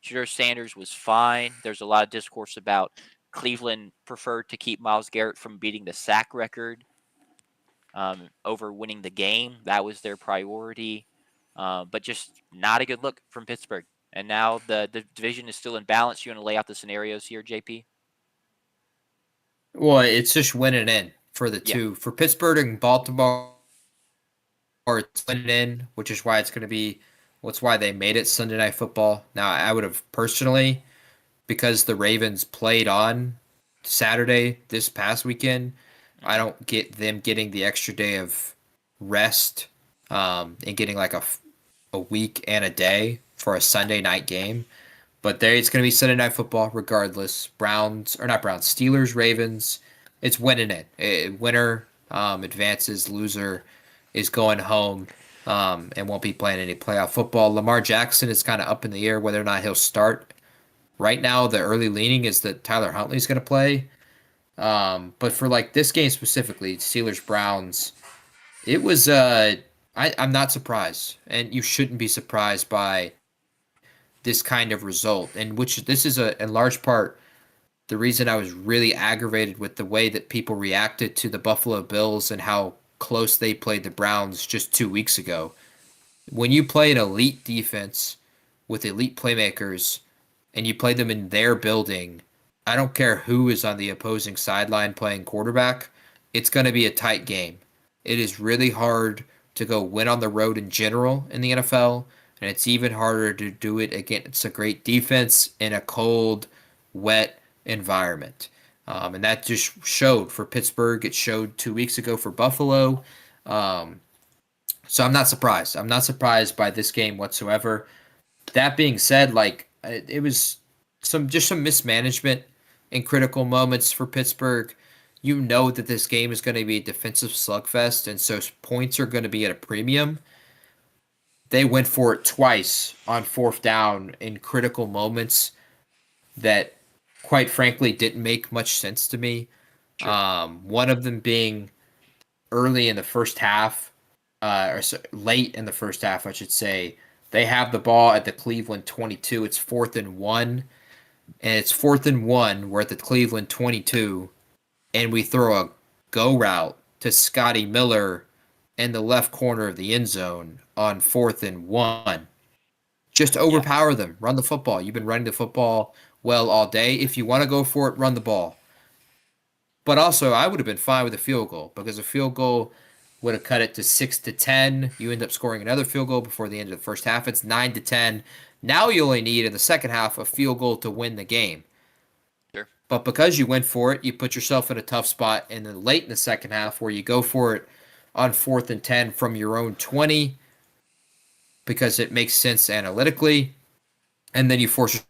Sure, Sanders was fine. There's a lot of discourse about Cleveland preferred to keep Myles Garrett from beating the sack record over winning the game. That was their priority. But just not a good look from Pittsburgh. And now the division is still in balance. You want to lay out the scenarios here, JP? Well, it's just winning in for the Yeah. two. For Pittsburgh and Baltimore, it's winning in, which is why it's going to be, what's why they made it Sunday Night Football. Now, I would have personally, because the Ravens played on Saturday this past weekend, I don't get them getting the extra day of rest and getting like a week and a day for a Sunday night game. But there, it's going to be Sunday Night Football regardless. Browns, or not Browns, Steelers, Ravens. It's winning it. Winner advances, loser is going home and won't be playing any playoff football. Lamar Jackson is kind of up in the air whether or not he'll start. Right now, the early leaning is that Tyler Huntley's going to play. But for like this game specifically, Steelers Browns, it was I'm not surprised, and you shouldn't be surprised by this kind of result, and which this is a in large part the reason I was really aggravated with the way that people reacted to the Buffalo Bills and how close they played the Browns just 2 weeks ago. When you play an elite defense with elite playmakers and you play them in their building, I don't care who is on the opposing sideline playing quarterback, it's going to be a tight game. It is really hard to go win on the road in general in the NFL, and it's even harder to do it against a great defense in a cold, wet environment. And that just showed for Pittsburgh. It showed 2 weeks ago for Buffalo. So I'm not surprised. I'm not surprised by this game whatsoever. That being said, like it was some mismanagement in critical moments for Pittsburgh. You know that this game is going to be a defensive slugfest, and so points are going to be at a premium. They went for it twice on fourth down in critical moments that, quite frankly, didn't make much sense to me. Sure. One of them being early in the first half, late in the first half, I should say. They have the ball at the Cleveland 22. It's 4th and 1, and it's 4th and 1. We're at the Cleveland 22, and we throw a go route to Scotty Miller in the left corner of the end zone on 4th and 1. Just Yeah. overpower them. Run the football. You've been running the football well all day. If you want to go for it, run the ball. But also, I would have been fine with a field goal because a field goal would have cut it to 6-10. You end up scoring another field goal before the end of the first half. It's 9-10. Now you only need in the second half a field goal to win the game. Sure. But because you went for it, you put yourself in a tough spot. And then late in the second half, where you go for it on 4th and 10 from your own 20, because it makes sense analytically, and then you force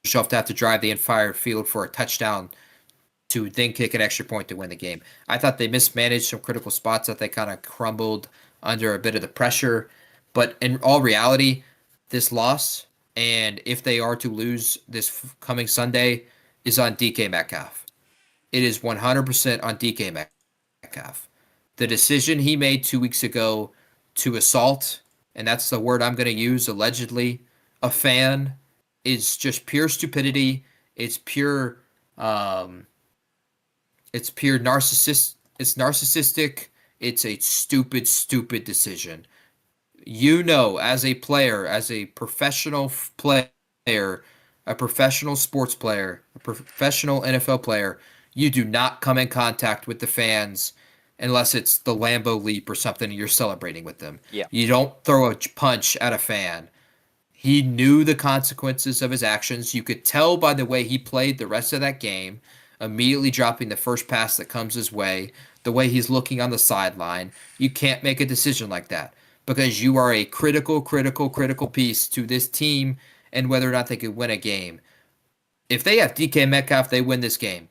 yourself to have to drive the entire field for a touchdown to then kick an extra point to win the game. I thought they mismanaged some critical spots that they kind of crumbled under a bit of the pressure. But in all reality, this loss, and if they are to lose this coming Sunday, is on DK Metcalf. It is 100% on DK Metcalf. The decision he made 2 weeks ago to assault, and that's the word I'm going to use, allegedly, a fan, is just pure stupidity. It's pure narcissist. It's narcissistic. It's a stupid, stupid decision. You know, as a player, as a professional player, a professional sports player, a professional NFL player, you do not come in contact with the fans unless it's the Lambeau Leap or something and you're celebrating with them. Yeah. You don't throw a punch at a fan. He knew the consequences of his actions. You could tell by the way he played the rest of that game, immediately dropping the first pass that comes his way, the way he's looking on the sideline. You can't make a decision like that because you are a critical, critical, critical piece to this team and whether or not they could win a game. If they have DK Metcalf, they win this game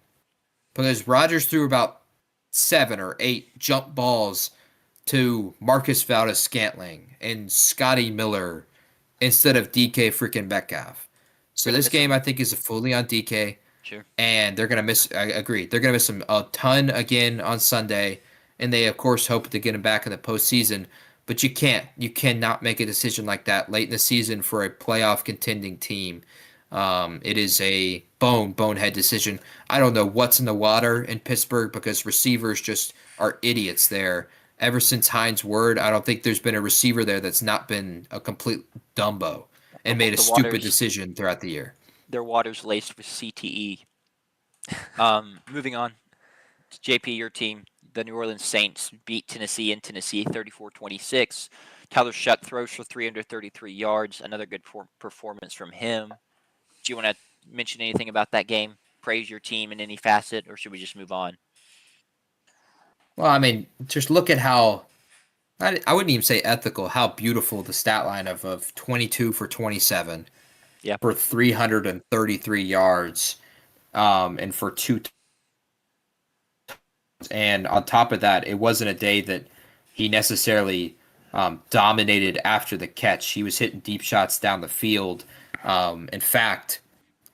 because Rodgers threw about 7 or 8 jump balls to Marcus Valdez-Scantling and Scotty Miller instead of DK freaking Metcalf. So this game, I think, is fully on DK. Sure. And they're going to miss, I agree, they're going to miss a ton again on Sunday. and they of course hope to get him back in the postseason. But you cannot make a decision like that late in the season for a playoff contending team. It is a bonehead decision. I don't know what's in the water in Pittsburgh because receivers just are idiots there. Ever since Hines Ward, I don't think there's been a receiver there that's not been a complete dumbo and made a The stupid waters, decision throughout the year. their waters laced with CTE. Moving on. JP, your team, the New Orleans Saints beat Tennessee in Tennessee 34-26. Tyler Shuck throws for 333 yards. Another good performance from him. Do you want to mention anything about that game? Praise your team in any facet, or should we just move on? Well, I mean, just look at how I wouldn't even say ethical, how beautiful the stat line of 22 for 27 Yeah. for 333 yards and for and on top of that, it wasn't a day that he necessarily dominated after the catch. He was hitting deep shots down the field. In fact,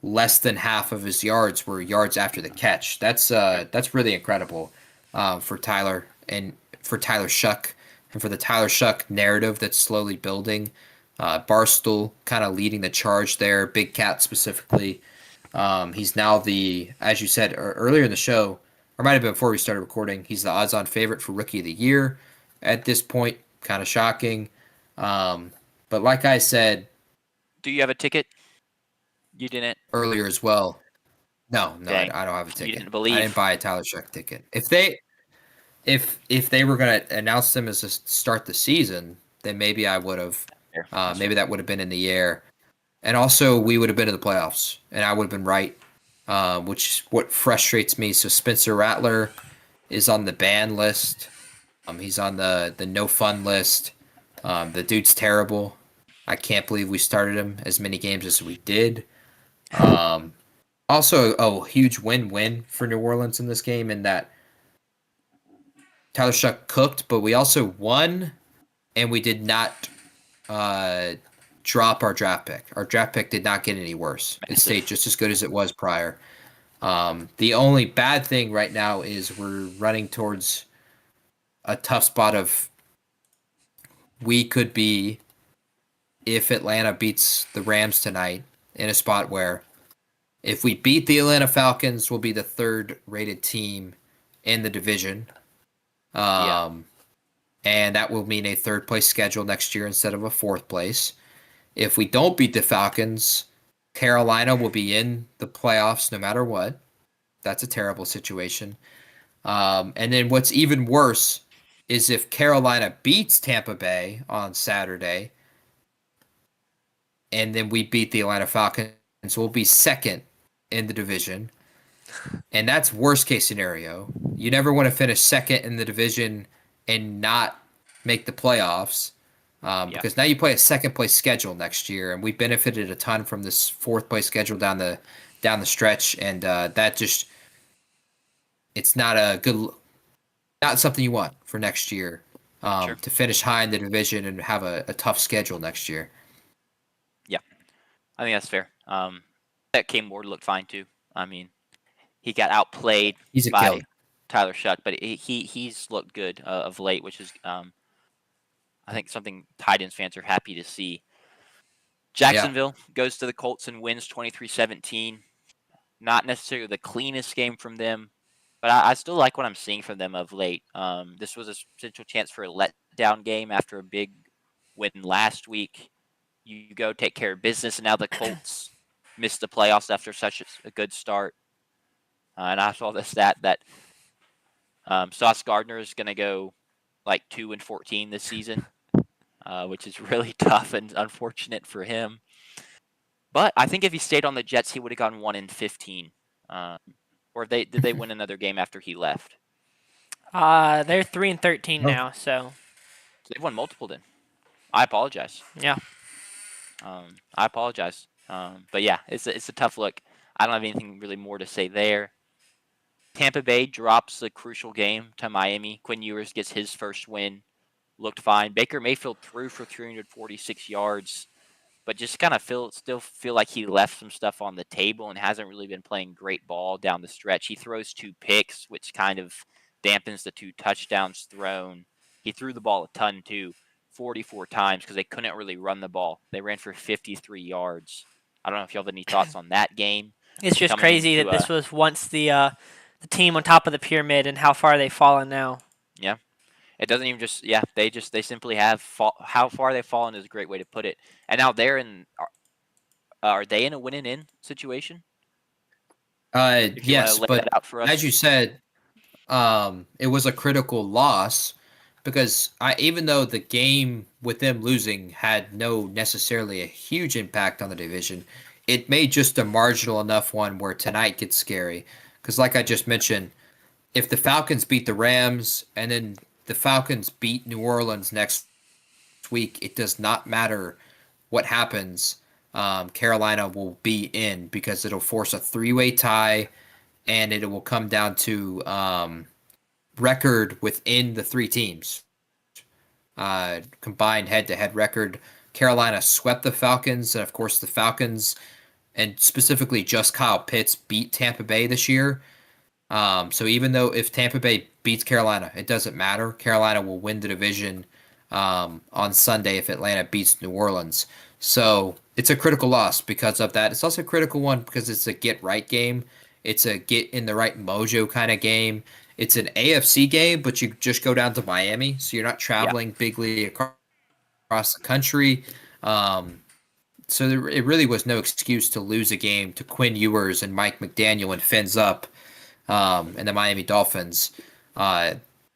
less than half of his yards were yards after the catch. That's really incredible for Tyler and for Tyler Shuck and for the Tyler Shuck narrative that's slowly building. Barstool kind of leading the charge there. Big Cat specifically. He's now as you said earlier in the show, or might have been before we started recording. He's the odds-on favorite for Rookie of the Year at this point. Kind of shocking. But like I said, do you have a ticket? You didn't earlier as well. No, I Dang. don't have a ticket. You didn't believe. I didn't buy a Tyler Shuck ticket. If they were going to announce them as a start the season, then maybe I would have. Maybe that would have been in the air, and also we would have been in the playoffs, and I would have been right. Which is what frustrates me. So Spencer Rattler is on the ban list. He's on the no fun list. The dude's terrible. I can't believe we started him as many games as we did. Also, a huge win-win for New Orleans in this game in that Tyler Shuck cooked, but we also won, and we did not drop our draft pick. Our draft pick did not get any worse. It stayed just as good as it was prior. The only bad thing right now is we're running towards a tough spot of we could be, if Atlanta beats the Rams tonight, in a spot where if we beat the Atlanta Falcons, we'll be the third rated team in the division. And that will mean a third place schedule next year instead of a fourth place. If we don't beat the Falcons, Carolina will be in the playoffs no matter what. That's a terrible situation. And then what's even worse is if Carolina beats Tampa Bay on Saturday and then we beat the Atlanta Falcons, we'll be second in the division. And that's worst case scenario. You never want to finish second in the division and not make the playoffs. Because now you play a second place schedule next year, and we benefited a ton from this fourth place schedule down the stretch, and that just it's not something you want for next year. Sure. To finish high in the division and have a tough schedule next year. Yeah, I think that's fair. That Cam Ward looked fine too. I mean, he got outplayed by killer. Tyler Shuck, but he's looked good of late, which is I think something Titans fans are happy to see. Jacksonville goes to the Colts and wins 23-17. Not necessarily the cleanest game from them, but I still like what I'm seeing from them of late. This was a potential chance for a letdown game after a big win last week. You go take care of business, and now the Colts missed the playoffs after such a good start. And I saw the stat that Sauce Gardner is going to go like 2-14 this season, which is really tough and unfortunate for him. But I think if he stayed on the Jets, he would have gone 1-15. Or did they win another game after he left? They're 3-13 now, so They've won multiple then. I apologize. Yeah. I apologize. But yeah, it's a tough look. I don't have anything really more to say there. Tampa Bay drops the crucial game to Miami. Quinn Ewers gets his first win. Looked fine. Baker Mayfield threw for 346 yards, but just kind of still feel like he left some stuff on the table and hasn't really been playing great ball down the stretch. He throws 2 picks, which kind of dampens the 2 touchdowns thrown. He threw the ball a ton too, 44 times because they couldn't really run the ball. They ran for 53 yards. I don't know if you have any thoughts on that game. It's just Coming crazy into that this was once the team on top of the pyramid and how far they've fallen now. yeah, it doesn't even just they simply have how far they've fallen is a great way to put it. And now they're in are they in a win and in situation? If you want to Yes, lay but that out for as us. you said, it was a critical loss because even though the game with them losing had no necessarily a huge impact on the division, it made just a marginal enough one where tonight gets scary. Because like I just mentioned, if the Falcons beat the Rams and then the Falcons beat New Orleans next week, it does not matter what happens. Carolina will be in because it'll force a three-way tie, and it will come down to record within the 3 teams. Combined head-to-head record. Carolina swept the Falcons, and of course the Falcons, and specifically just Kyle Pitts, beat Tampa Bay this year. So even though if Tampa Bay beats Carolina, it doesn't matter. Carolina will win the division on Sunday if Atlanta beats New Orleans. So it's a critical loss because of that. It's also a critical one because it's a get right game. It's a get in the right mojo kind of game. It's an AFC game, but you just go down to Miami, so you're not Yeah. traveling bigly across the country. So it really was no excuse to lose a game to Quinn Ewers and Mike McDaniel and Fins up and the Miami Dolphins.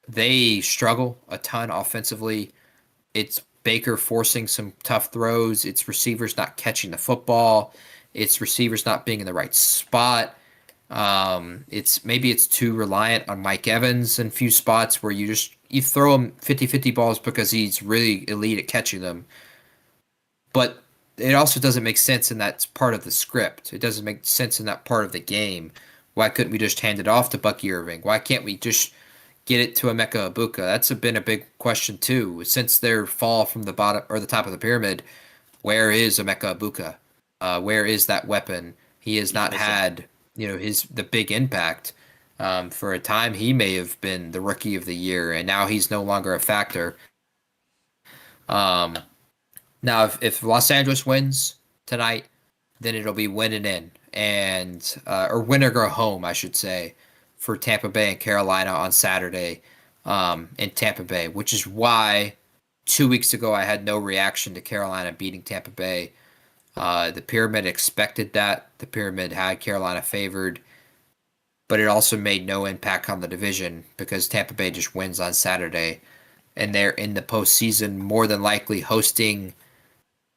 They struggle a ton offensively. It's Baker forcing some tough throws. It's receivers not catching the football. It's receivers not being in the right spot. It's too reliant on Mike Evans in a few spots where you throw him 50-50 balls because he's really elite at catching them. But it also doesn't make sense in that part of the script. It doesn't make sense in that part of the game. Why couldn't we just hand it off to Bucky Irving? Why can't we just get it to Emeka Ibuka? That's been a big question too. Since their fall from the bottom or the top of the pyramid, where is Emeka Ibuka? Where is that weapon? He has not missing. had the big impact. For a time, he may have been the rookie of the year, and now he's no longer a factor. Now, if Los Angeles wins tonight, then it'll be winning in and or win or go home, I should say, for Tampa Bay and Carolina on Saturday in Tampa Bay, which is why 2 weeks ago I had no reaction to Carolina beating Tampa Bay. The pyramid expected that. The pyramid had Carolina favored, but it also made no impact on the division because Tampa Bay just wins on Saturday, and they're in the postseason more than likely hosting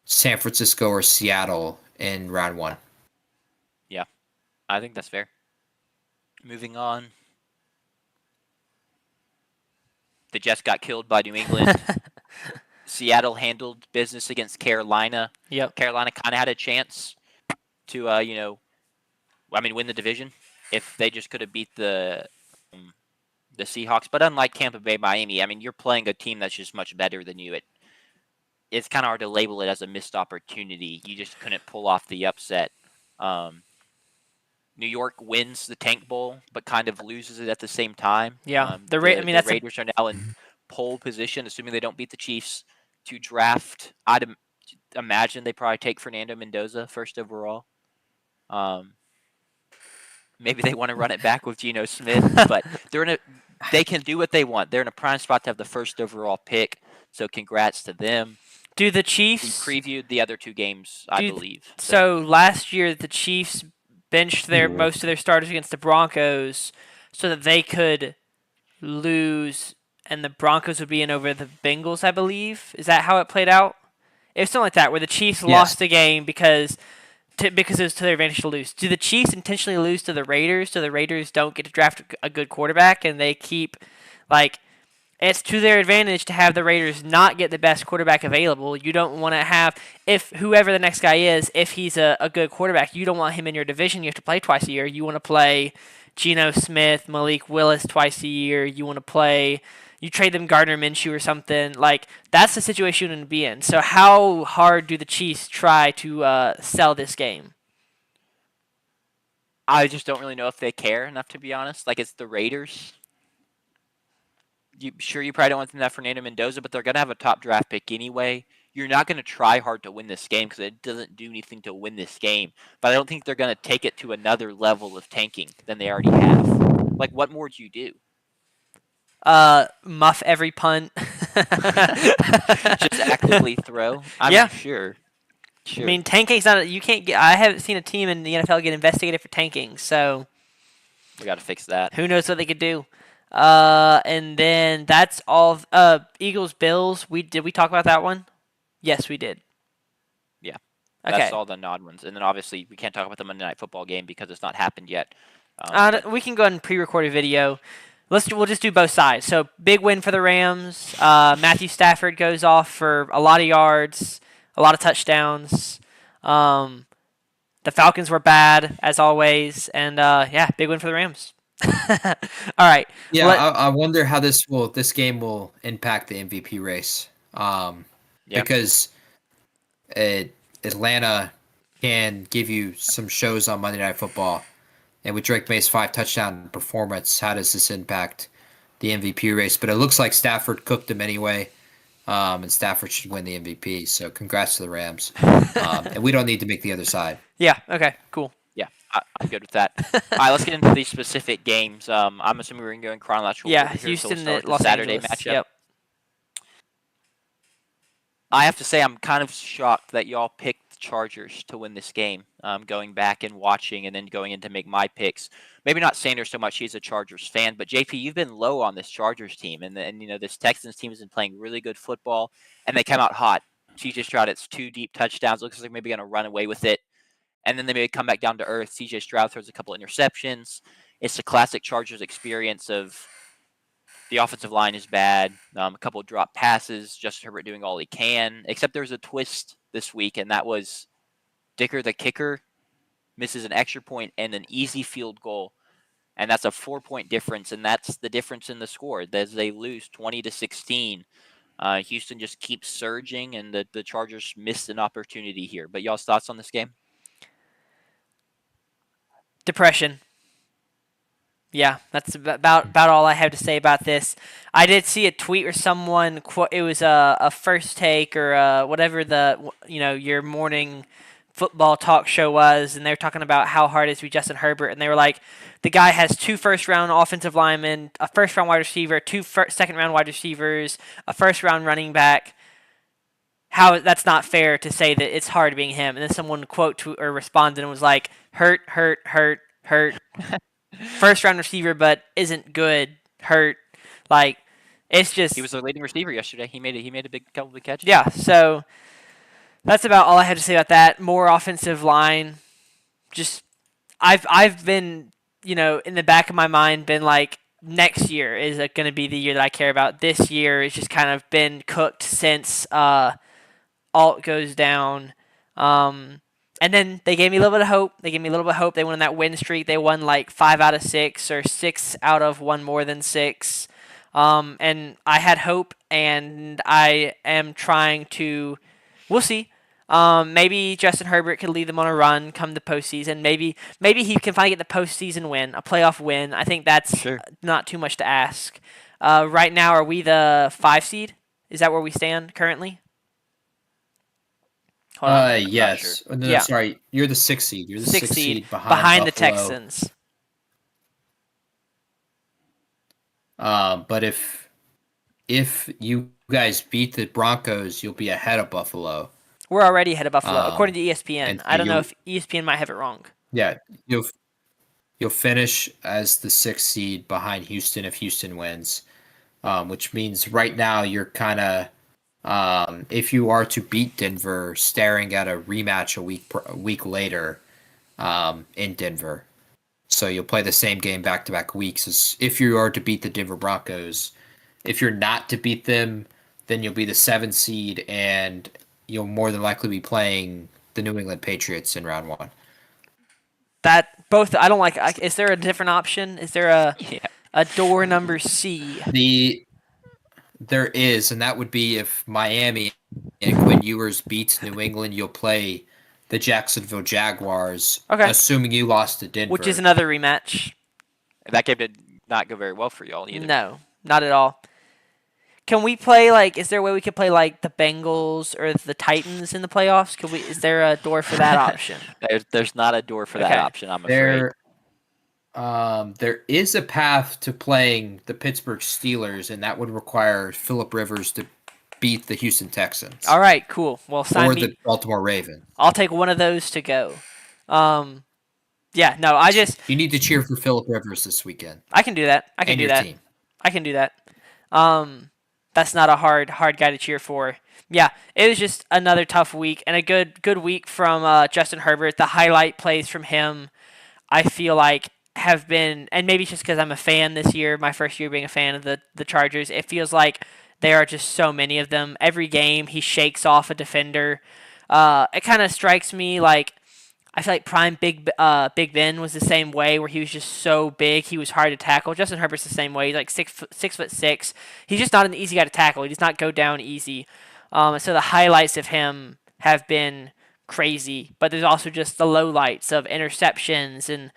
San Francisco or Seattle in round one. Yeah, I think that's fair. Moving on. The Jets got killed by New England. Seattle handled business against Carolina. Yep. Carolina kind of had a chance to, win the division if they just could have beat the Seahawks. But unlike Tampa Bay, Miami, you're playing a team that's just much better than you. It's kind of hard to label it as a missed opportunity. You just couldn't pull off the upset. New York wins the Tank Bowl, but kind of loses it at the same time. Yeah, the Raiders are now in pole position, assuming they don't beat the Chiefs, to draft. I'd imagine they probably take Fernando Mendoza first overall. Maybe they want to run it back with Geno Smith, but they can do what they want. They're in a prime spot to have the first overall pick, so congrats to them. Do the We Chiefs previewed the other 2 games, I believe. So last year the Chiefs benched most of their starters against the Broncos so that they could lose and the Broncos would be in over the Bengals, I believe. Is that how it played out? It was something like that, where the Chiefs lost the game because it was to their advantage to lose. Do the Chiefs intentionally lose to the Raiders so the Raiders don't get to draft a good quarterback and they keep, it's to their advantage to have the Raiders not get the best quarterback available. You don't want to have, if whoever the next guy is, if he's a good quarterback, you don't want him in your division. You have to play twice a year. You want to play Geno Smith, Malik Willis twice a year. You trade them Gardner Minshew or something. That's the situation you want to be in. So how hard do the Chiefs try to sell this game? I just don't really know if they care enough, to be honest. It's the Raiders. you probably don't want them to have Fernando Mendoza, but they're going to have a top draft pick anyway. You're not going to try hard to win this game because it doesn't do anything to win this game. But I don't think they're going to take it to another level of tanking than they already have. Like, what more do you do? Muff every punt. Just actively throw. I'm Yeah. sure. I mean, tanking's not. You can't get. I haven't seen a team in the NFL get investigated for tanking, so We got to fix that. who knows what they could do. And then that's all. Eagles Bills. Did we talk about that one? Yes, we did. Yeah. Okay. That's all the nod ones, and then obviously we can't talk about the Monday Night Football game because it's not happened yet. We can go ahead and pre-record a video. We'll just do both sides. So big win for the Rams. Matthew Stafford goes off for a lot of yards, a lot of touchdowns. The Falcons were bad as always, and big win for the Rams. All right. Yeah, I wonder how this game will impact the MVP race. Because Atlanta can give you some shows on Monday Night Football. And with Drake May's 5 touchdown performance, how does this impact the MVP race? But it looks like Stafford cooked him anyway, and Stafford should win the MVP. So congrats to the Rams. And we don't need to make the other side. Yeah, okay, cool. Yeah, I'm good with that. All right, let's get into these specific games. I'm assuming we're going to go in chronological order here, Houston so we'll at Los Saturday Angeles. matchup. Yep. I have to say I'm kind of shocked that y'all picked the Chargers to win this game. Going back and watching and then going in to make my picks. Maybe not Sanders so much, he's a Chargers fan, but JP, you've been low on this Chargers team, and this Texans team has been playing really good football, and they come out hot. CJ Stroud, it's 2 deep touchdowns. Looks like they're maybe going to run away with it, and then they maybe come back down to earth. CJ Stroud throws a couple interceptions. It's a classic Chargers experience of the offensive line is bad. A couple of drop passes. Justin Herbert doing all he can. Except there's a twist this week, and that was Dicker, the kicker, misses an extra point and an easy field goal, and that's a 4-point difference, and that's the difference in the score. As they lose 20-16, Houston just keeps surging, and the Chargers missed an opportunity here. But y'all's thoughts on this game? Depression. Yeah, that's about all I have to say about this. I did see a tweet where someone it was a first take or whatever your morning football talk show was, and they were talking about how hard it is to be Justin Herbert, and they were like, the guy has 2 first-round offensive linemen, a first-round wide receiver, 2 second-round wide receivers, a first-round running back. How that's not fair to say that it's hard being him. And then someone responded and was like, hurt. First-round receiver, but isn't good. Hurt. Like, it's just... He was the leading receiver yesterday. He made a couple big catches. Yeah, so that's about all I have to say about that. More offensive line. Just, I've been, in the back of my mind, been like, next year is going to be the year that I care about. This year has just kind of been cooked since Alt goes down. And then they gave me a little bit of hope. They went on that win streak. They won like 5 out of 6 or 6 out of 1 more than 6. And I had hope, and I am trying to. We'll see. Maybe Justin Herbert could lead them on a run come the postseason. Maybe he can finally get the postseason win, a playoff win. I think that's not too much to ask. Right now, are we the 5 seed? Is that where we stand currently? Yes. Sure. No, sorry. You're the 6th seed. You're the 6th seed behind the Texans. But if you guys beat the Broncos, you'll be ahead of Buffalo. We're already ahead of Buffalo, according to ESPN. I don't know if ESPN might have it wrong. Yeah, you'll finish as the 6th seed behind Houston if Houston wins, which means right now you're kind of, if you are to beat Denver, staring at a rematch a week later in Denver. So you'll play the same game back-to-back weeks as if you are to beat the Denver Broncos. If you're not to beat them, then you'll be the 7th seed, and you'll more than likely be playing the New England Patriots in round 1. I don't like. Is there a different option? Is there a door number C? There is, and that would be if Miami and Quinn Ewers beats New England, you'll play the Jacksonville Jaguars. Okay. Assuming you lost to Denver, which is another rematch. That game did not go very well for y'all either. No, not at all. Can we play like? Is there a way we could play like the Bengals or the Titans in the playoffs? Could we? Is there a door for that option? There's not a door for that Okay. option, I'm afraid. There is a path to playing the Pittsburgh Steelers, and that would require Phillip Rivers to beat the Houston Texans All right. Cool. Well, sign or me. the Baltimore Ravens. I'll take one of those to go. Yeah. No. I just. You need to cheer for Phillip Rivers this weekend I can do that. I can and do your that. team. I can do that. That's not a hard guy to cheer for. Yeah, it was just another tough week and a good week from Justin Herbert. The highlight plays from him, I feel like, have been, and maybe it's just because I'm a fan this year, my first year being a fan of the Chargers. It feels like there are just so many of them. Every game he shakes off a defender. It kind of strikes me like I feel like prime Big Ben was the same way, where he was just so big, he was hard to tackle. Justin Herbert's the same way. He's like 6'6". He's just not an easy guy to tackle. He does not go down easy. So the highlights of him have been crazy, but there's also just the lowlights of interceptions and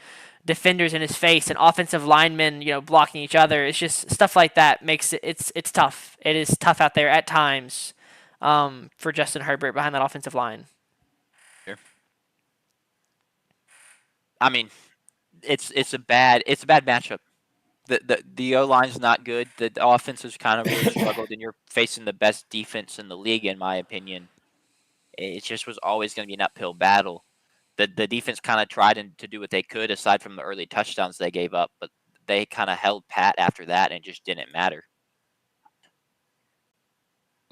defenders in his face and offensive linemen, blocking each other. It's just stuff like that makes it's tough. It is tough out there at times for Justin Herbert behind that offensive line. Sure. I mean, it's a bad matchup. The O line's not good. The offense has kind of really struggled, and you're facing the best defense in the league, in my opinion. It just was always going to be an uphill battle. The defense kind of tried to do what they could, aside from the early touchdowns they gave up, but they kind of held pat after that, and it just didn't matter.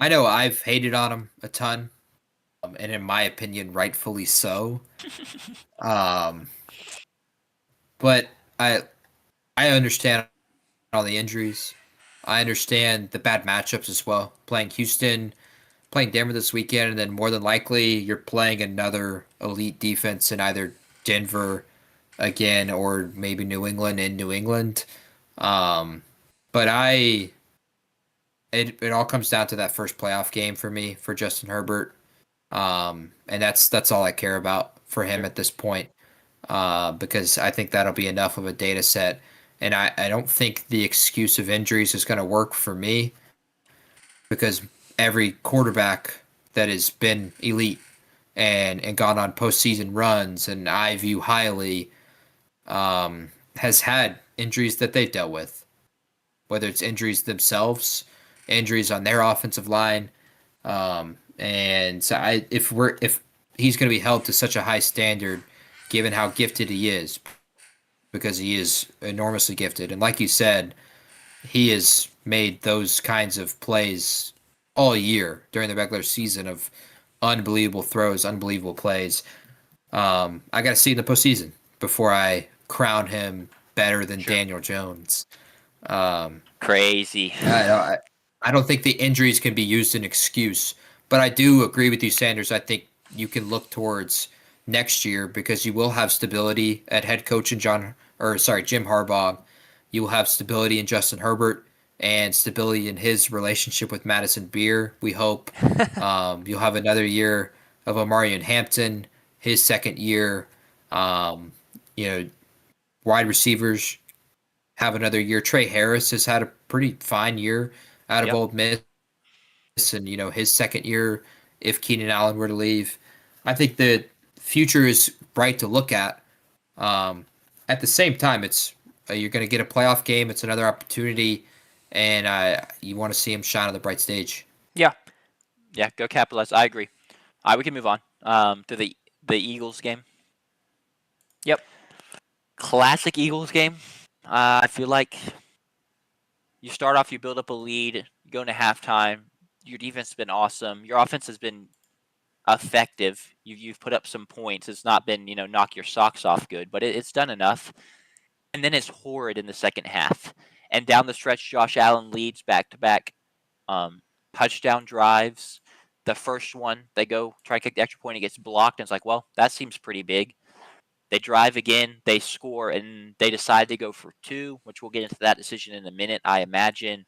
I know I've hated on him a ton, and in my opinion, rightfully so. But I understand all the injuries. I understand the bad matchups as well. Playing Houston, playing Denver this weekend, and then more than likely you're playing another elite defense in either Denver again or maybe New England in New England. But it all comes down to that first playoff game for me for Justin Herbert. And that's all I care about for him at this point. Because I think that'll be enough of a data set. And I don't think the excuse of injuries is going to work for me because every quarterback that has been elite and gone on postseason runs and I view highly has had injuries that they dealt with, whether it's injuries themselves, injuries on their offensive line. And so if he's going to be held to such a high standard, given how gifted he is, because he is enormously gifted. And like you said, he has made those kinds of plays all year during the regular season of unbelievable throws, unbelievable plays. I got to see in the postseason before I crown him better than Daniel Jones. Crazy. I don't think the injuries can be used as an excuse, but I do agree with you, Sanders. I think you can look towards next year because you will have stability at head coach and Jim Harbaugh. You will have stability in Justin Herbert and stability in his relationship with Madison Beer. We hope you'll have another year of Omarion Hampton, his second year. Wide receivers have another year. Trey Harris has had a pretty fine year out of Old Miss, and his second year if Keenan Allen were to leave. I think the future is bright to look at. At the same time, it's you're going to get a playoff game. It's another opportunity, and you want to see him shine on the bright stage. Yeah. Yeah, go capitalize. I agree. All right, we can move on to the Eagles game. Yep. Classic Eagles game. I feel like you start off, you build up a lead, you go into halftime. Your defense has been awesome. Your offense has been effective. You've put up some points. It's not been knock your socks off good, but it's done enough. And then it's horrid in the second half. And down the stretch, Josh Allen leads back-to-back touchdown drives. The first one, they go try to kick the extra point, it gets blocked, and it's like, well, that seems pretty big. They drive again, they score, and they decide to go for two, which we'll get into that decision in a minute, I imagine.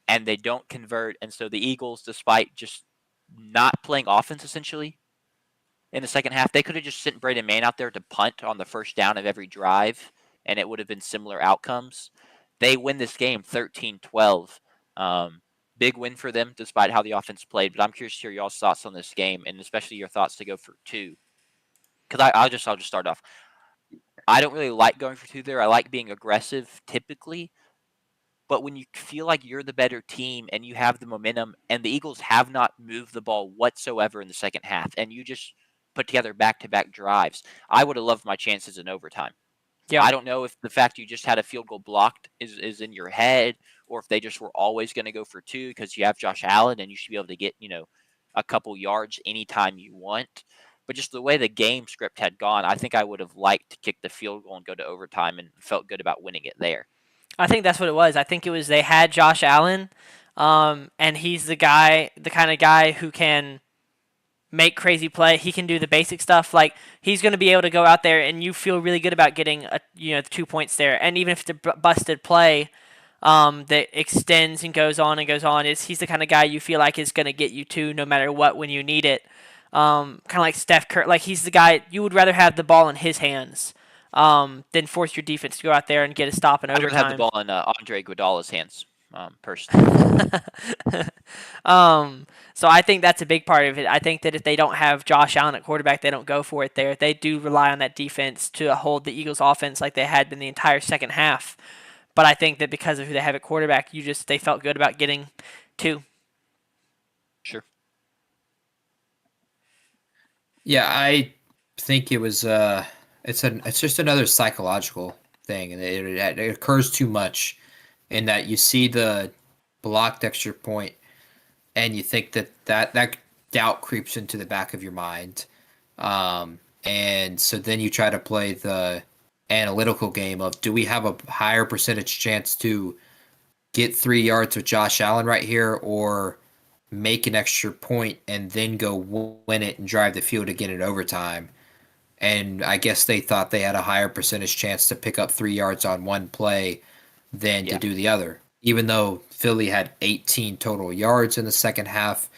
And they don't convert, and so the Eagles, despite just not playing offense essentially in the second half, they could have just sent Braden Mann out there to punt on the first down of every drive, and it would have been similar outcomes. They win this game 13-12. big win for them, despite how the offense played. But I'm curious to hear y'all's thoughts on this game, and especially your thoughts to go for two. Because I'll just start off. I don't really like going for two there. I like being aggressive typically, but when you feel like you're the better team and you have the momentum, and the Eagles have not moved the ball whatsoever in the second half, and you just put together back-to-back drives, I would have loved my chances in overtime. Yeah. I don't know if the fact you just had a field goal blocked is in your head, or if they just were always going to go for two because you have Josh Allen and you should be able to get, a couple yards anytime you want. But just the way the game script had gone, I think I would have liked to kick the field goal and go to overtime and felt good about winning it there. I think that's what it was. I think it was they had Josh Allen, and he's the kind of guy who can make crazy play. He can do the basic stuff. Like, he's going to be able to go out there and you feel really good about getting 2 points there. And even if it's a busted play that extends and goes on, he's the kind of guy you feel like is going to get you two no matter what when you need it. Kind of like Steph Curry. Like, he's the guy you would rather have the ball in his hands than force your defense to go out there and get a stop in overtime. I'd rather have the ball in Andre Iguodala's hands. Personally. So I think that's a big part of it. I think that if they don't have Josh Allen at quarterback, they don't go for it there. They do rely on that defense to hold the Eagles' offense like they had been the entire second half. But I think that because of who they have at quarterback, they felt good about getting two. Sure. Yeah, I think it was it's just another psychological thing, and it occurs too much in that you see the blocked extra point and you think that doubt creeps into the back of your mind. And so then you try to play the analytical game of, do we have a higher percentage chance to get 3 yards with Josh Allen right here, or make an extra point and then go win it and drive the field again in overtime? And I guess they thought they had a higher percentage chance to pick up 3 yards on one play than to do the other. Even though Philly had 18 total yards in the second half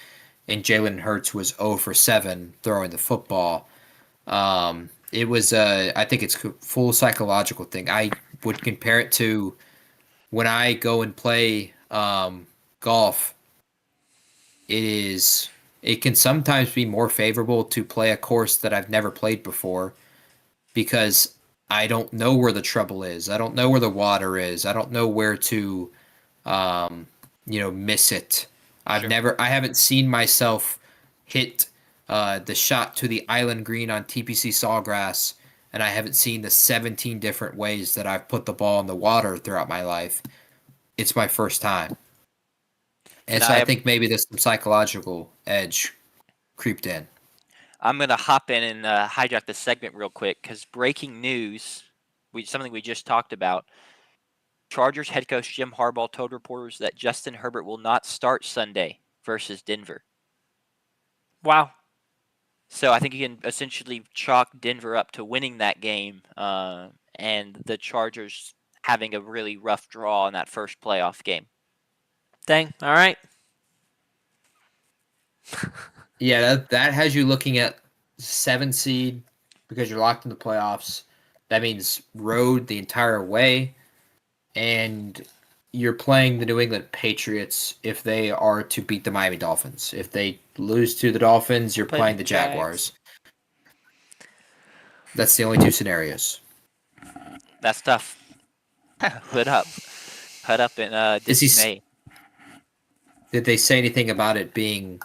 and Jalen Hurts was 0 for 7 throwing the football, it was I think it's a full psychological thing. I would compare it to when I go and play golf. It can sometimes be more favorable to play a course that I've never played before, because I don't know where the trouble is. I don't know where the water is. I don't know where to, miss it. I haven't seen myself hit the shot to the island green on TPC Sawgrass, and I haven't seen the 17 different ways that I've put the ball in the water throughout my life. It's my first time. And so I think maybe there's some psychological edge creeped in. I'm going to hop in and hijack the segment real quick, because breaking news, something we just talked about. Chargers head coach Jim Harbaugh told reporters that Justin Herbert will not start Sunday versus Denver. Wow. So I think you can essentially chalk Denver up to winning that game, and the Chargers having a really rough draw in that first playoff game. Dang. All right. Yeah, that has you looking at 7 seed because you're locked in the playoffs. That means road the entire way, and you're playing the New England Patriots if they are to beat the Miami Dolphins. If they lose to the Dolphins, you're playing the Jaguars. That's the only two scenarios. That's tough. Hood up in dismay. Did they say anything about it being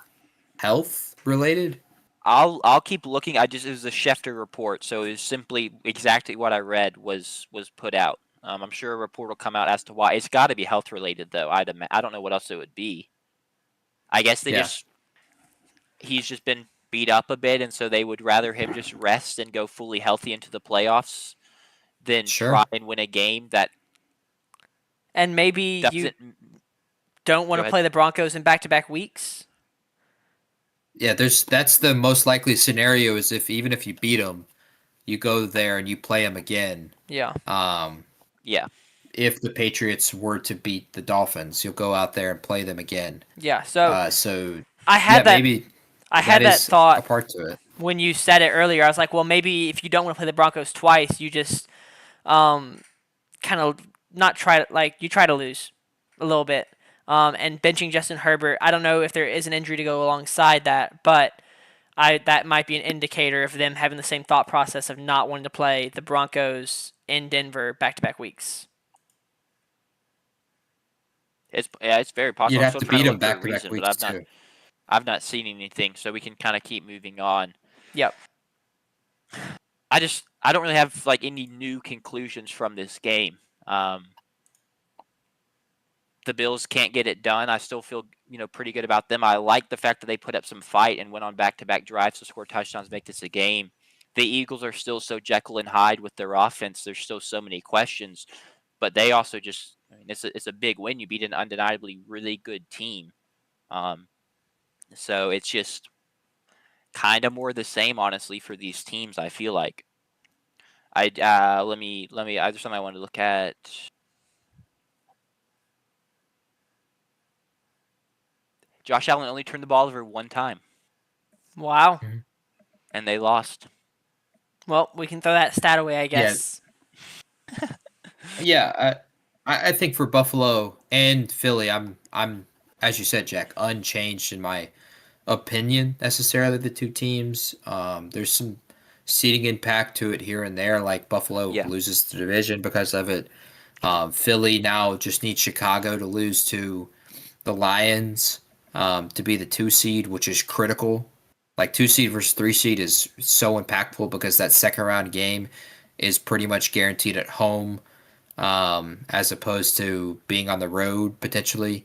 health related? I'll keep looking. It was a Schefter report, so it's simply exactly what I read was put out. I'm sure a report will come out as to why. It's got to be health related, though. I don't know what else it would be. I guess he's just been beat up a bit, and so they would rather him just rest and go fully healthy into the playoffs than try and win a game that. And maybe you don't want to play the Broncos in back-to-back weeks. Yeah, that's the most likely scenario, is even if you beat them, you go there and you play them again. Yeah. Yeah. If the Patriots were to beat the Dolphins, you'll go out there and play them again. Yeah. So I had that thought a part to it. When you said it earlier. I was like, well, maybe if you don't want to play the Broncos twice, you just kind of not try to you try to lose a little bit. And benching Justin Herbert, I don't know if there is an injury to go alongside that, but that might be an indicator of them having the same thought process of not wanting to play the Broncos in Denver back-to-back weeks. It's very possible. You'd I'm have still to trying beat to them look for a back to back reason, but weeks too. I've not seen anything, so we can kind of keep moving on. Yep. I don't really have like any new conclusions from this game. The Bills can't get it done. I still feel pretty good about them. I like the fact that they put up some fight and went on back-to-back drives to score touchdowns, make this a game. The Eagles are still so Jekyll and Hyde with their offense. There's still so many questions, but they also just it's a big win. You beat an undeniably really good team. So it's just kind of more the same, honestly, for these teams. I feel like let me. There's something I want to look at. Josh Allen only turned the ball over one time. Wow. And they lost. Well, we can throw that stat away, I guess. Yeah, I think for Buffalo and Philly, I'm as you said, Jack, unchanged in my opinion necessarily the two teams. There's some seeding impact to it here and there, like Buffalo Yeah. loses the division because of it. Philly now just needs Chicago to lose to the Lions to be the 2 seed, which is critical. Like 2 seed versus 3 seed is so impactful because that second round game is pretty much guaranteed at home, as opposed to being on the road potentially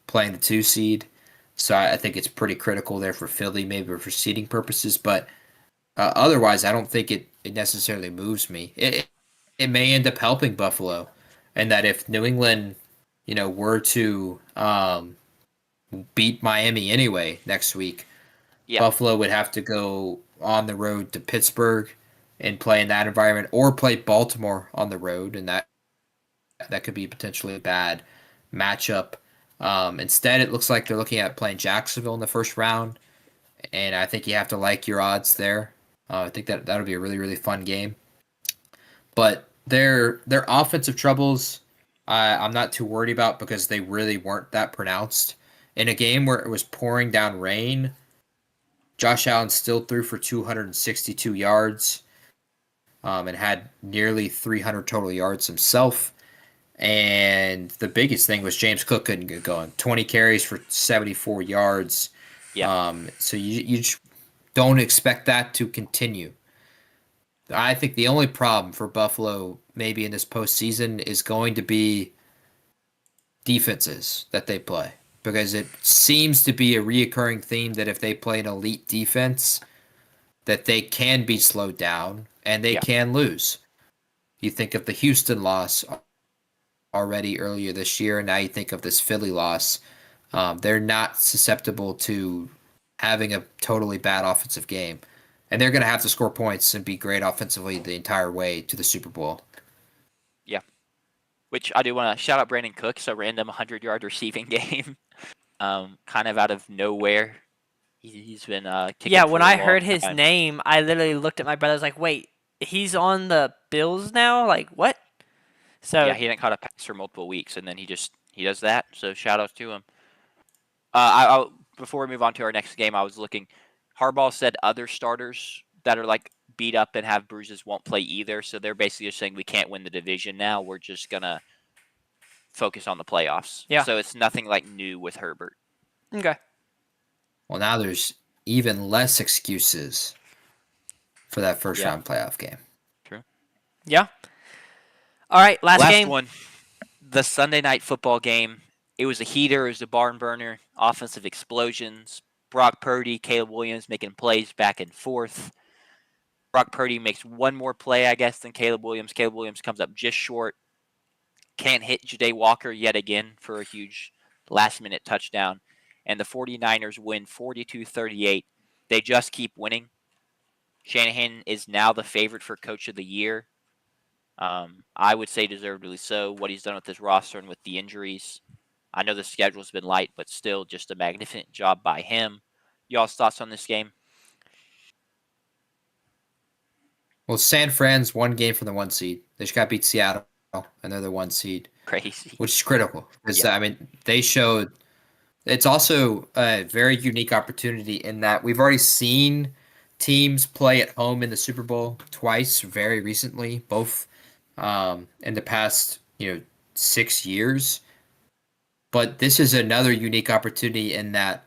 playing the 2 seed. So I think it's pretty critical there for Philly, maybe for seeding purposes. But otherwise, I don't think it necessarily moves me. It may end up helping Buffalo, and that if New England, were to beat Miami anyway next week, Yeah. Buffalo would have to go on the road to Pittsburgh and play in that environment, or play Baltimore on the road, and that could be potentially a bad matchup. Instead, it looks like they're looking at playing Jacksonville in the first round, and I think you have to like your odds there. I think that'll be a really really fun game. But their offensive troubles, I'm not too worried about because they really weren't that pronounced. In a game where it was pouring down rain, Josh Allen still threw for 262 yards, and had nearly 300 total yards himself. And the biggest thing was James Cook couldn't get going. 20 carries for 74 yards. Yeah. So you just don't expect that to continue. I think the only problem for Buffalo maybe in this postseason is going to be defenses that they play. Because it seems to be a reoccurring theme that if they play an elite defense, that they can be slowed down and they Yeah. can lose. You think of the Houston loss already earlier this year, and now you think of this Philly loss. They're not susceptible to having a totally bad offensive game. And they're going to have to score points and be great offensively the entire way to the Super Bowl. Yeah. Which I do want to shout out Brandon Cooks, a random 100-yard receiving game. Kind of out of nowhere. He's been kicking Yeah, for when a I long heard his time. name, I literally looked at my brother. I was like, "Wait, he's on the Bills now? Like what?" So Yeah, he hadn't caught a pass for multiple weeks, and then he does that. So shout outs to him. Before we move on to our next game, I was looking. Harbaugh said other starters that are like beat up and have bruises won't play either. So they're basically just saying we can't win the division now. We're just gonna focus on the playoffs. Yeah. So it's nothing like new with Herbert. Okay. Well, now there's even less excuses for that first Yeah. round playoff game. True. Yeah. All right, last game. one. The Sunday night football game. It was a heater. It was a barn burner. Offensive explosions. Brock Purdy, Caleb Williams making plays back and forth. Brock Purdy makes one more play, I guess, than Caleb Williams. Caleb Williams comes up just short. Can't hit Ja'Day Walker yet again for a huge last-minute touchdown. And the 49ers win 42-38. They just keep winning. Shanahan is now the favorite for Coach of the Year. I would say deservedly so. What he's done with his roster and with the injuries. I know the schedule's been light, but still just a magnificent job by him. Y'all's thoughts on this game? Well, San Fran's one game from the 1 seed. They just got beat Seattle. and they're the 1 seed, Crazy. which is critical. Because Yeah. I mean, they showed. It's also a very unique opportunity in that we've already seen teams play at home in the Super Bowl twice very recently, both in the past 6 years. But this is another unique opportunity in that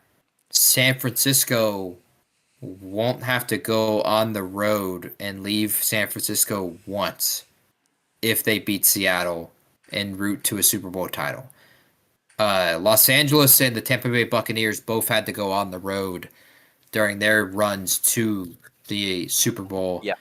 San Francisco won't have to go on the road and leave San Francisco once if they beat Seattle en route to a Super Bowl title. Los Angeles and the Tampa Bay Buccaneers both had to go on the road during their runs to the Super Bowl. Yeah.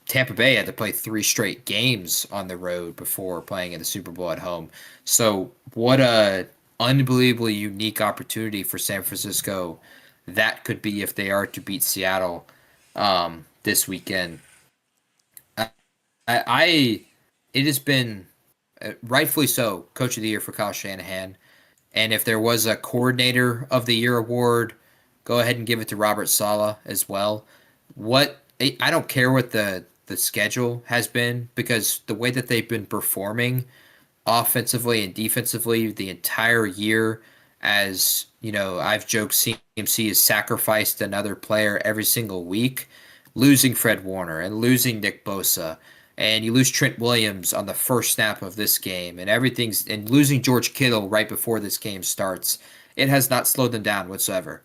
Tampa Bay had to play 3 straight games on the road before playing in the Super Bowl at home. So what a unbelievably unique opportunity for San Francisco that could be if they are to beat Seattle this weekend. I it has been rightfully so Coach of the Year for Kyle Shanahan. And if there was a Coordinator of the Year award, go ahead and give it to Robert Saleh as well. I don't care what the schedule has been because the way that they've been performing offensively and defensively the entire year, as I've joked CMC has sacrificed another player every single week, losing Fred Warner and losing Nick Bosa, and you lose Trent Williams on the first snap of this game, and losing George Kittle right before this game starts. It has not slowed them down whatsoever.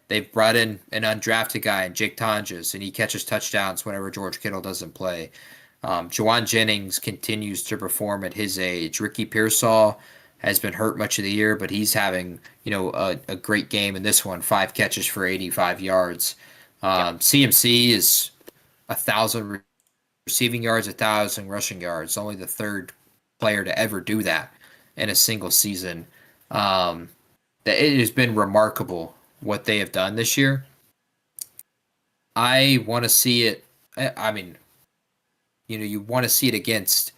They've brought in an undrafted guy, Jake Tonjes, and he catches touchdowns whenever George Kittle doesn't play. Juwan Jennings continues to perform at his age. Ricky Pearsall has been hurt much of the year, but he's having a great game in this one. 5 catches for 85 yards. CMC is 1,000 receiving yards, 1,000 rushing yards. Only the third player to ever do that in a single season. It has been remarkable what they have done this year. I want to see it. I mean, you want to see it against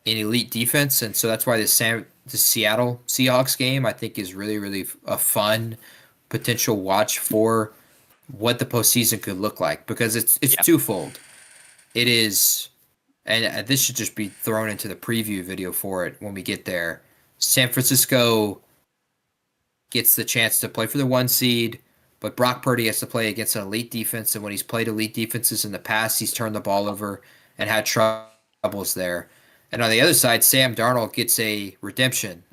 an elite defense, and so that's why the Seattle Seahawks game I think is really, really a fun potential watch for what the postseason could look like because it's twofold. It is, and this should just be thrown into the preview video for it when we get there. San Francisco gets the chance to play for the 1 seed, but Brock Purdy has to play against an elite defense, and when he's played elite defenses in the past, he's turned the ball over and had troubles there. And on the other side, Sam Darnold gets a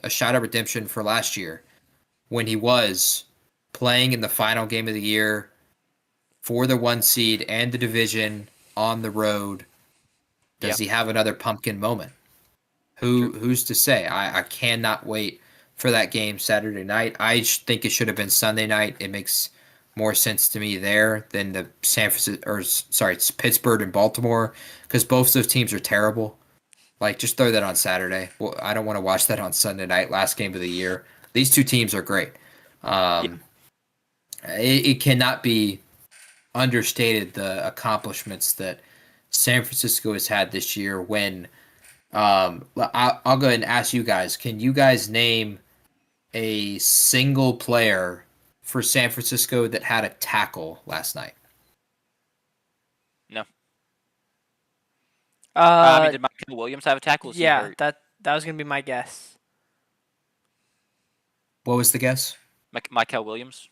shot of redemption for last year when he was playing in the final game of the year for the 1 seed and the division on the road. Does he have another pumpkin moment? Who's to say? I cannot wait for that game Saturday night. I think it should have been Sunday night. It makes more sense to me there than the it's Pittsburgh and Baltimore because both those teams are terrible. Like, just throw that on Saturday. Well, I don't want to watch that on Sunday night, last game of the year. These two teams are great. It cannot be understated the accomplishments that San Francisco has had this year when I'll go ahead and ask you guys, can you guys name a single player for San Francisco that had a tackle last night? No. I mean, did Michael Williams have a tackle? Yeah, that was gonna be my guess. What was the guess? Michael Williams.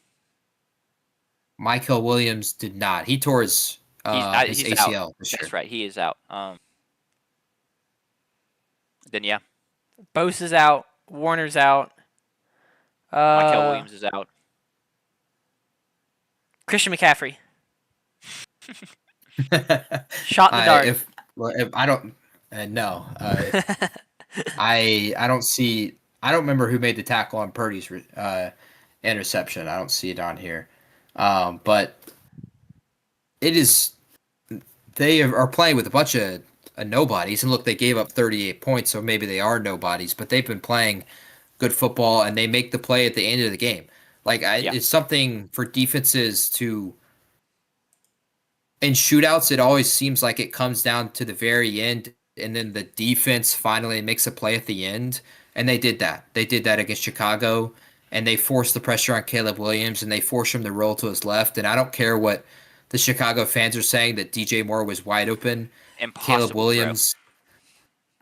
Michael Williams did not. He tore his ACL out. this year. That's right. He is out. Then yeah. Bosa's out. Warner's out. Michael Williams is out. Christian McCaffrey. Shot in the dark. If I don't, no. I don't see. I don't remember who made the tackle on Purdy's interception. I don't see it on here. But it is. They are playing with a bunch of nobodies, and look, they gave up 38 points, so maybe they are nobodies. But they've been playing good football, and they make the play at the end of the game. It's something for defenses to. In shootouts, it always seems like it comes down to the very end, and then the defense finally makes a play at the end. And they did that. They did that against Chicago, and they forced the pressure on Caleb Williams, and they forced him to roll to his left. And I don't care what the Chicago fans are saying that DJ Moore was wide open. Impossible, Caleb Williams.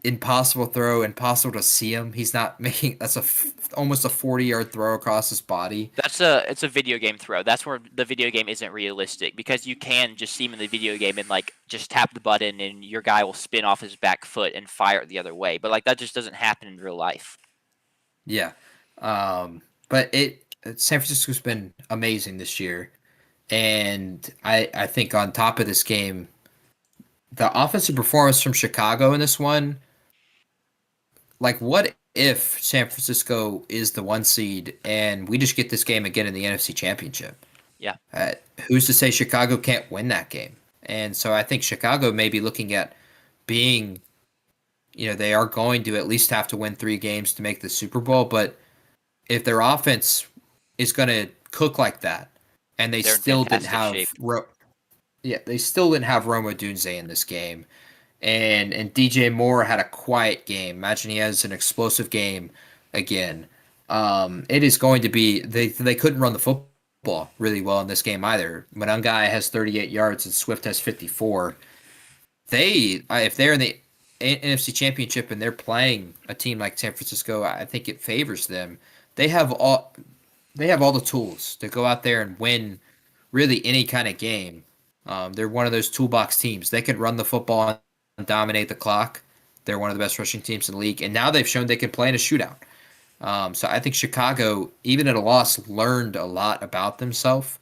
impossible throw, impossible to see him. He's not making almost a 40-yard throw across his body. It's a video game throw. That's where the video game isn't realistic because you can just see him in the video game and like just tap the button and your guy will spin off his back foot and fire it the other way. But like that just doesn't happen in real life. Yeah. But San Francisco's been amazing this year. And I think on top of this game, the offensive performance from Chicago in this one, like what if San Francisco is the 1 seed and we just get this game again in the NFC Championship? Yeah. Who's to say Chicago can't win that game? And so I think Chicago may be looking at being, they are going to at least have to win 3 games to make the Super Bowl. But if their offense is going to cook like that, and They're in fantastic shape. They still didn't have Roma Dunze in this game, and DJ Moore had a quiet game. Imagine he has an explosive game again. It is going to be they couldn't run the football really well in this game either. Monangai has 38 yards and Swift has 54. If they're in the NFC Championship and they're playing a team like San Francisco, I think it favors them. They have all the tools to go out there and win really any kind of game. They're one of those toolbox teams. They can run the football and dominate the clock. They're one of the best rushing teams in the league, and now they've shown they can play in a shootout. So I think Chicago, even at a loss, learned a lot about themselves,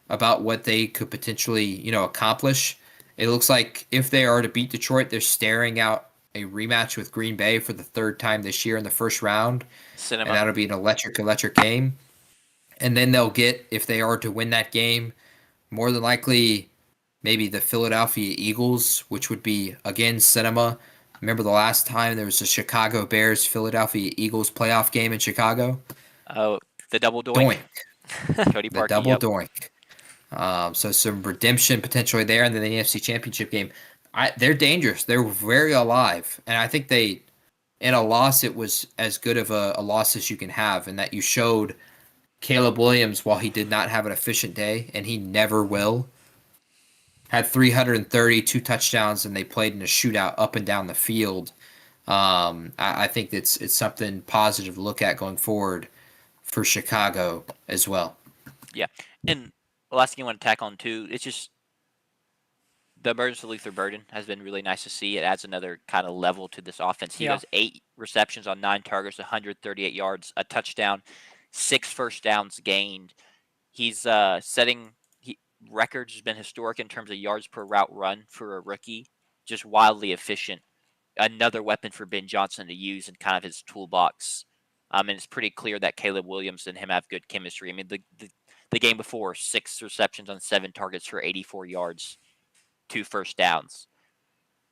about what they could potentially, accomplish. It looks like if they are to beat Detroit, they're staring out a rematch with Green Bay for the 3rd time this year in the first round. Cinema. And that'll be an electric game. And then they'll get, if they are to win that game, more than likely maybe the Philadelphia Eagles, which would be, again, cinema. Remember the last time there was a Chicago Bears-Philadelphia Eagles playoff game in Chicago? Oh, the double doink. Cody The Parkey, double yep. doink. So some redemption potentially there, and then the NFC Championship game. They're dangerous. They're very alive. And I think in a loss, it was as good of a loss as you can have, in that you showed Caleb Williams, while he did not have an efficient day, and he never will, had 332 touchdowns, and they played in a shootout up and down the field. I think it's something positive to look at going forward for Chicago as well. Yeah. And the last thing I want to tack on, too, it's just the emergence of Luther Burden has been really nice to see. It adds another kind of level to this offense. He has 8 receptions on 9 targets, 138 yards, a touchdown, 6 first downs gained. He's setting records, has been historic in terms of yards per route run for a rookie. Just wildly efficient. Another weapon for Ben Johnson to use in kind of his toolbox. And it's pretty clear that Caleb Williams and him have good chemistry. I mean, the game before, 6 receptions on 7 targets for 84 yards, 2 first downs.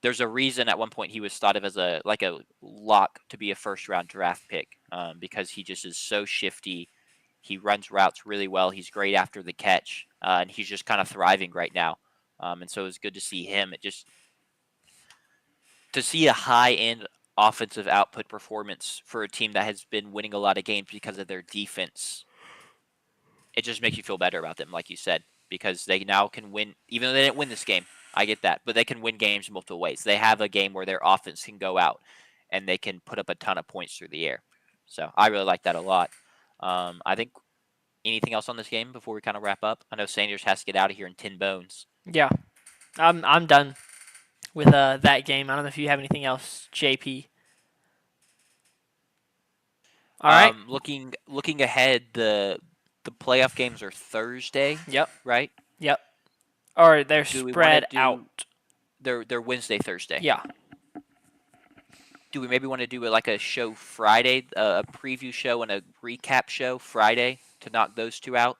There's a reason at one point he was thought of as a lock to be a first-round draft pick, because he just is so shifty. He runs routes really well. He's great after the catch, and he's just kind of thriving right now. And so it's good to see him. To see a high-end offensive output performance for a team that has been winning a lot of games because of their defense, it just makes you feel better about them, like you said, because they now can win, even though they didn't win this game. I get that, but they can win games multiple ways. They have a game where their offense can go out and they can put up a ton of points through the air. So I really like that a lot. I think anything else on this game before we kind of wrap up? I know Sanders has to get out of here in 10 bones. Yeah, I'm done with that game. I don't know if you have anything else, JP. All right. Looking ahead, the playoff games are Thursday. Yep. Right. Yep. Or they're spread out. They're Wednesday, Thursday. Yeah. Do we maybe want to do a show Friday, a preview show and a recap show Friday to knock those 2 out?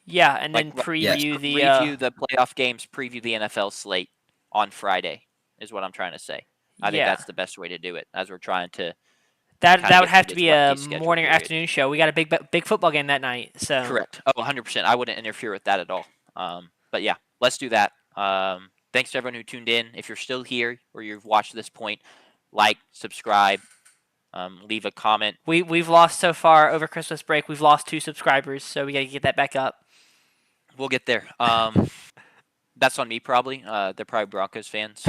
Yeah, and then preview the playoff games, preview the NFL slate on Friday is what I'm trying to say. I think that's the best way to do it, as we're trying to. That would have to be a morning or afternoon show. We got a big football game that night. So correct. Oh, 100%. I wouldn't interfere with that at all. But yeah, let's do that. Thanks to everyone who tuned in. If you're still here or you've watched this point, like, subscribe, leave a comment. We've lost so far over Christmas break. We've lost 2 subscribers, so we got to get that back up. We'll get there. That's on me probably. They're probably Broncos fans.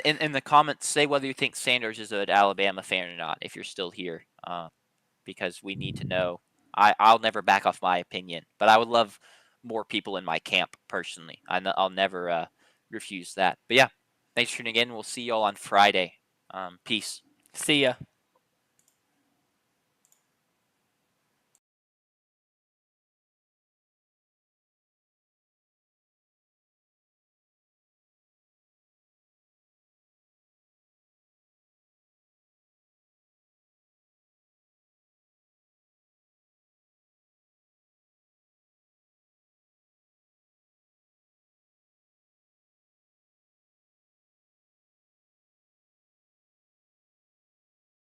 In the comments, say whether you think Sanders is an Alabama fan or not, if you're still here, because we need to know. I'll never back off my opinion, but I would love more people in my camp personally. I'll never refuse that. But yeah, thanks for tuning in. We'll see y'all on Friday. Peace. See ya.